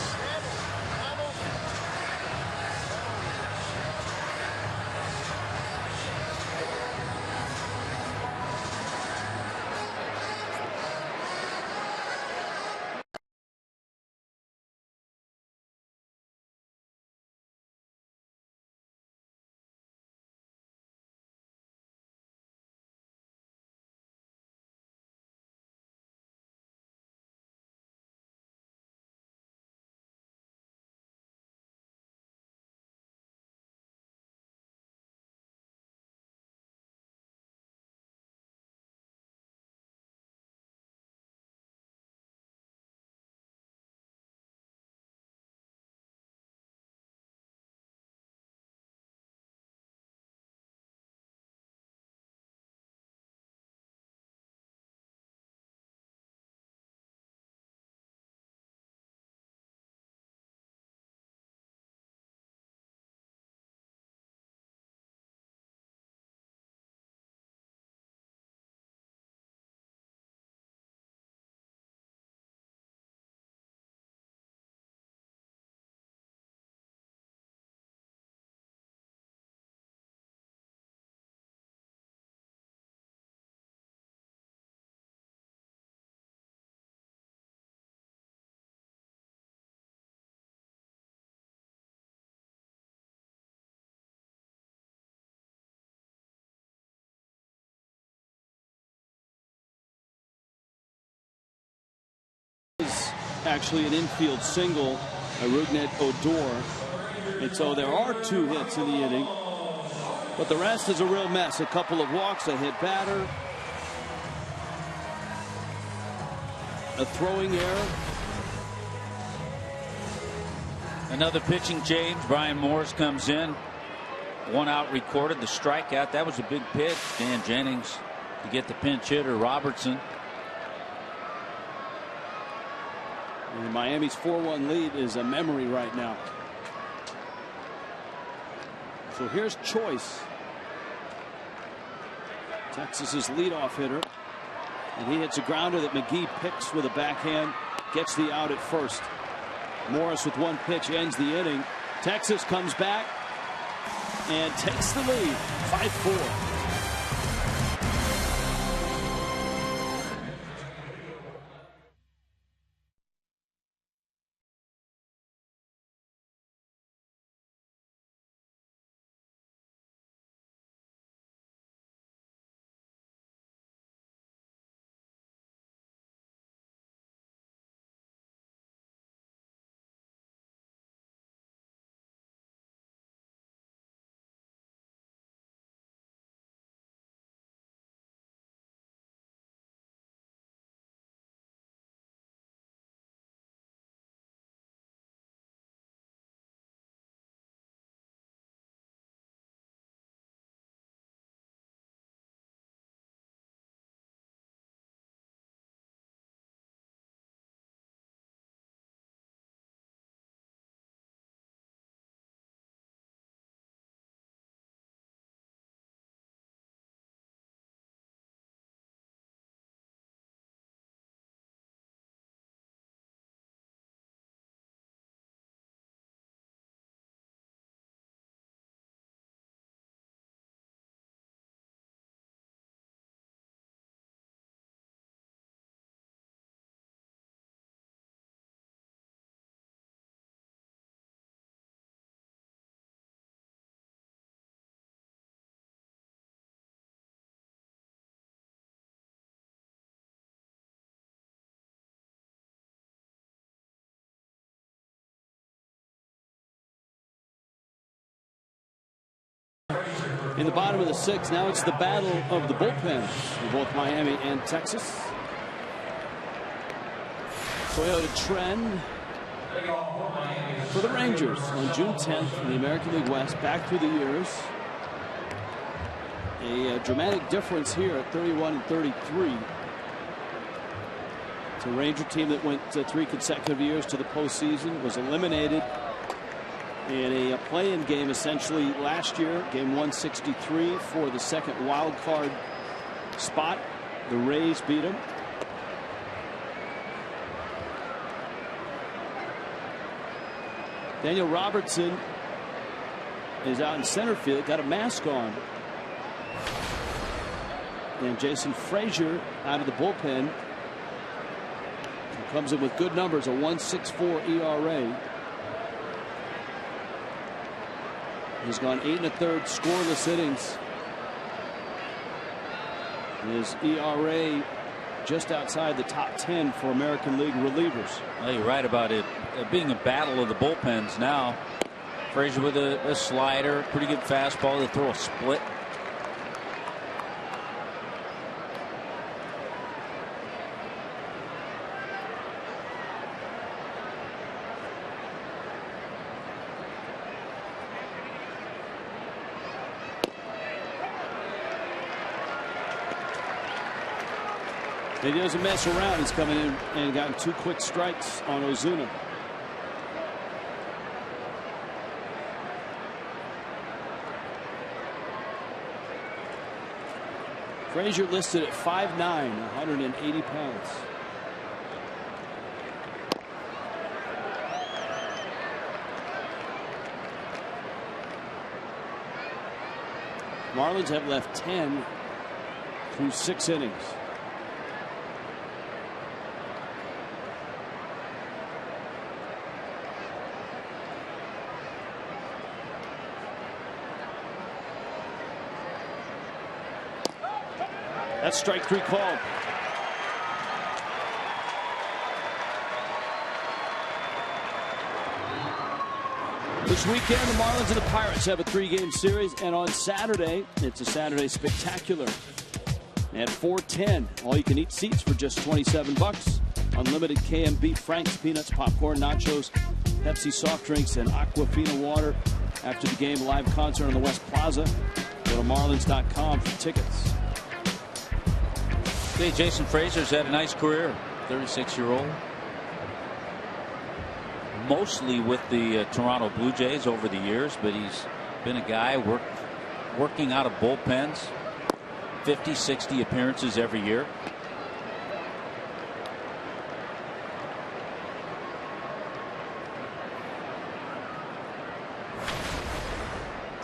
Actually an infield single, a Rugnet Odor, and so there are 2 hits in the inning, but the rest is a real mess. A couple of walks, a hit batter, a throwing error, Another pitching change. Brian Morris comes in. 1 out recorded. The strikeout. That was a big pitch. Dan Jennings to get the pinch hitter Robertson. And Miami's 4-1 lead is a memory right now. So here's Choice, Texas's leadoff hitter, and he hits a grounder that McGee picks with a backhand, gets the out at first. Morris with one pitch ends the inning. Texas comes back and takes the lead, 5-4. In the bottom of the sixth, now it's the battle of the bullpens in both Miami and Texas. Toyota trend for the Rangers on June 10th in the American League West, back through the years. A dramatic difference here at 31 and 33. It's a Ranger team that went 3 consecutive years to the postseason, was eliminated in a play-in game essentially last year, game 163 for the second wild card spot. The Rays beat them. Daniel Robertson is out in center field, got a mask on. And Jason Frazier out of the bullpen. He comes in with good numbers, a 1.64 ERA. He's gone 8 1/3 scoreless innings. His ERA just outside the top 10 for American League relievers. Well, you're right about it being a battle of the bullpens now. Frazier with a slider, pretty good fastball to throw a split. He doesn't mess around. He's coming in and gotten 2 quick strikes on Ozuna. Frazier listed at 5'9", 180 pounds. Marlins have left 10 through 6 innings. That's strike 3 called. This weekend, the Marlins and the Pirates have a 3-game series, and on Saturday, it's a Saturday spectacular. At 4:10, all-you-can-eat seats for just $27. Unlimited KMB Frank's peanuts, popcorn, nachos, Pepsi soft drinks, and Aquafina water. After the game, live concert on the West Plaza. Go to Marlins.com for tickets. Hey, Jason Frazier's had a nice career, 36-year-old. Mostly with the Toronto Blue Jays over the years, but he's been a guy working out of bullpens, 50, 60 appearances every year.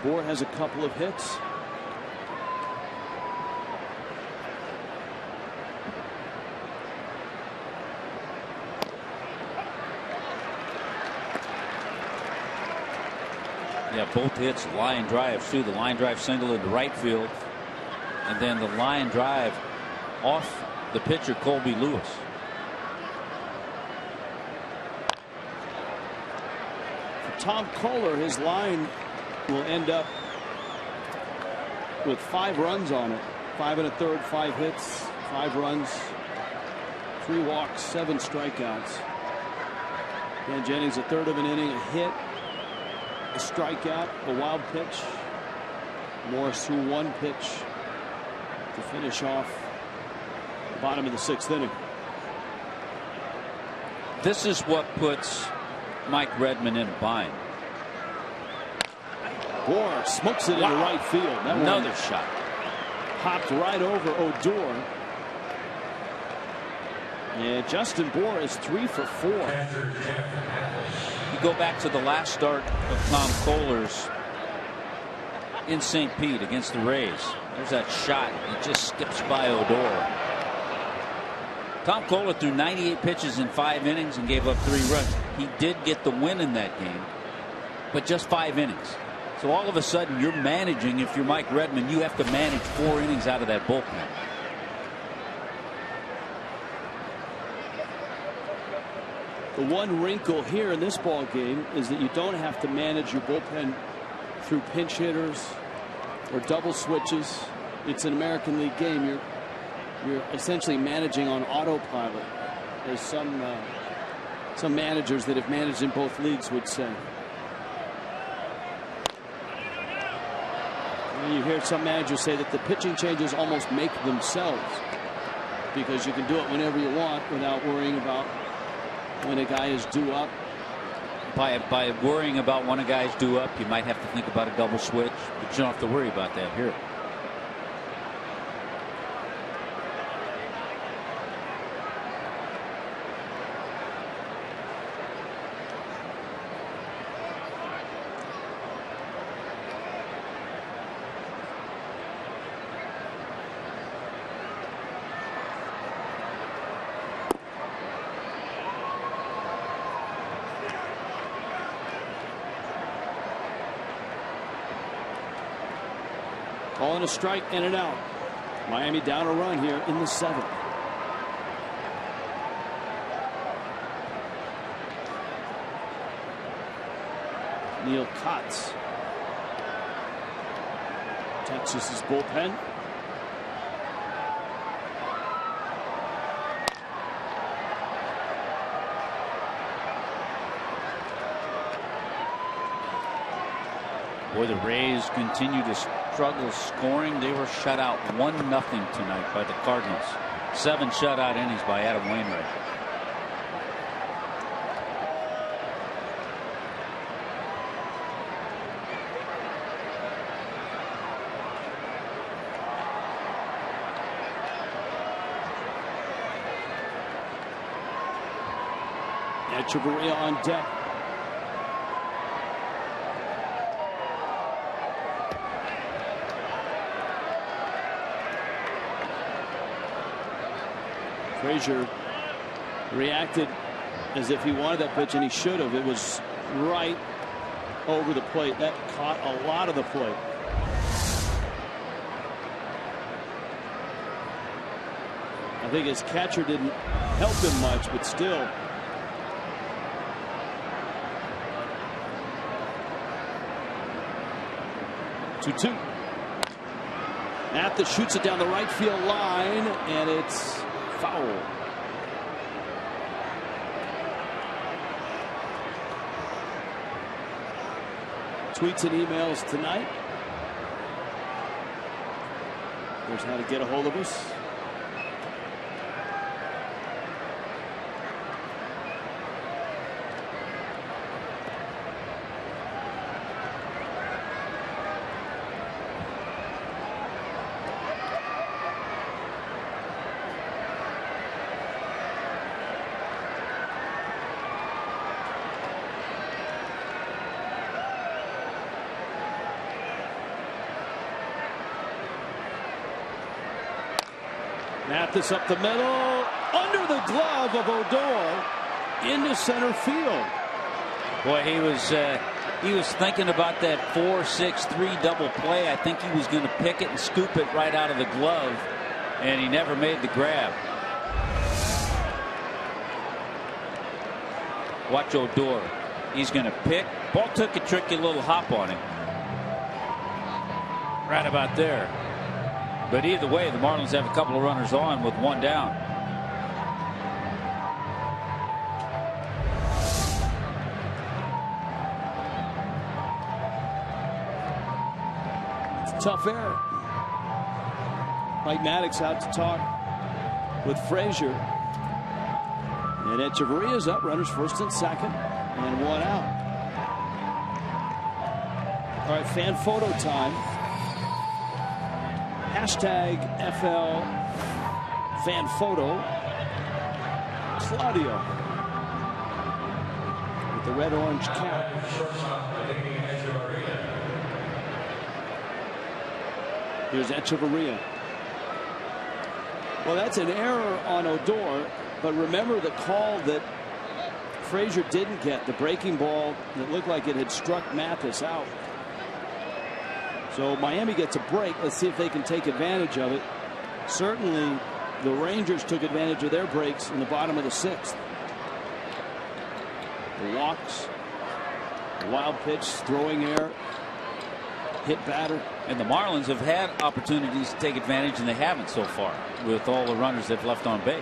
Bohr has a couple of hits. Yeah, both hits line drives too. The line drive single into right field, and then the line drive off the pitcher Colby Lewis. For Tom Kohler, his line will end up with 5 runs on it. 5 1/3, 5 hits, 5 runs, 3 walks, 7 strikeouts. Dan Jennings, a third of an inning, a hit, a strikeout, a wild pitch. Morris threw 1 pitch to finish off the bottom of the 6th inning. This is what puts Mike Redmond in a bind. Bohr smokes it into right field. That Another one shot. hopped right over Odor. Yeah, Justin Bohr is 3 for 4. You go back to the last start of Tom Kohler's in St. Pete against the Rays. There's that shot. It just skips by Odor. Tom Kohler threw 98 pitches in 5 innings and gave up 3 runs. He did get the win in that game, but just 5 innings. So all of a sudden you're managing. If you're Mike Redmond, you have to manage 4 innings out of that bullpen. The one wrinkle here in this ball game is that you don't have to manage your bullpen through pinch hitters or double switches. It's an American League game. You're essentially managing on autopilot, as some managers that have managed in both leagues would say. And you hear some managers say that the pitching changes almost make themselves, because you can do it whenever you want without worrying about when a guy is due up. By worrying about when a guy's due up, you might have to think about a double switch, but you don't have to worry about that here. Calling a strike, in and out. Miami down a run here in the 7th. Neil Kotz. Texas's bullpen. Boy, the Rays continue to struggle scoring. They were shut out 1-0 tonight by the Cardinals. 7 shutout innings by Adam Wainwright. Echeverria on deck. Frazier reacted as if he wanted that pitch, and he should have. It was right over the plate. That caught a lot of the plate. I think his catcher didn't help him much, but still. Two. Mathis shoots it down the right field line, and it's foul. Tweets and emails tonight. Here's how to get a hold of us. Mathis up the middle, under the glove of Odor, into center field. Boy, he was thinking about that 4-6-3 double play. I think he was going to pick it and scoop it right out of the glove, and he never made the grab. Watch Odor. He's going to pick. Ball took a tricky little hop on him. Right about there. But either way, the Marlins have a couple of runners on with one down. Tough error. Mike Maddox out to talk with Frazier. And Echeverria's up. Runners first and second. And one out. All right, fan photo time. Hashtag FL fan photo. Claudio with the red-orange cap. Here's Echeverria. Well, that's an error on Odor, but remember the call that Frazier didn't get, the breaking ball that looked like it had struck Mathis out. So Miami gets a break. Let's see if they can take advantage of it. Certainly the Rangers took advantage of their breaks in the bottom of the sixth. The walks, the wild pitch, throwing error, hit batter. And the Marlins have had opportunities to take advantage, and they haven't so far with all the runners they've left on base.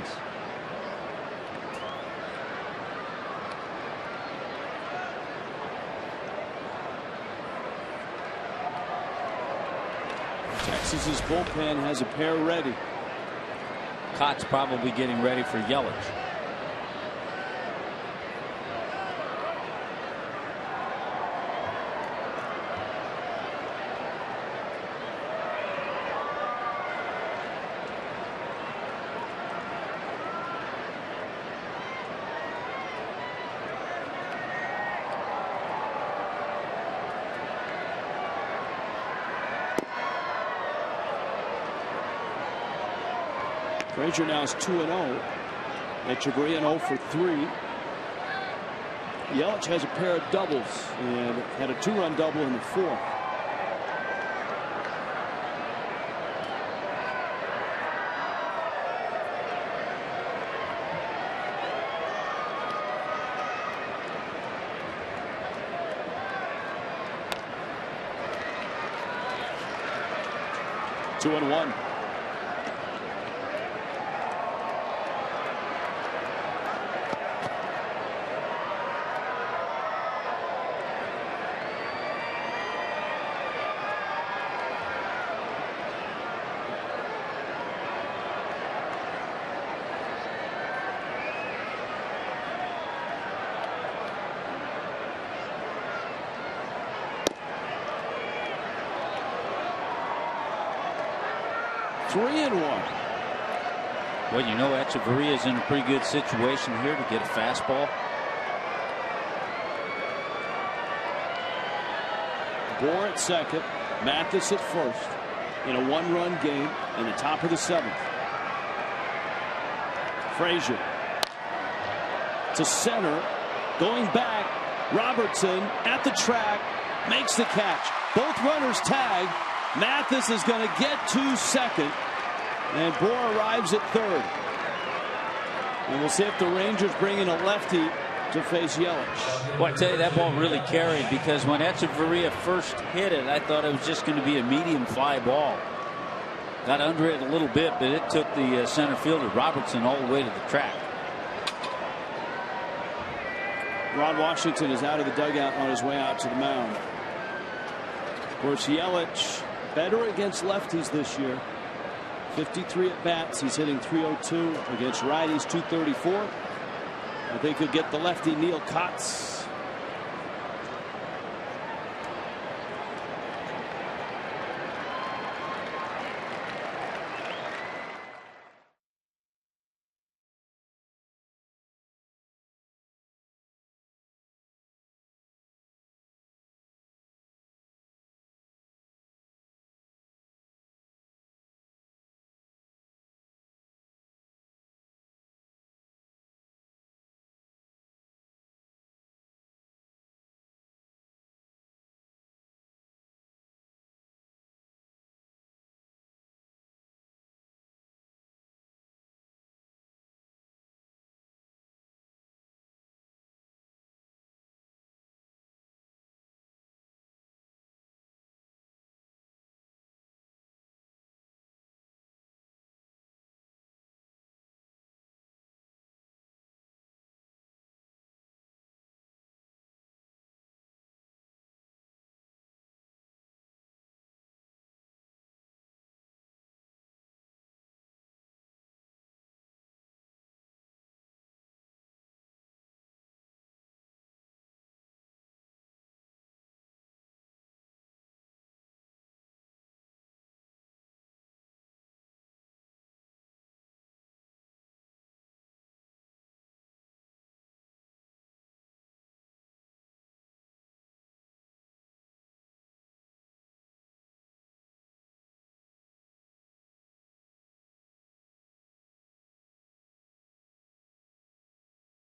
Texas's bullpen has a pair ready. Cott's probably getting ready for Yelich. Frazier now is 2-0. Echeverria 0 for 3. Yelich has a pair of doubles and had a 2-run double in the fourth. Two and one. Three and one. Well, you know, Echeverria is in a pretty good situation here to get a fastball. Bohr at second, Mathis at first in a one-run game in the top of the seventh. Frazier to center, going back. Robertson at the track, makes the catch. Both runners tag. Mathis is going to get to second, and Bohr arrives at third. And we'll see if the Rangers bring in a lefty to face Yelich. Well, I tell you, that ball really carried, because when Echeverria first hit it, I thought it was just going to be a medium fly ball. Got under it a little bit, but it took the center fielder Robertson all the way to the track. Ron Washington is out of the dugout on his way out to the mound. Of course, Yelich better against lefties this year. 53 at bats. He's hitting .302 against righties, .234. I think he'll get the lefty Neil Kotz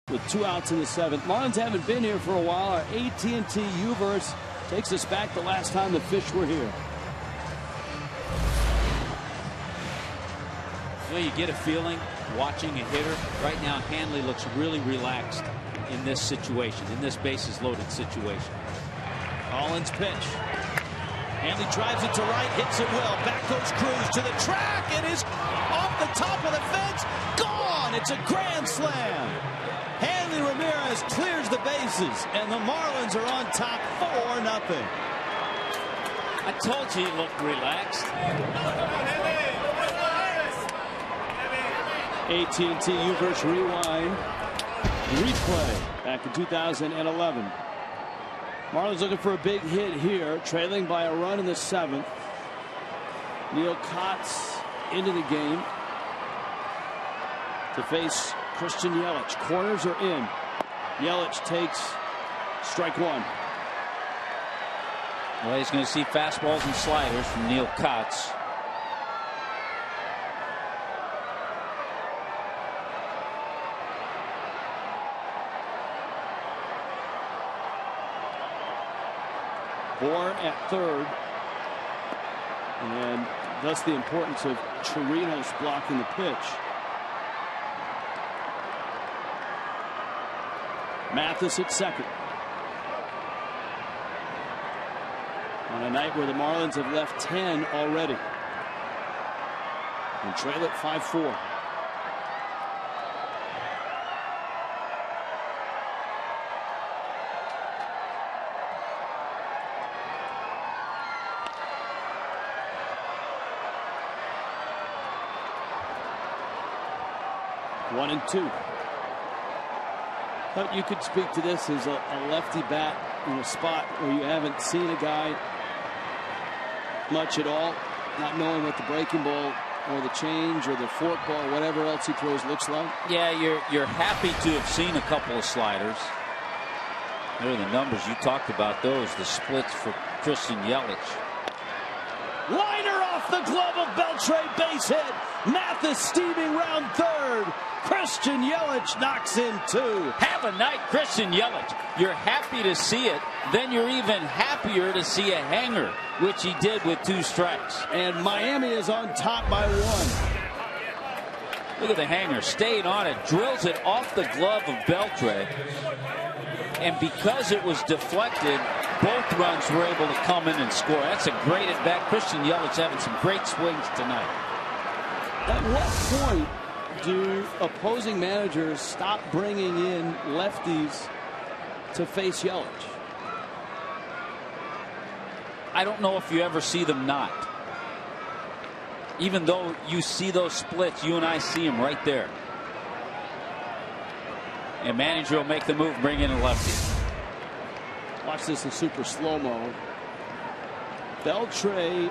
With 2 outs in the 7th. Marlins haven't been here for a while. Our AT&T U-verse takes us back the last time the Fish were here. Well, you get a feeling watching a hitter. Right now, Hanley looks really relaxed in this situation, in this bases-loaded situation. Collins pitch. Hanley drives it to right, hits it well. Back goes Cruz to the track. It is off the top of the fence. Gone! It's a grand slam. Hanley Ramirez clears the bases, and the Marlins are on top 4-0. I told you he looked relaxed. AT&T U-verse rewind. Replay back in 2011. Marlins looking for a big hit here, trailing by a run in the 7th. Neil Kotz into the game to face Christian Yelich. Corners are in. Yelich takes strike 1. Well, he's going to see fastballs and sliders from Neil Kotz. Bourne at 3rd, and thus the importance of Chirinos blocking the pitch. Mathis at 2nd. On a night where the Marlins have left 10 already and trail it 5-4. One and 2. Thought you could speak to this as a lefty bat in a spot where you haven't seen a guy much at all, not knowing what the breaking ball or the change or the fork ball or whatever else he throws looks like. Yeah, you're happy to have seen a couple of sliders. There are the numbers you talked about, those, the splits for Christian Yelich. Liner off the glove of Beltre, base hit. Mathis steaming round 3rd. Christian Yelich knocks in 2. Have a night, Christian Yelich. You're happy to see it. Then you're even happier to see a hanger, which he did with 2 strikes. And Miami is on top by 1. Look at the hanger. Stayed on it. Drills it off the glove of Beltre. And because it was deflected, both runs were able to come in and score. That's a great at bat. Christian Yelich having some great swings tonight. At what point do opposing managers stop bringing in lefties to face Yelich? I don't know if you ever see them not. Even though you see those splits, you and I see them right there. And manager will make the move, bring in a lefty. Watch this in super slow-mo. Beltre,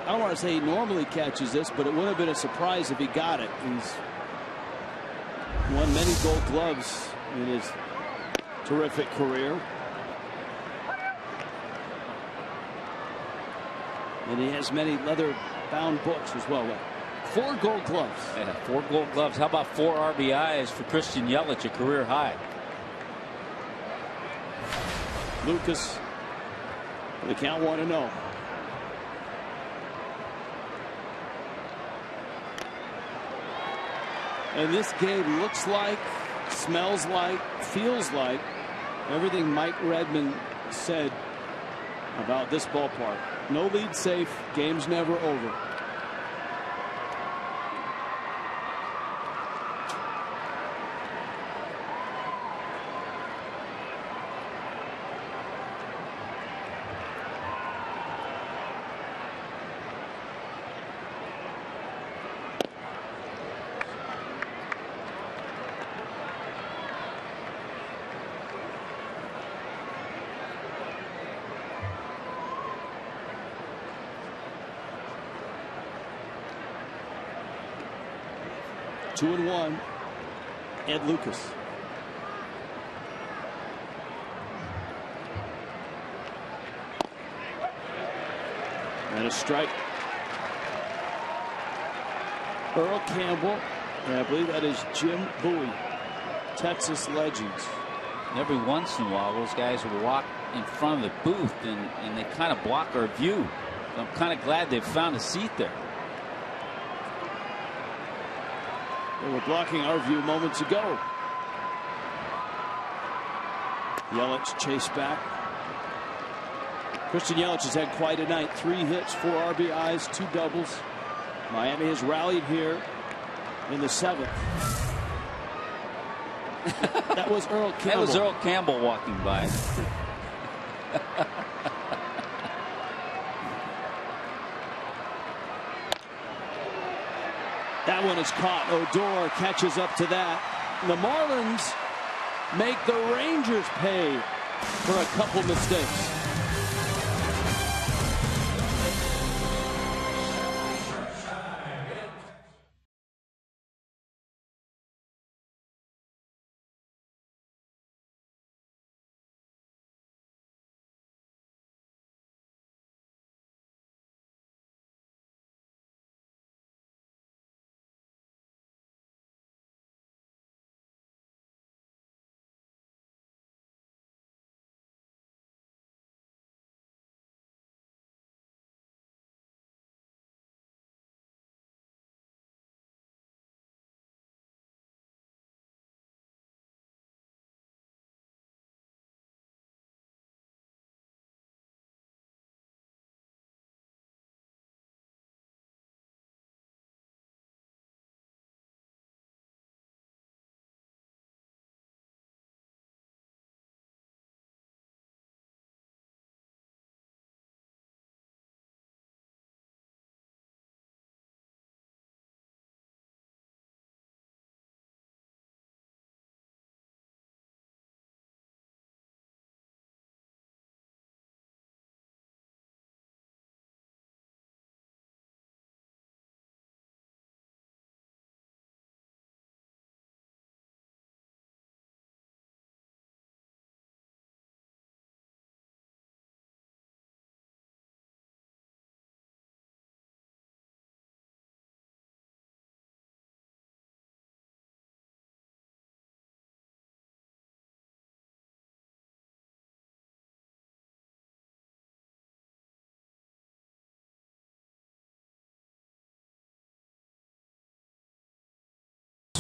I don't want to say he normally catches this, but it would have been a surprise if he got it. He's won many Gold Gloves in his terrific career. And he has many leather-bound books as well. 4 Gold Gloves. Yeah, 4 Gold Gloves. How about 4 RBIs for Christian Yelich, a career high? Lucas, the count 1-0. And this game looks like, smells like, feels like everything Mike Redmond said about this ballpark. No lead safe, game's never over. Two and 1, Ed Lucas. And a strike. Earl Campbell, and I believe that is Jim Bowie, Texas legends. Every once in a while, those guys will walk in front of the booth and they kind of block our view. So I'm kind of glad they've found a seat there. They were blocking our view moments ago. Yelich chased back. Christian Yelich has had quite a night. 3 hits, 4 RBIs, 2 doubles. Miami has rallied here in the 7th. That was Earl Campbell. That was Earl Campbell walking by. That one is caught. Odor catches up to that. The Marlins make the Rangers pay for a couple mistakes.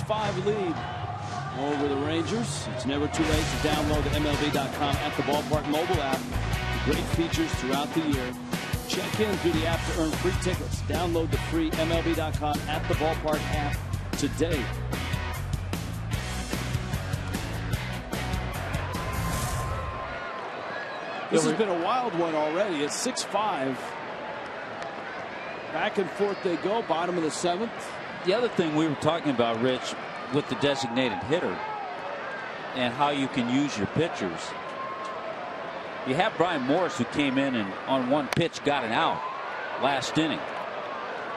.5 lead over the Rangers. It's never too late to download the MLB.com at the ballpark mobile app. Great features throughout the year. Check in through the app to earn free tickets. Download the free MLB.com at the ballpark app today. This has been a wild one already. It's 6-5. Back and forth they go. Bottom of the 7th. The other thing we were talking about, Rich, with the designated hitter and how you can use your pitchers. You have Brian Morris, who came in and on one pitch got an out last inning.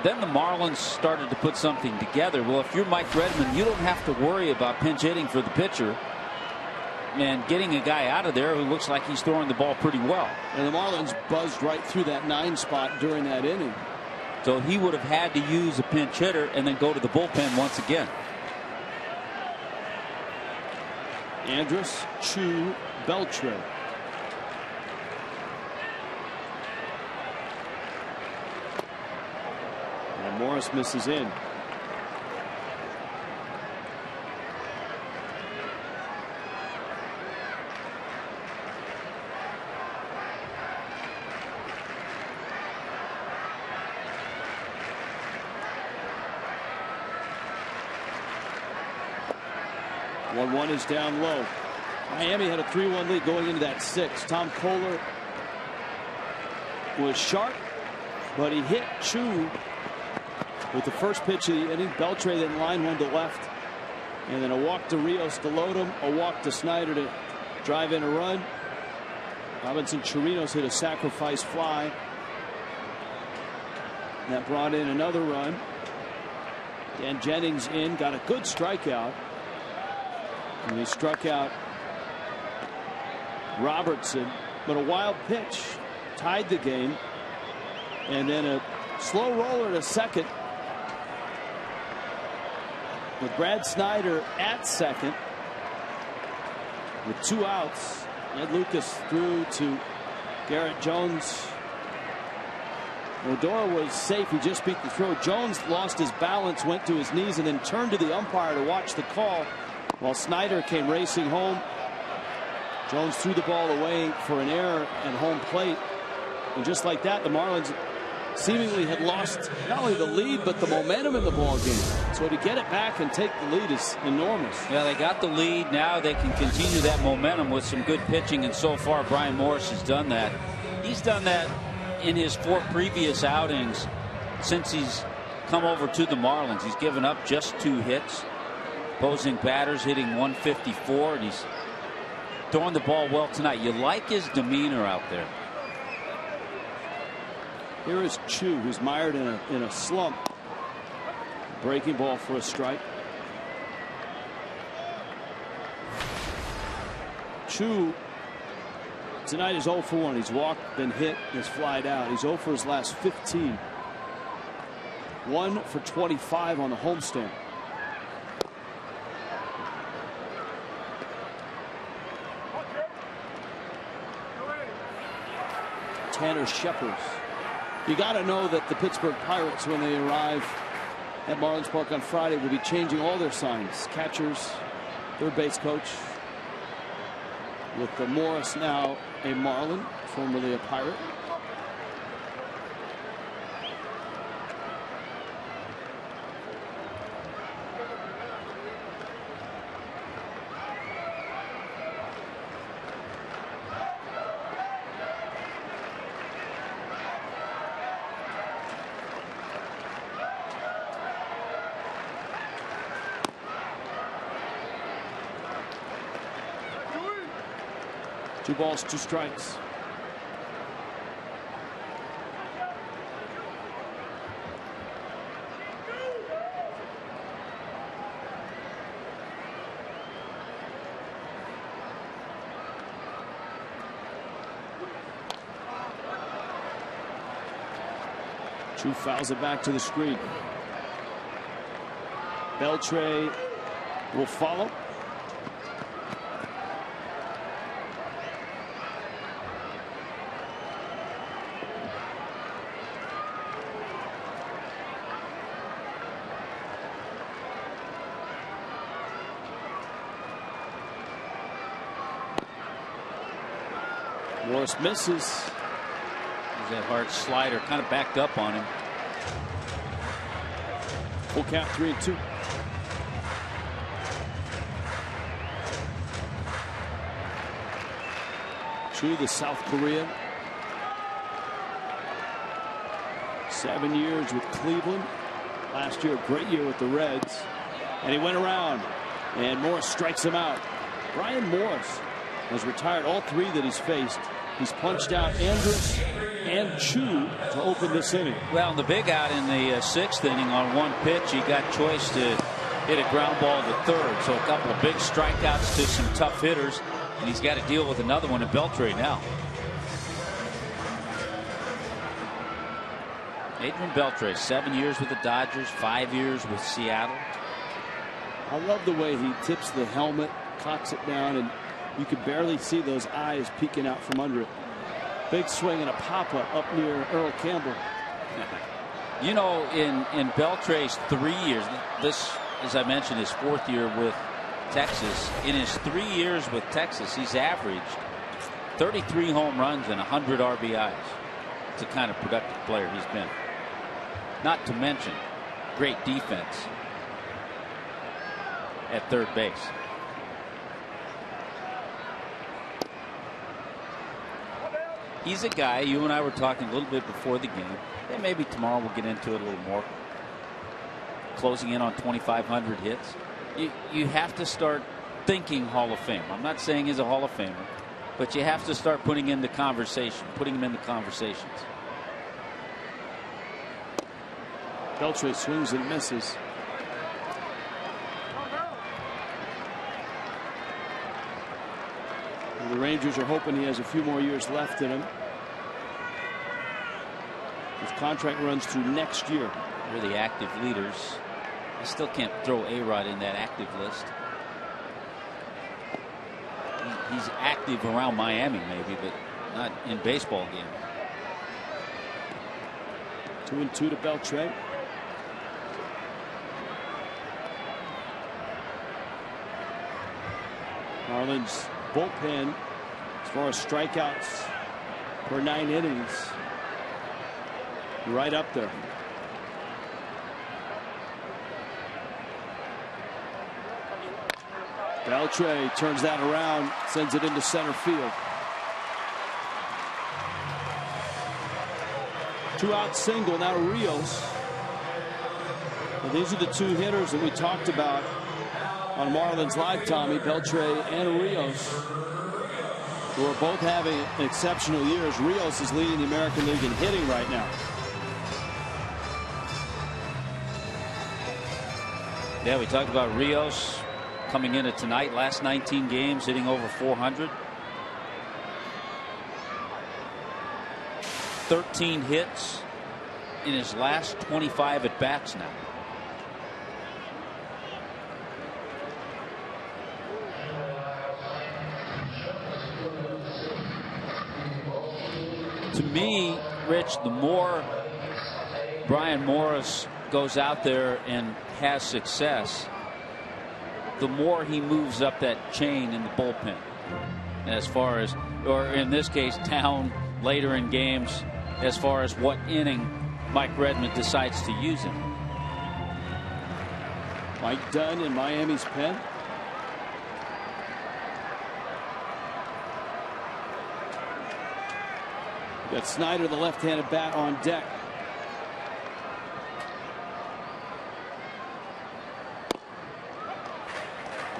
Then the Marlins started to put something together. Well, if you're Mike Redmond, you don't have to worry about pinch hitting for the pitcher and getting a guy out of there who looks like he's throwing the ball pretty well. And the Marlins buzzed right through that 9 spot during that inning. So he would have had to use a pinch hitter and then go to the bullpen once again. Andrus, Chu, Beltre. And Morris misses in. One is down low. Miami had a 3-1 lead going into that 6th. Tom Kohler was sharp, but he hit Chu with the first pitch of the inning. Beltre then line one to left, and then a walk to Rios to load him, a walk to Snyder to drive in a run. Robinson Chirinos hit a sacrifice fly. That brought in another run. Dan Jennings in, got a good strikeout. And he struck out Robertson, but a wild pitch tied the game. And then a slow roller to second with Brad Snyder at second. with 2 outs. Ed Lucas threw to Garrett Jones. Odor was safe. He just beat the throw. Jones lost his balance, went to his knees, and then turned to the umpire to watch the call while Snyder came racing home. Jones threw the ball away for an error at home plate. And just like that, the Marlins seemingly had lost not only the lead, but the momentum in the ball game. So to get it back and take the lead is enormous. Yeah, they got the lead. Now they can continue that momentum with some good pitching. And so far, Brian Morris has done that. He's done that in his 4 previous outings since he's come over to the Marlins. He's given up just 2 hits. Opposing batters hitting 154, and he's throwing the ball well tonight. You like his demeanor out there. Here is Chu, who's mired in a slump. Breaking ball for a strike. Chu tonight is 0 for 1. He's walked, been hit, has flied out. He's 0 for his last 15. 1 for 25 on the homestand. Tanner Shepard. You got to know that the Pittsburgh Pirates, when they arrive at Marlins Park on Friday, will be changing all their signs. Catchers, third base coach. With the Morris now a Marlin, formerly a Pirate. Two balls, 2 strikes. Chu fouls it back to the screen. Beltre will follow. Morris misses. There's that hard slider, kind of backed up on him. Full count, 3-2. Chu, the South Korean. 7 years with Cleveland. Last year, a great year with the Reds. And he went around, and Morris strikes him out. Brian Morris has retired all 3 that he's faced. He's punched out Andrus and Chu to open this inning. Well, the big out in the 6th inning on 1 pitch, he got choice to hit a ground ball to 3rd. So a couple of big strikeouts to some tough hitters, and he's got to deal with another one in Beltre now. Adrian Beltre, 7 years with the Dodgers, 5 years with Seattle. I love the way he tips the helmet, cocks it down, and you could barely see those eyes peeking out from under it. Big swing and a pop-up up near Earl Campbell. You know, in Beltre's 3 years, this, as I mentioned, his 4th year with Texas. In his 3 years with Texas, he's averaged 33 home runs and 100 RBIs. It's the kind of productive player he's been. Not to mention great defense at 3rd base. He's a guy, you and I were talking a little bit before the game, and maybe tomorrow we'll get into it a little more, closing in on 2,500 hits. You have to start thinking Hall of Fame. I'm not saying he's a Hall of Famer, but you have to start putting in the conversation, putting him in the conversations. Beltre swings and misses. The Rangers are hoping he has a few more years left in him. His contract runs through next year. They're the active leaders. You still can't throw A-Rod in that active list. he's active around Miami, maybe, but not in baseball games. 2-2 to Beltre. Marlins bullpen, as far as strikeouts per 9 innings, right up there. Beltre turns that around, sends it into center field. 2-out single. Now Rios. And these are the 2 hitters that we talked about on Marlins Live, Tommy. Beltre and Rios, who are both having exceptional years. Rios is leading the American League in hitting right now. Yeah, we talked about Rios coming into tonight. Last 19 games, hitting over 400. 13 hits in his last 25 at bats now. To me, Rich, the more Brian Morris goes out there and has success, the more he moves up that chain in the bullpen, as far as, or in this case, down later in games, as far as what inning Mike Redmond decides to use him. Mike Dunn in Miami's pen. Got Snyder, the left-handed bat, on deck.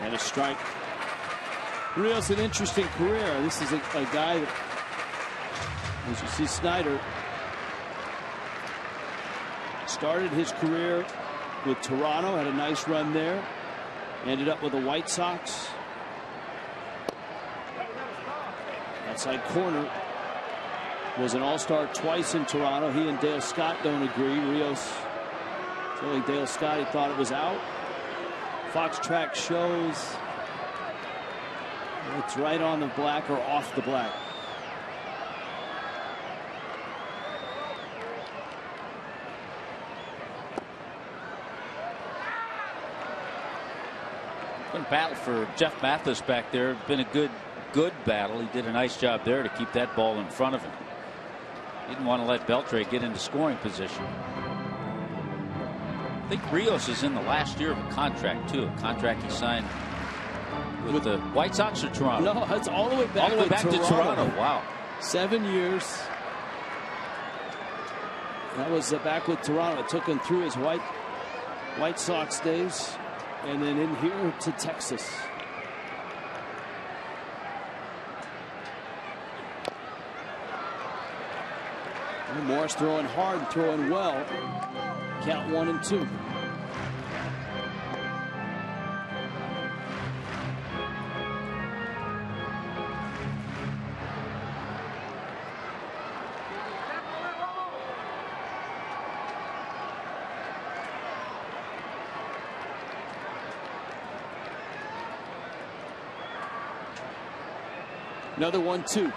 And a strike. Rios, an interesting career. This is a guy that, as you see, Snyder started his career with Toronto, had a nice run there, ended up with the White Sox. Outside corner, was an all-star twice in Toronto. He and Dale Scott don't agree. Rios telling Dale Scott he thought it was out. Fox track shows it's right on the black or off the black. Been a battle for Jeff Mathis back there. Been a good battle. He did a nice job there to keep that ball in front of him. Didn't want to let Beltre get into scoring position. I think Rios is in the last year of a contract too. A contract he signed with the White Sox or Toronto. No, it's all the way back, to Toronto. Wow. 7 years. That was back with Toronto. It took him through his White Sox days, and then in here to Texas. And Morris throwing hard, throwing well. Count 1-2. Another 1-2.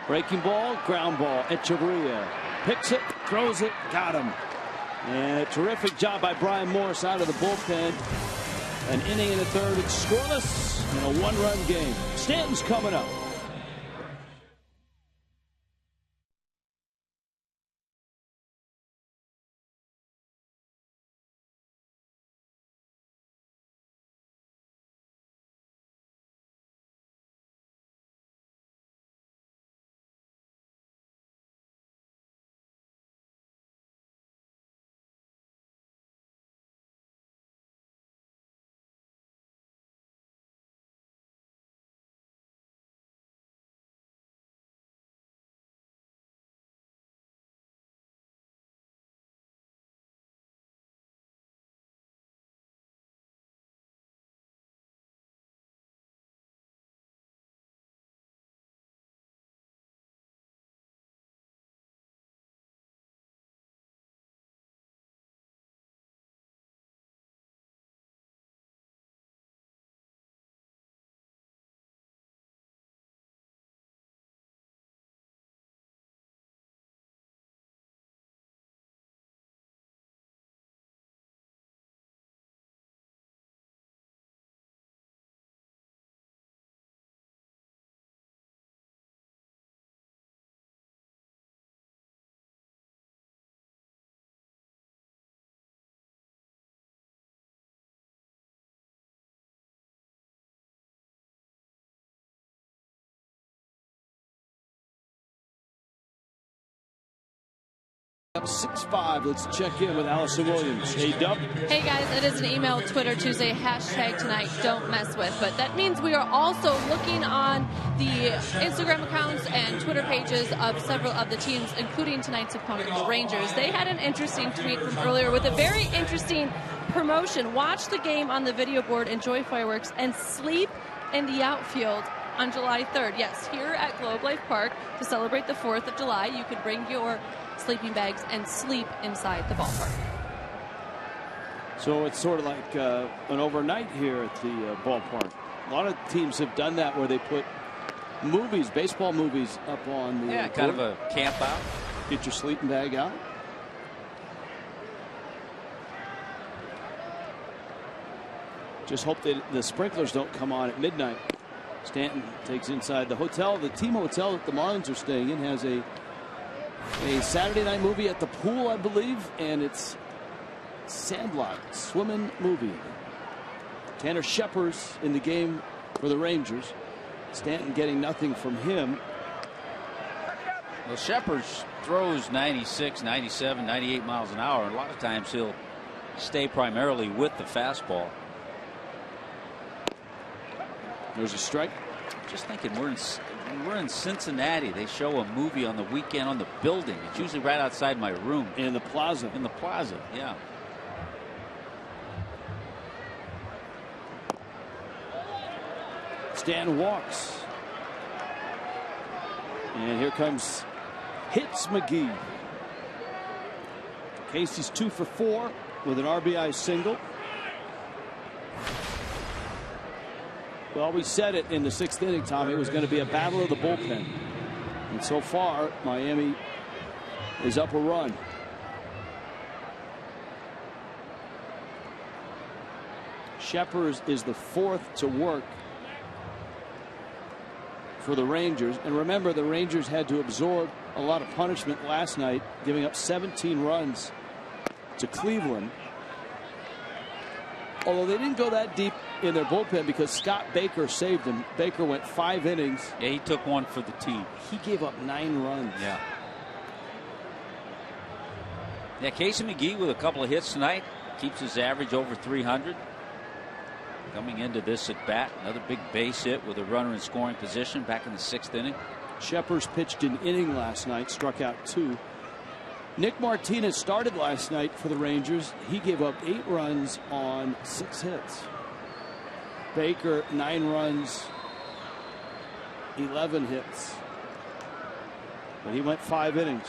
Breaking ball, ground ball. Echeverria picks it, throws it, got him. And a terrific job by Brian Morris out of the bullpen. An inning and a third. It's scoreless and a 1-run game. Stanton's coming up. Up 6-5. Let's check in with Allison Williams. Hey, Dub. Hey guys, it is an email, Twitter Tuesday, #tonight don't mess with. But that means we are also looking on the Instagram accounts and Twitter pages of several of the teams, including tonight's opponent, the Rangers. They had an interesting tweet from earlier with a very interesting promotion. Watch the game on the video board, enjoy fireworks, and sleep in the outfield on July 3rd. Yes, here at Globe Life Park to celebrate the 4th of July, you could bring your sleeping bags and sleep inside the ballpark. So it's sort of like an overnight here at the ballpark. A lot of teams have done that where they put movies, baseball movies, up on the kind of a camp out. Get your sleeping bag out. Just hope that the sprinklers don't come on at midnight. Stanton takes inside the hotel. The team hotel that the Marlins are staying in has a Saturday night movie at the pool, I believe, and it's Sandlot swimming movie. Tanner Shepard's in the game for the Rangers. Stanton getting nothing from him. Well, Shepard throws 96, 97, 98 miles an hour, and a lot of times he'll stay primarily with the fastball. There's a strike. Just thinking, we're in Cincinnati. They show a movie on the weekend on the building. It's usually right outside my room. In the plaza. In the plaza, yeah. Stanton walks. And here comes Hits McGee. Casey's 2 for 4 with an RBI single. Well, we said it in the 6th inning, Tom. It was going to be a battle of the bullpen. And so far, Miami is up a run. Shepard is the 4th to work for the Rangers. And remember, the Rangers had to absorb a lot of punishment last night, giving up 17 runs to Cleveland. Although they didn't go that deep in their bullpen because Scott Baker saved him. Baker went 5 innings. Yeah, he took one for the team. He gave up 9 runs. Yeah. Yeah, Casey McGee with a couple of hits tonight keeps his average over 300. Coming into this at bat, another big base hit with a runner in scoring position back in the 6th inning. Shepard pitched an inning last night, struck out 2. Nick Martinez started last night for the Rangers. He gave up 8 runs on 6 hits. Baker 9 runs, 11 hits. But he went 5 innings.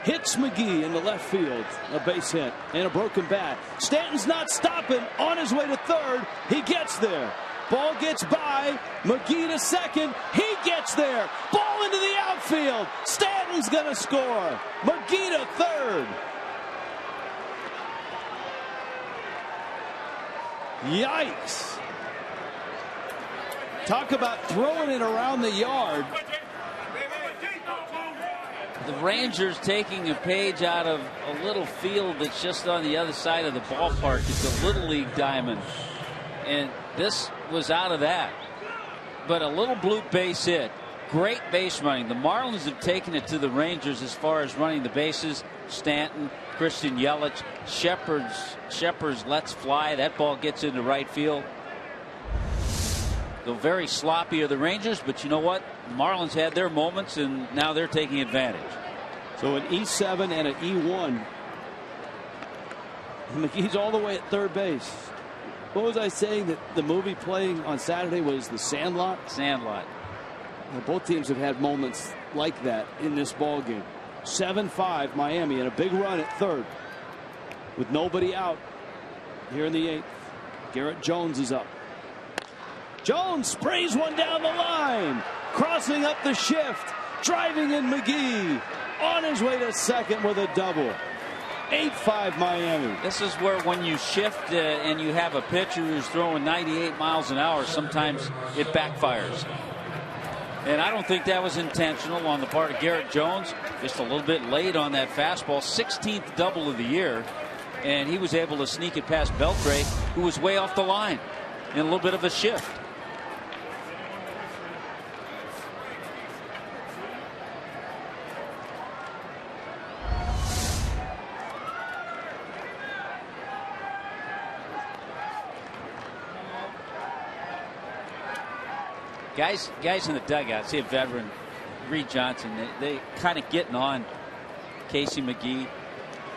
Hits McGee in the left field. A base hit and a broken bat. Stanton's not stopping. On his way to 3rd. He gets there. Ball gets by. McGee to 2nd. He gets there. Ball into the outfield. Stanton's going to score. McGee to 3rd. Yikes. Talk about throwing it around the yard. The Rangers taking a page out of a little field that's just on the other side of the ballpark. It's a Little League diamond. And this was out of that. But a little blue base hit. Great base running. The Marlins have taken it to the Rangers as far as running the bases. Stanton, Christian Yelich, Shepard's lets fly. That ball gets into right field. They're very sloppy are the Rangers, but you know what? The Marlins had their moments, and now they're taking advantage. So an E7 and an E1. McGee's all the way at 3rd base. What was I saying that the movie playing on Saturday was The Sandlot? Sandlot. Well, both teams have had moments like that in this ball game. 7-5 Miami and a big run at 3rd with nobody out here in the 8th. Garrett Jones is up. Jones sprays one down the line, crossing up the shift, driving in McGee on his way to 2nd with a double. 8-5 Miami. This is where when you shift and you have a pitcher who's throwing 98 miles an hour, sometimes it backfires. And I don't think that was intentional on the part of Garrett Jones. Just a little bit late on that fastball. 16th double of the year. And he was able to sneak it past Beltre, who was way off the line in a little bit of a shift. Guys in the dugout, see a veteran, Reed Johnson, they kind of getting on Casey McGee.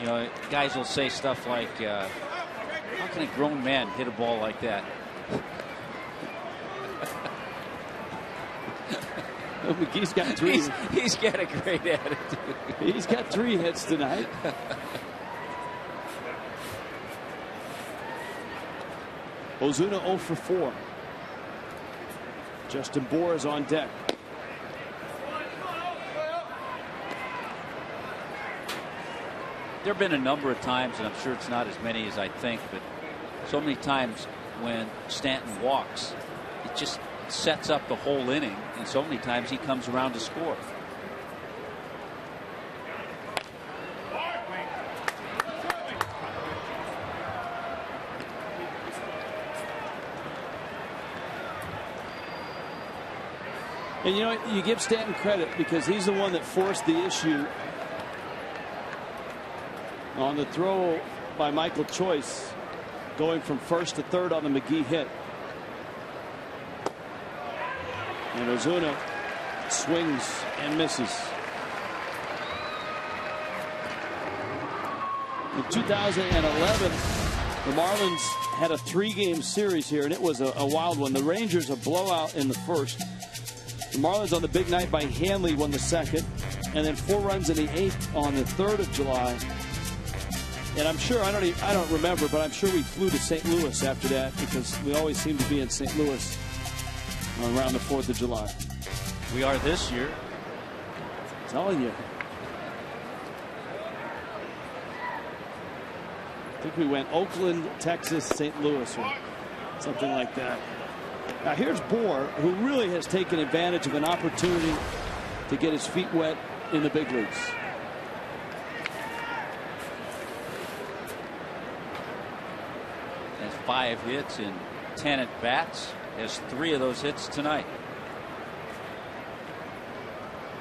You know, guys will say stuff like, how can a grown man hit a ball like that? Well, McGee's got 3. He's got a great attitude. He's got 3 hits tonight. Ozuna 0 for 4. Justin Bour is on deck. There have been a number of times, and I'm sure it's not as many as I think, but so many times when Stanton walks, it just sets up the whole inning, and so many times he comes around to score. And you know, you give Stanton credit because he's the one that forced the issue on the throw by Michael Choice, going from first to third on the McGee hit. And Ozuna swings and misses. In 2011, the Marlins had a 3-game series here, and it was a wild one. The Rangers a blowout in the first. The Marlins on the big night by Hanley won the second, and then 4 runs in the 8th on the 3rd of July. And I'm sure, I don't remember, but I'm sure we flew to St. Louis after that because we always seem to be in St. Louis around the 4th of July. We are this year. I'm telling you. I think we went Oakland, Texas, St. Louis, or something like that. Now here's Bour, who really has taken advantage of an opportunity to get his feet wet in the big leagues. Has 5 hits in 10 at bats. Has 3 of those hits tonight.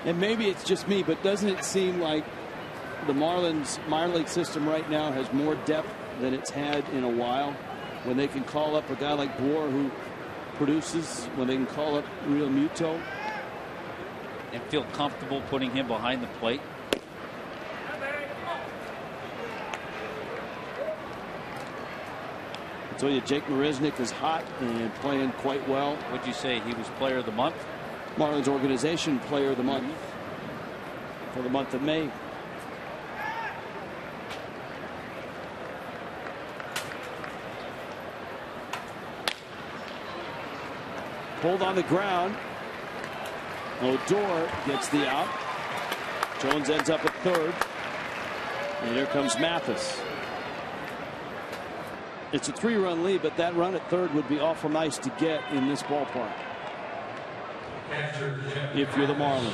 And maybe it's just me, but doesn't it seem like the Marlins minor league system right now has more depth than it's had in a while, when they can call up a guy like Bour who produces, when they can call up Real Muto and feel comfortable putting him behind the plate? I tell you, Jake Marisnick is hot and playing quite well. Would you say he was player of the month? Marlins organization player of the month for the month of May. Pulled on the ground. Odor gets the out. Jones ends up at third. And here comes Mathis. It's a 3-run lead, but that run at third would be awful nice to get in this ballpark if you're the Marlins.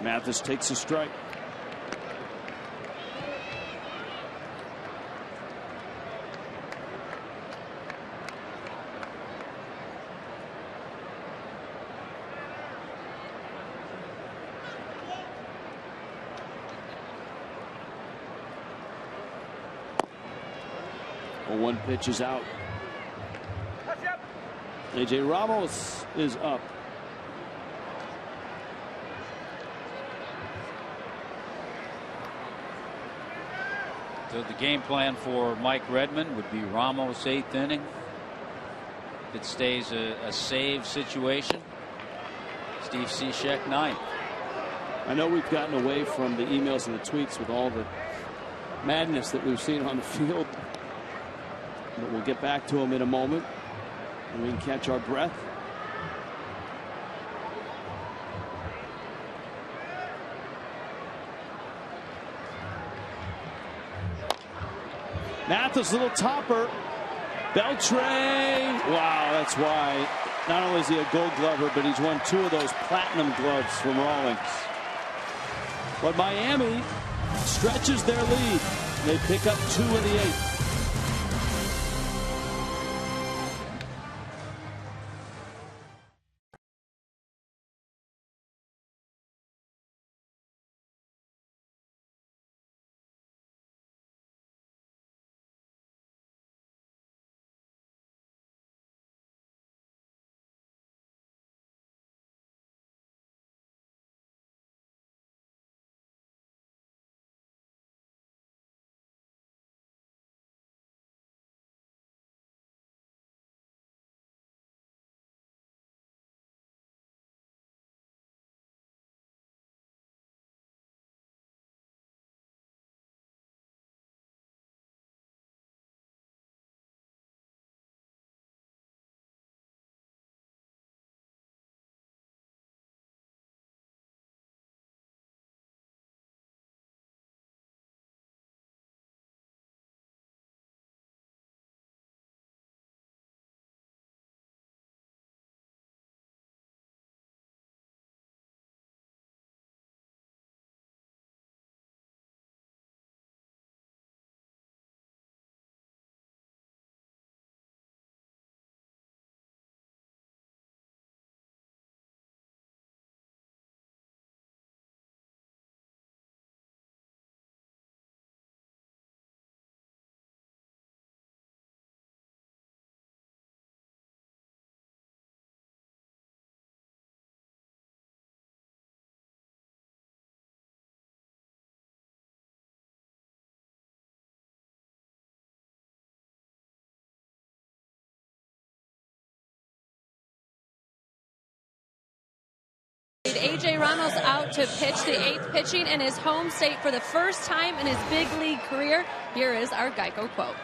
Mathis takes a strike. One pitch is out. AJ Ramos is up. So the game plan for Mike Redmond would be Ramos 8th inning. If it stays a save situation, Steve Cishek 9th. I know we've gotten away from the emails and the tweets with all the madness that we've seen on the field, but we'll get back to them in a moment and we can catch our breath. Mathis, little topper. Beltre. Wow, that's why. Not only is he a gold glover, but he's won 2 of those platinum gloves from Rawlings. But Miami stretches their lead. They pick up 2 in the 8th. A.J. Ramos out to pitch the 8th, pitching in his home state for the first time in his big league career. Here is our Geico quote.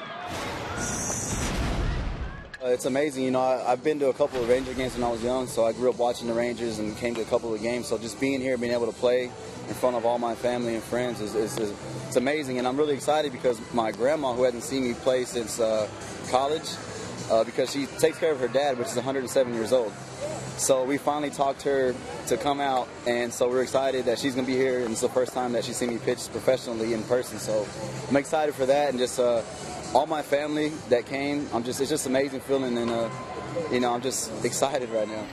It's amazing. You know, I've been to a couple of Ranger games when I was young, so I grew up watching the Rangers and came to a couple of games. So just being here, being able to play in front of all my family and friends it's amazing. And I'm really excited because my grandma, who hasn't seen me play since college, because she takes care of her dad, which is 107 years old. So we finally talked her to come out, and so we're excited that she's going to be here, and it's the first time that she's seen me pitch professionally in person. So I'm excited for that, and just all my family that came. It's just an amazing feeling, and you know, I'm just excited right now.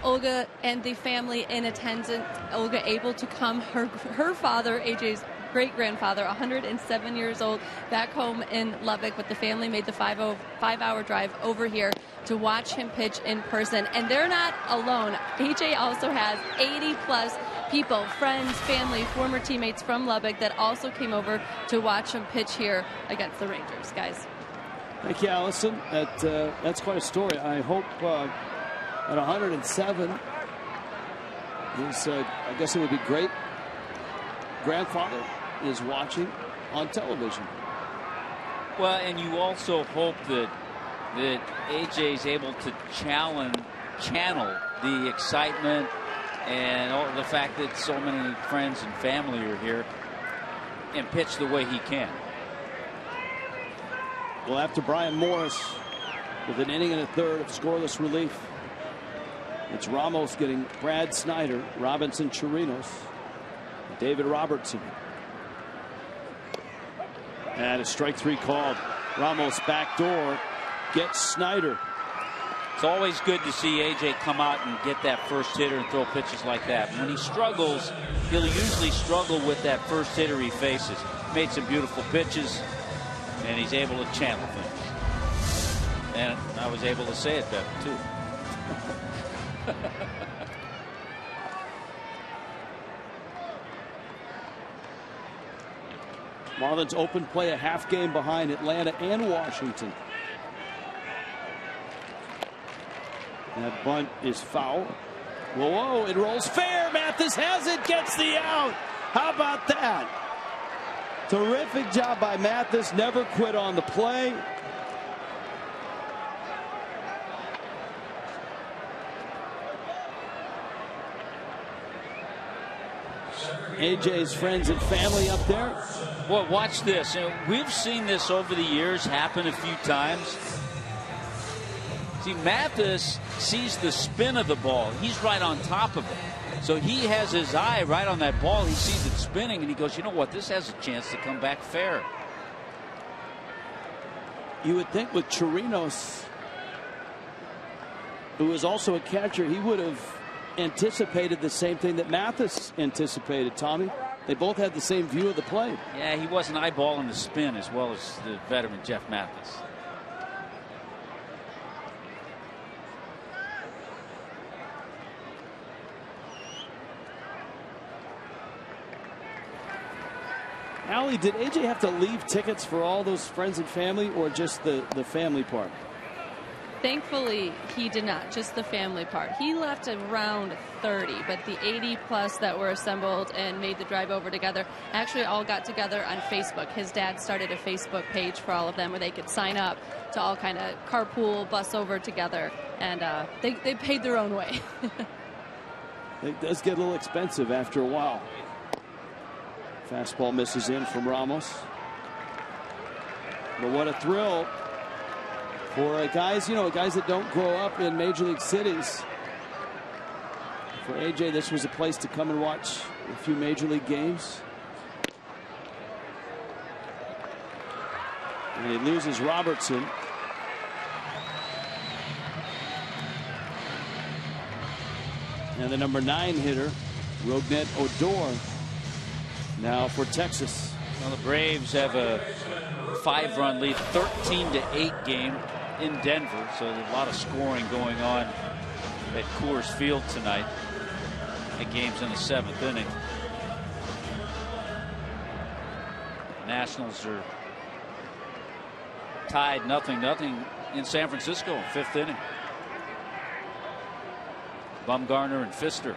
Olga and the family in attendance. Olga able to come. Her father, AJ's great-grandfather, 107 years old, back home in Lubbock, but the family made the 5-hour drive over here to watch him pitch in person. And they're not alone. AJ also has 80-plus people, friends, family, former teammates from Lubbock that also came over to watch him pitch here against the Rangers, guys. Thank you, Allison. That's quite a story. I hope at 107, I guess it would be great. Grandfather is watching on television. Well, and you also hope that AJ is able to channel the excitement and all the fact that so many friends and family are here and pitch the way he can. Well, after Brian Morris with an inning and a third of scoreless relief, it's Ramos getting Brad Snyder, Robinson Chirinos, David Robertson. And a strike 3 called. Ramos backdoor gets Snyder. It's always good to see AJ come out and get that first hitter and throw pitches like that. When he struggles, he'll usually struggle with that first hitter he faces. Made some beautiful pitches, and he's able to channel things. And I was able to say it better, too. Marlins open play a half game behind Atlanta and Washington. That bunt is foul. Whoa, it rolls fair. Mathis has it, gets the out. How about that? Terrific job by Mathis. Never quit on the play. AJ's friends and family up there. Well, watch this. We've seen this over the years happen a few times. See, Mathis sees the spin of the ball. He's right on top of it. So he has his eye right on that ball. He sees it spinning, and he goes, you know what? This has a chance to come back fair. You would think with Chirinos, who is also a catcher, he would have anticipated the same thing that Mathis anticipated, Tommy. They both had the same view of the play. Yeah, he wasn't eyeballing the spin as well as the veteran Jeff Mathis. Allie, did AJ have to leave tickets for all those friends and family, or just the family part? Thankfully, he did not, just the family part. He left around 30, but the 80 plus that were assembled and made the drive over together actually all got together on Facebook. His dad started a Facebook page for all of them where they could sign up to all kind of carpool, bus over together, and they paid their own way. It does get a little expensive after a while. Fastball misses in from Ramos. But what a thrill for guys, guys that don't grow up in major league cities. For AJ, this was a place to come and watch a few major league games. And he loses Robertson. And the number 9 hitter, Rognet Odor, now for Texas. Well, the Braves have a 5-run lead, 13-8 game in Denver, so there's a lot of scoring going on at Coors Field tonight. The game's in the 7th inning. Nationals are tied 0-0 in San Francisco, 5th inning. Bumgarner and Pfister.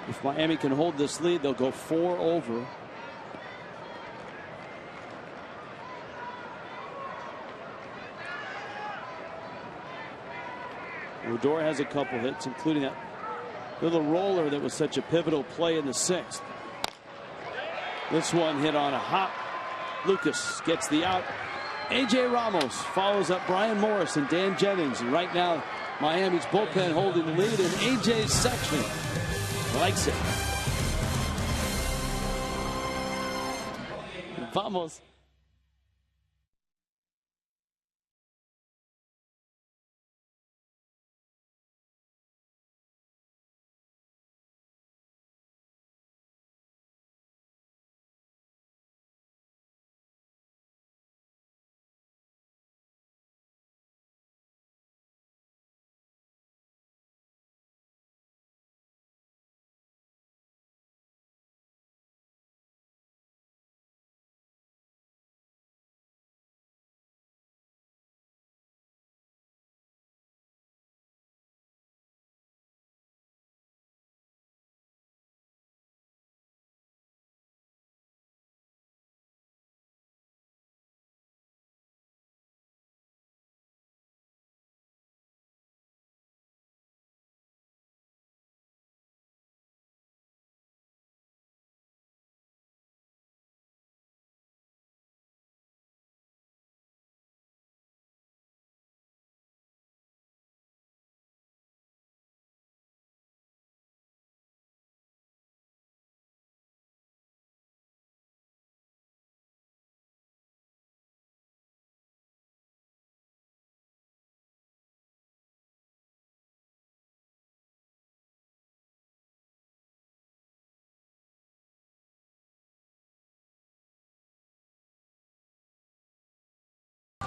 If Miami can hold this lead, they'll go 4 over. Odor has a couple hits, including that little roller that was such a pivotal play in the 6th. This one hit on a hop. Lucas gets the out. AJ Ramos follows up Brian Morris and Dan Jennings. And right now, Miami's bullpen holding the lead, and AJ's section likes it. Vamos.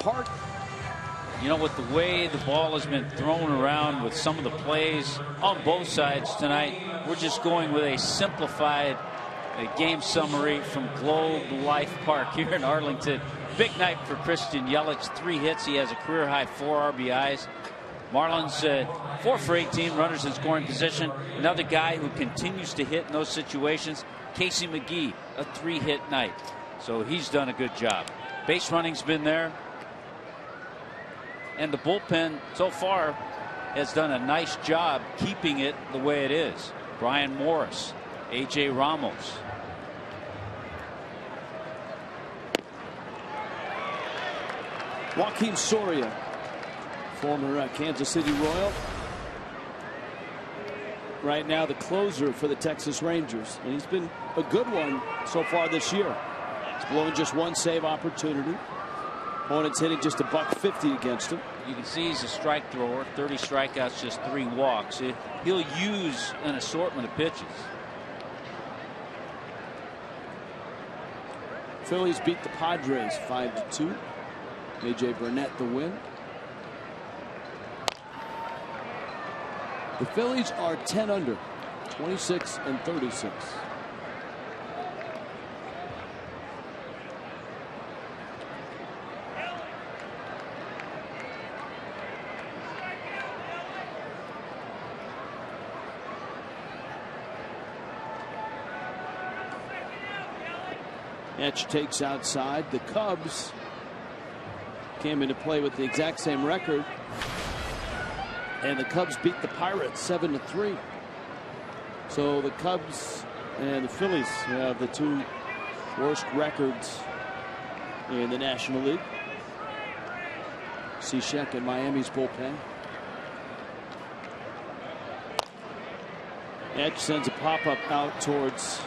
Part, with the way the ball has been thrown around with some of the plays on both sides tonight, we're just going with a simplified game summary from Globe Life Park here in Arlington. Big night for Christian Yelich. 3 hits. He has a career high 4 RBIs. Marlins 4 for 18 runners in scoring position. Another guy who continues to hit in those situations, Casey McGee, a 3-hit night. So he's done a good job. Base running's been there. And the bullpen so far has done a nice job keeping it the way it is. Brian Morris, AJ Ramos. Joaquin Soria former Kansas City Royal. Right now the closer for the Texas Rangers, and he's been a good one so far this year. He's blown just one save opportunity. Opponent's hitting just $150 against him. You can see he's a strike thrower. 30 strikeouts, just 3 walks. He'll use an assortment of pitches. Phillies beat the Padres 5-2. A.J. Burnett the win. The Phillies are 10 under, 26-36. Etch takes outside. The Cubs came into play with the exact same record, and the Cubs beat the Pirates 7-3. So the Cubs and the Phillies have the 2 worst records in the National League. Cishek in Miami's bullpen. Etch sends a pop-up out towards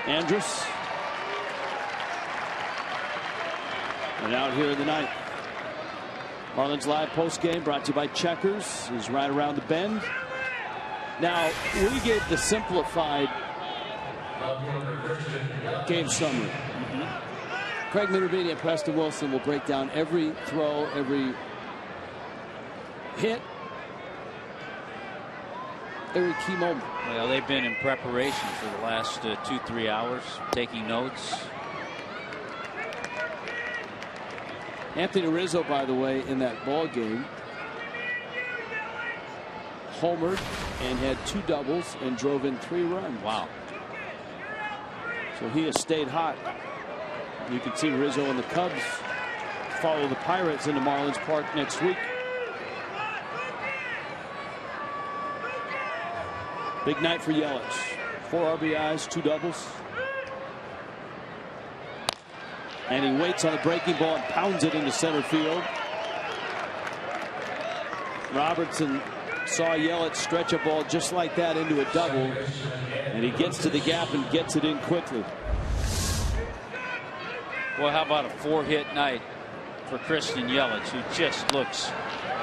Andrus. And out here in the ninth. Marlins Live post game brought to you by Checkers is right around the bend. Now we gave the simplified game summary. Craig Minervini and Preston Wilson will break down every throw, every hit, every key moment. Well, they've been in preparation for the last 2-3 hours, taking notes. Anthony Rizzo, by the way, in that ball game, homered and had 2 doubles and drove in 3 runs. Wow. So he has stayed hot. You can see Rizzo and the Cubs follow the Pirates into Marlins Park next week. Big night for Yelich. 4 RBIs, 2 doubles. And he waits on a breaking ball and pounds it into center field. Robertson saw Yelich stretch a ball just like that into a double, and he gets to the gap and gets it in quickly. Well, how about a 4-hit night for Christian Yelich, who just looks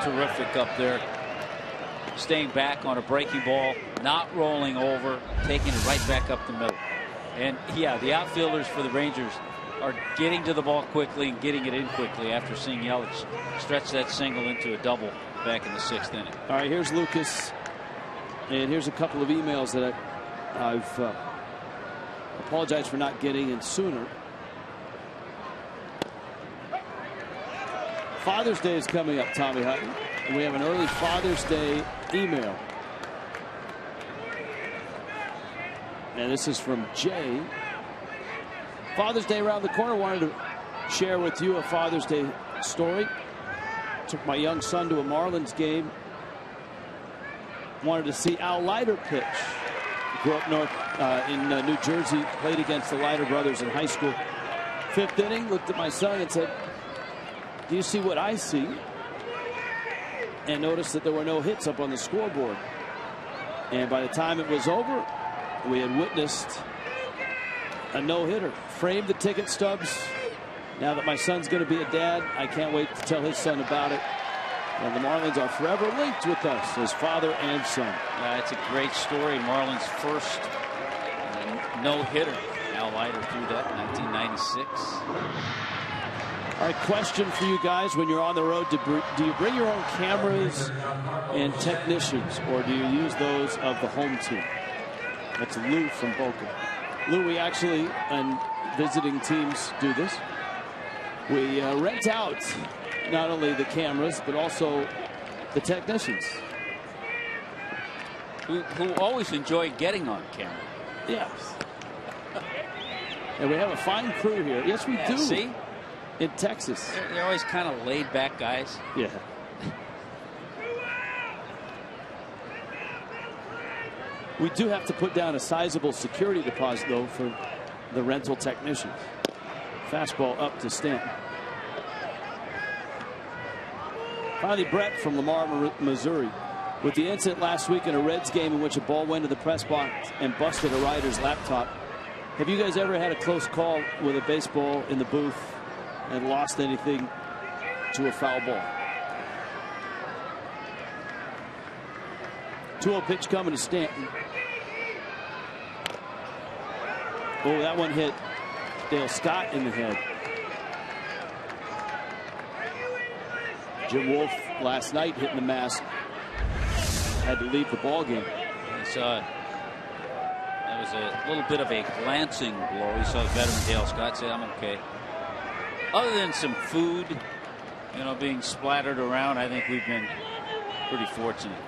terrific up there. Staying back on a breaking ball, not rolling over, taking it right back up the middle. And yeah, the outfielders for the Rangers are getting to the ball quickly and getting it in quickly after seeing Yelich stretch that single into a double back in the 6th inning. All right, here's Lucas, and here's a couple of emails that I've apologized for not getting in sooner. Father's Day is coming up, Tommy Hutton, and we have an early Father's Day email. And this is from Jay. Father's Day around the corner. Wanted to share with you a Father's Day story. Took my young son to a Marlins game. Wanted to see Al Leiter pitch. Grew up in New Jersey. Played against the Leiter brothers in high school. 5th inning. Looked at my son and said, "Do you see what I see?" And noticed that there were no hits up on the scoreboard. And by the time it was over, we had witnessed a no-hitter. Framed the ticket stubs. Now that my son's going to be a dad, I can't wait to tell his son about it. And the Marlins are forever linked with us as father and son. It's a great story. Marlins' first no-hitter. Al Leiter threw that in 1996. All right, question for you guys. When you're on the road, do you bring your own cameras and technicians, or do you use those of the home team? That's Lou from Boca. Lou, we actually, and visiting teams do this, we rent out not only the cameras, but also the technicians. Who always enjoy getting on camera. Yes. And we have a fine crew here. Yes, we do. See? In Texas. They're always kind of laid back guys. Yeah. We do have to put down a sizable security deposit, though, for the rental technicians. Fastball up to Stanton. Finally, Brett from Lamar, Missouri. With the incident last week in a Reds game in which a ball went to the press box and busted a writer's laptop, have you guys ever had a close call with a baseball in the booth and lost anything to a foul ball? 2-0 pitch coming to Stanton. Oh, that one hit Dale Scott in the head. Jim Wolf last night hitting the mask. Had to leave the ball game. He saw it. That was a little bit of a glancing blow. He saw the veteran Dale Scott say, "I'm okay." Other than some food, being splattered around, I think we've been pretty fortunate.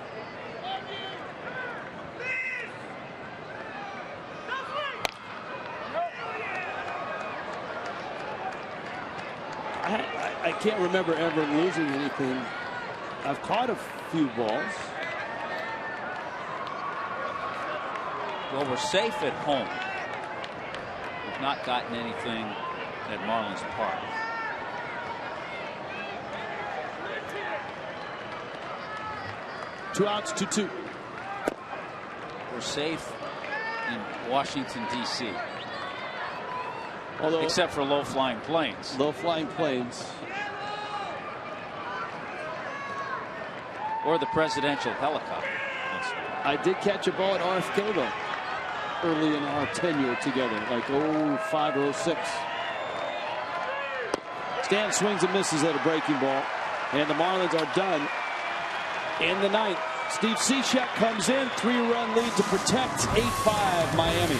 I can't remember ever losing anything. I've caught a few balls. Well, we're safe at home. We've not gotten anything at Marlins Park. Two outs, 2-2. We're safe in Washington, D.C. Although, except for low-flying planes. Low-flying planes. Or the presidential helicopter. I did catch a ball at RFK, though, early in our tenure together, like 05 or 06. Stan swings and misses at a breaking ball, and the Marlins are done in the ninth. Steve Cishek comes in, 3-run lead to protect, 8-5 Miami.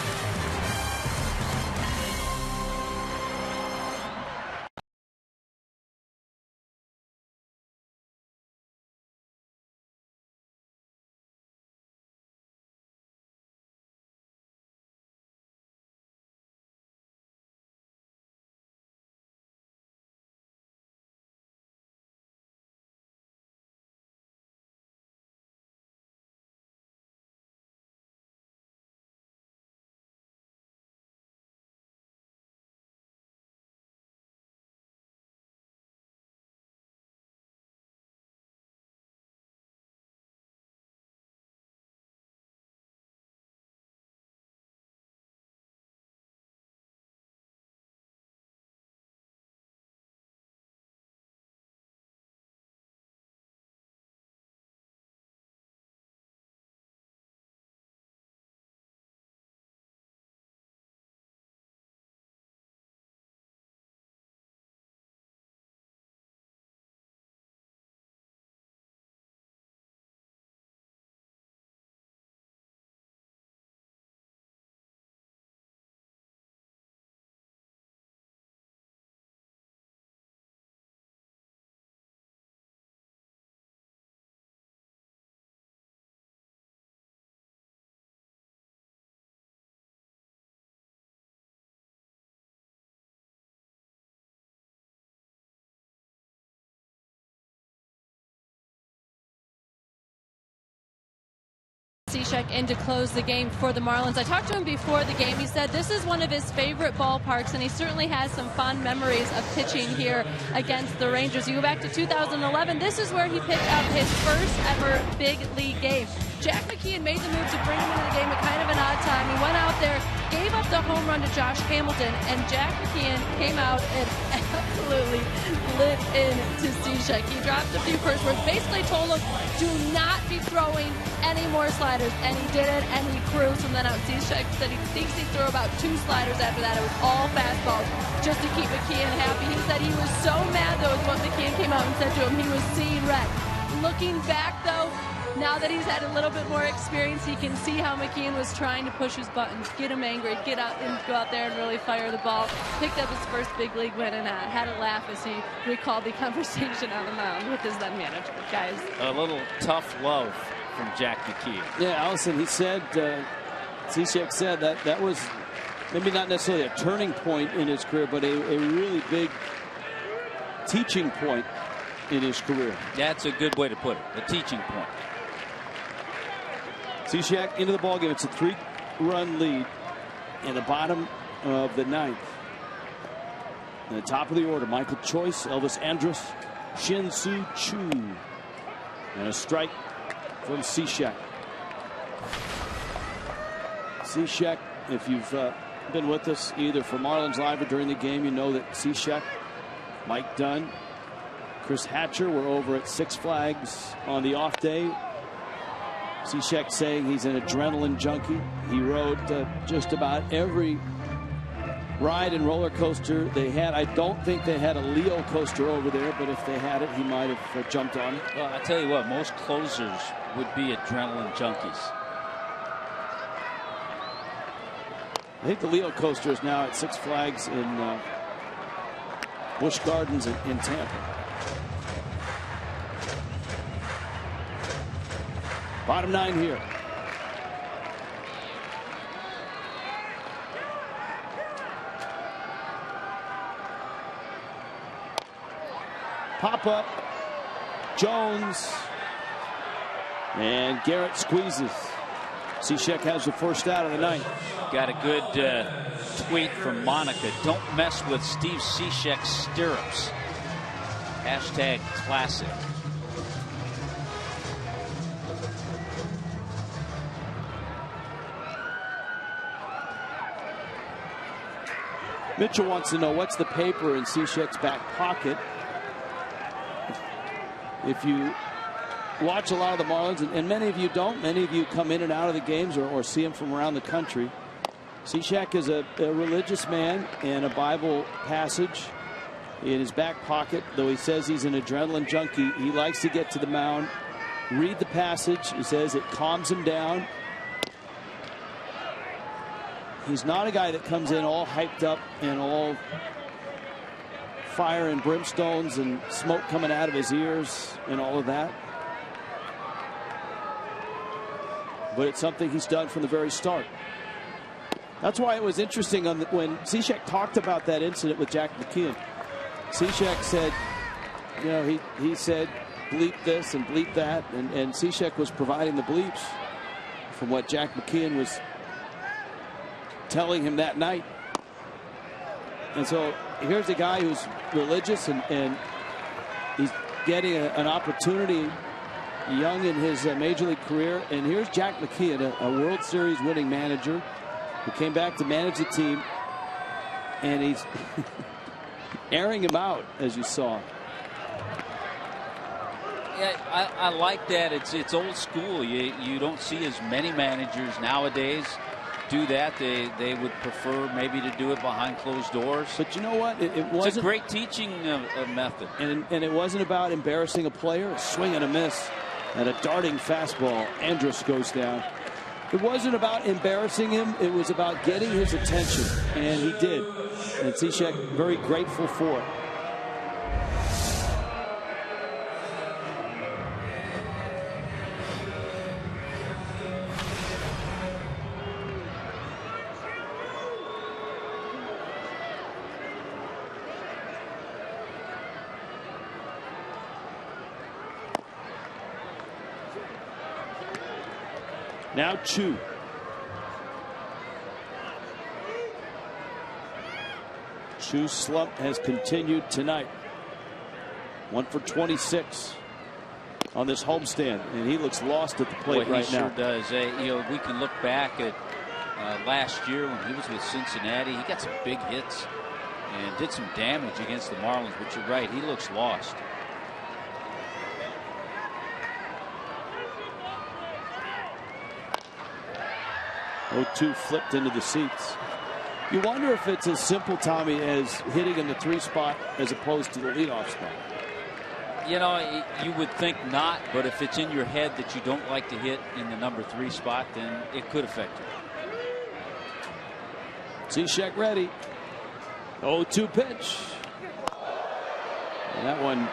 Cishek in to close the game for the Marlins. I talked to him before the game. He said this is one of his favorite ballparks, and he certainly has some fond memories of pitching here against the Rangers. You go back to 2011, this is where he picked up his first ever big league game. Jack McKeon made the move to bring him into the game at kind of an odd time. He went out there, gave up the home run to Josh Hamilton, and Jack McKeon came out and absolutely lit into Cishek. He dropped a few curse words, basically told him, do not be throwing any more sliders, and he did it, and he cruised from then out. Cishek said he thinks he threw about 2 sliders after that. It was all fastballs just to keep McKeon happy. He said he was so mad, though, with what McKeon came out and said to him. He was seeing red. Looking back, though, now that he's had a little bit more experience, he can see how McKeon was trying to push his buttons, get him angry, get out and go out there and really fire the ball. Picked up his first big league win and had a laugh as he recalled the conversation on the mound with his then manager. Guys, a little tough love from Jack McKeon. Yeah, Allison, he said, Cishek said that was maybe not necessarily a turning point in his career, but a really big teaching point in his career. That's a good way to put it, a teaching point. Cishek into the ballgame. It's a 3-run lead in the bottom of the ninth. In the top of the order, Michael Choice, Elvis Andrus, Shin-Soo Choo. And a strike from Cishek. Cishek, if you've been with us either for Marlins Live or during the game, you know that Cishek, Mike Dunn, Chris Hatcher were over at Six Flags on the off day. Cishek saying he's an adrenaline junkie. He rode just about every ride and roller coaster they had. I don't think they had a Leo coaster over there, but if they had it, he might have jumped on it. Well, I tell you what, most closers would be adrenaline junkies. I think the Leo coaster is now at Six Flags in Busch Gardens in Tampa. Bottom 9 here. Pop up. Jones. And Garrett squeezes. Cishek has the first out of the night. Got a good tweet from Monica. Don't mess with Steve Cishek's stirrups. Hashtag classic. Mitchell wants to know what's the paper in Cishek's back pocket. If you watch a lot of the Marlins, and many of you don't, many of you come in and out of the games or see him from around the country. Cishek is a religious man, and a Bible passage in his back pocket. Though he says he's an adrenaline junkie, he likes to get to the mound, read the passage. He says it calms him down. He's not a guy that comes in all hyped up and all fire and brimstones and smoke coming out of his ears and all of that. But it's something he's done from the very start. That's why it was interesting when Cishek talked about that incident with Jack McKeon. Cishek said, you know, he said bleep this and bleep that, and Cishek was providing the bleeps from what Jack McKeon was telling him that night. And so here's a guy who's religious and he's getting an opportunity young in his major league career. And here's Jack McKeon, a World Series winning manager who came back to manage the team, and he's airing him out, as you saw. Yeah, I like that. It's old school. You don't see as many managers nowadays do that. They would prefer maybe to do it behind closed doors. But you know what? It wasn't. It's a great teaching method. And it wasn't about embarrassing a player. A swing and a miss and a darting fastball. Andrus goes down. It wasn't about embarrassing him. It was about getting his attention, and he did. And Cishek very grateful for it. Now Chu. Chu's slump has continued tonight. 1 for 26 on this homestand, and he looks lost at the plate right now. He sure does. You know, we can look back at last year when he was with Cincinnati. He got some big hits and did some damage against the Marlins. But you're right, he looks lost. O2 flipped into the seats. You wonder if it's as simple, Tommy, as hitting in the 3 spot as opposed to the leadoff spot. You know, you would think not, but if it's in your head that you don't like to hit in the number 3 spot, then it could affect you. Cishek ready. 0-2 pitch. And that one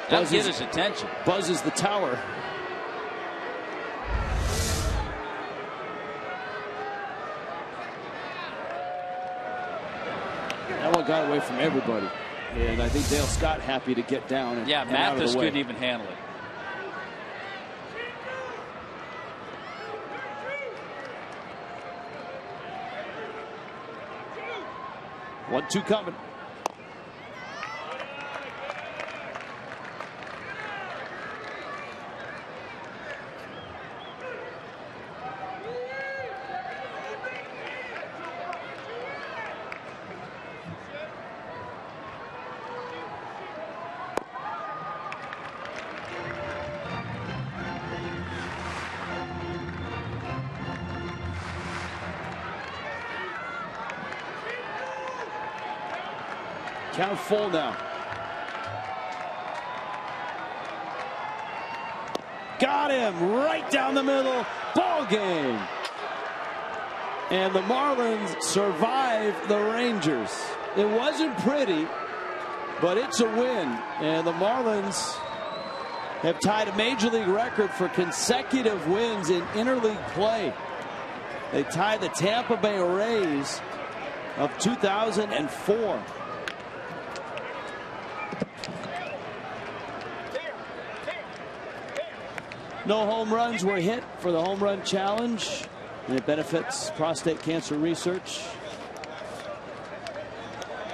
that'll get his attention. Buzzes the tower. That one got away from everybody. And I think Dale Scott happy to get down. And, yeah, and out of Mathis the way. couldn't even handle it. Count full now. Got him right down the middle. Ball game. And the Marlins survive the Rangers. It wasn't pretty, but it's a win. And the Marlins have tied a major league record for consecutive wins in interleague play. They tied the Tampa Bay Rays of 2004. No home runs were hit for the home run challenge, and it benefits prostate cancer research.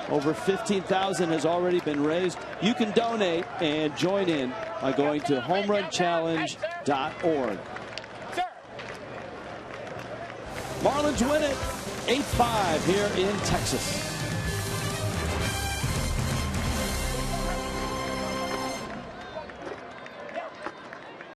Over 15,000 has already been raised. You can donate and join in by going to homerunchallenge.org. Marlins win it 8-5 here in Texas.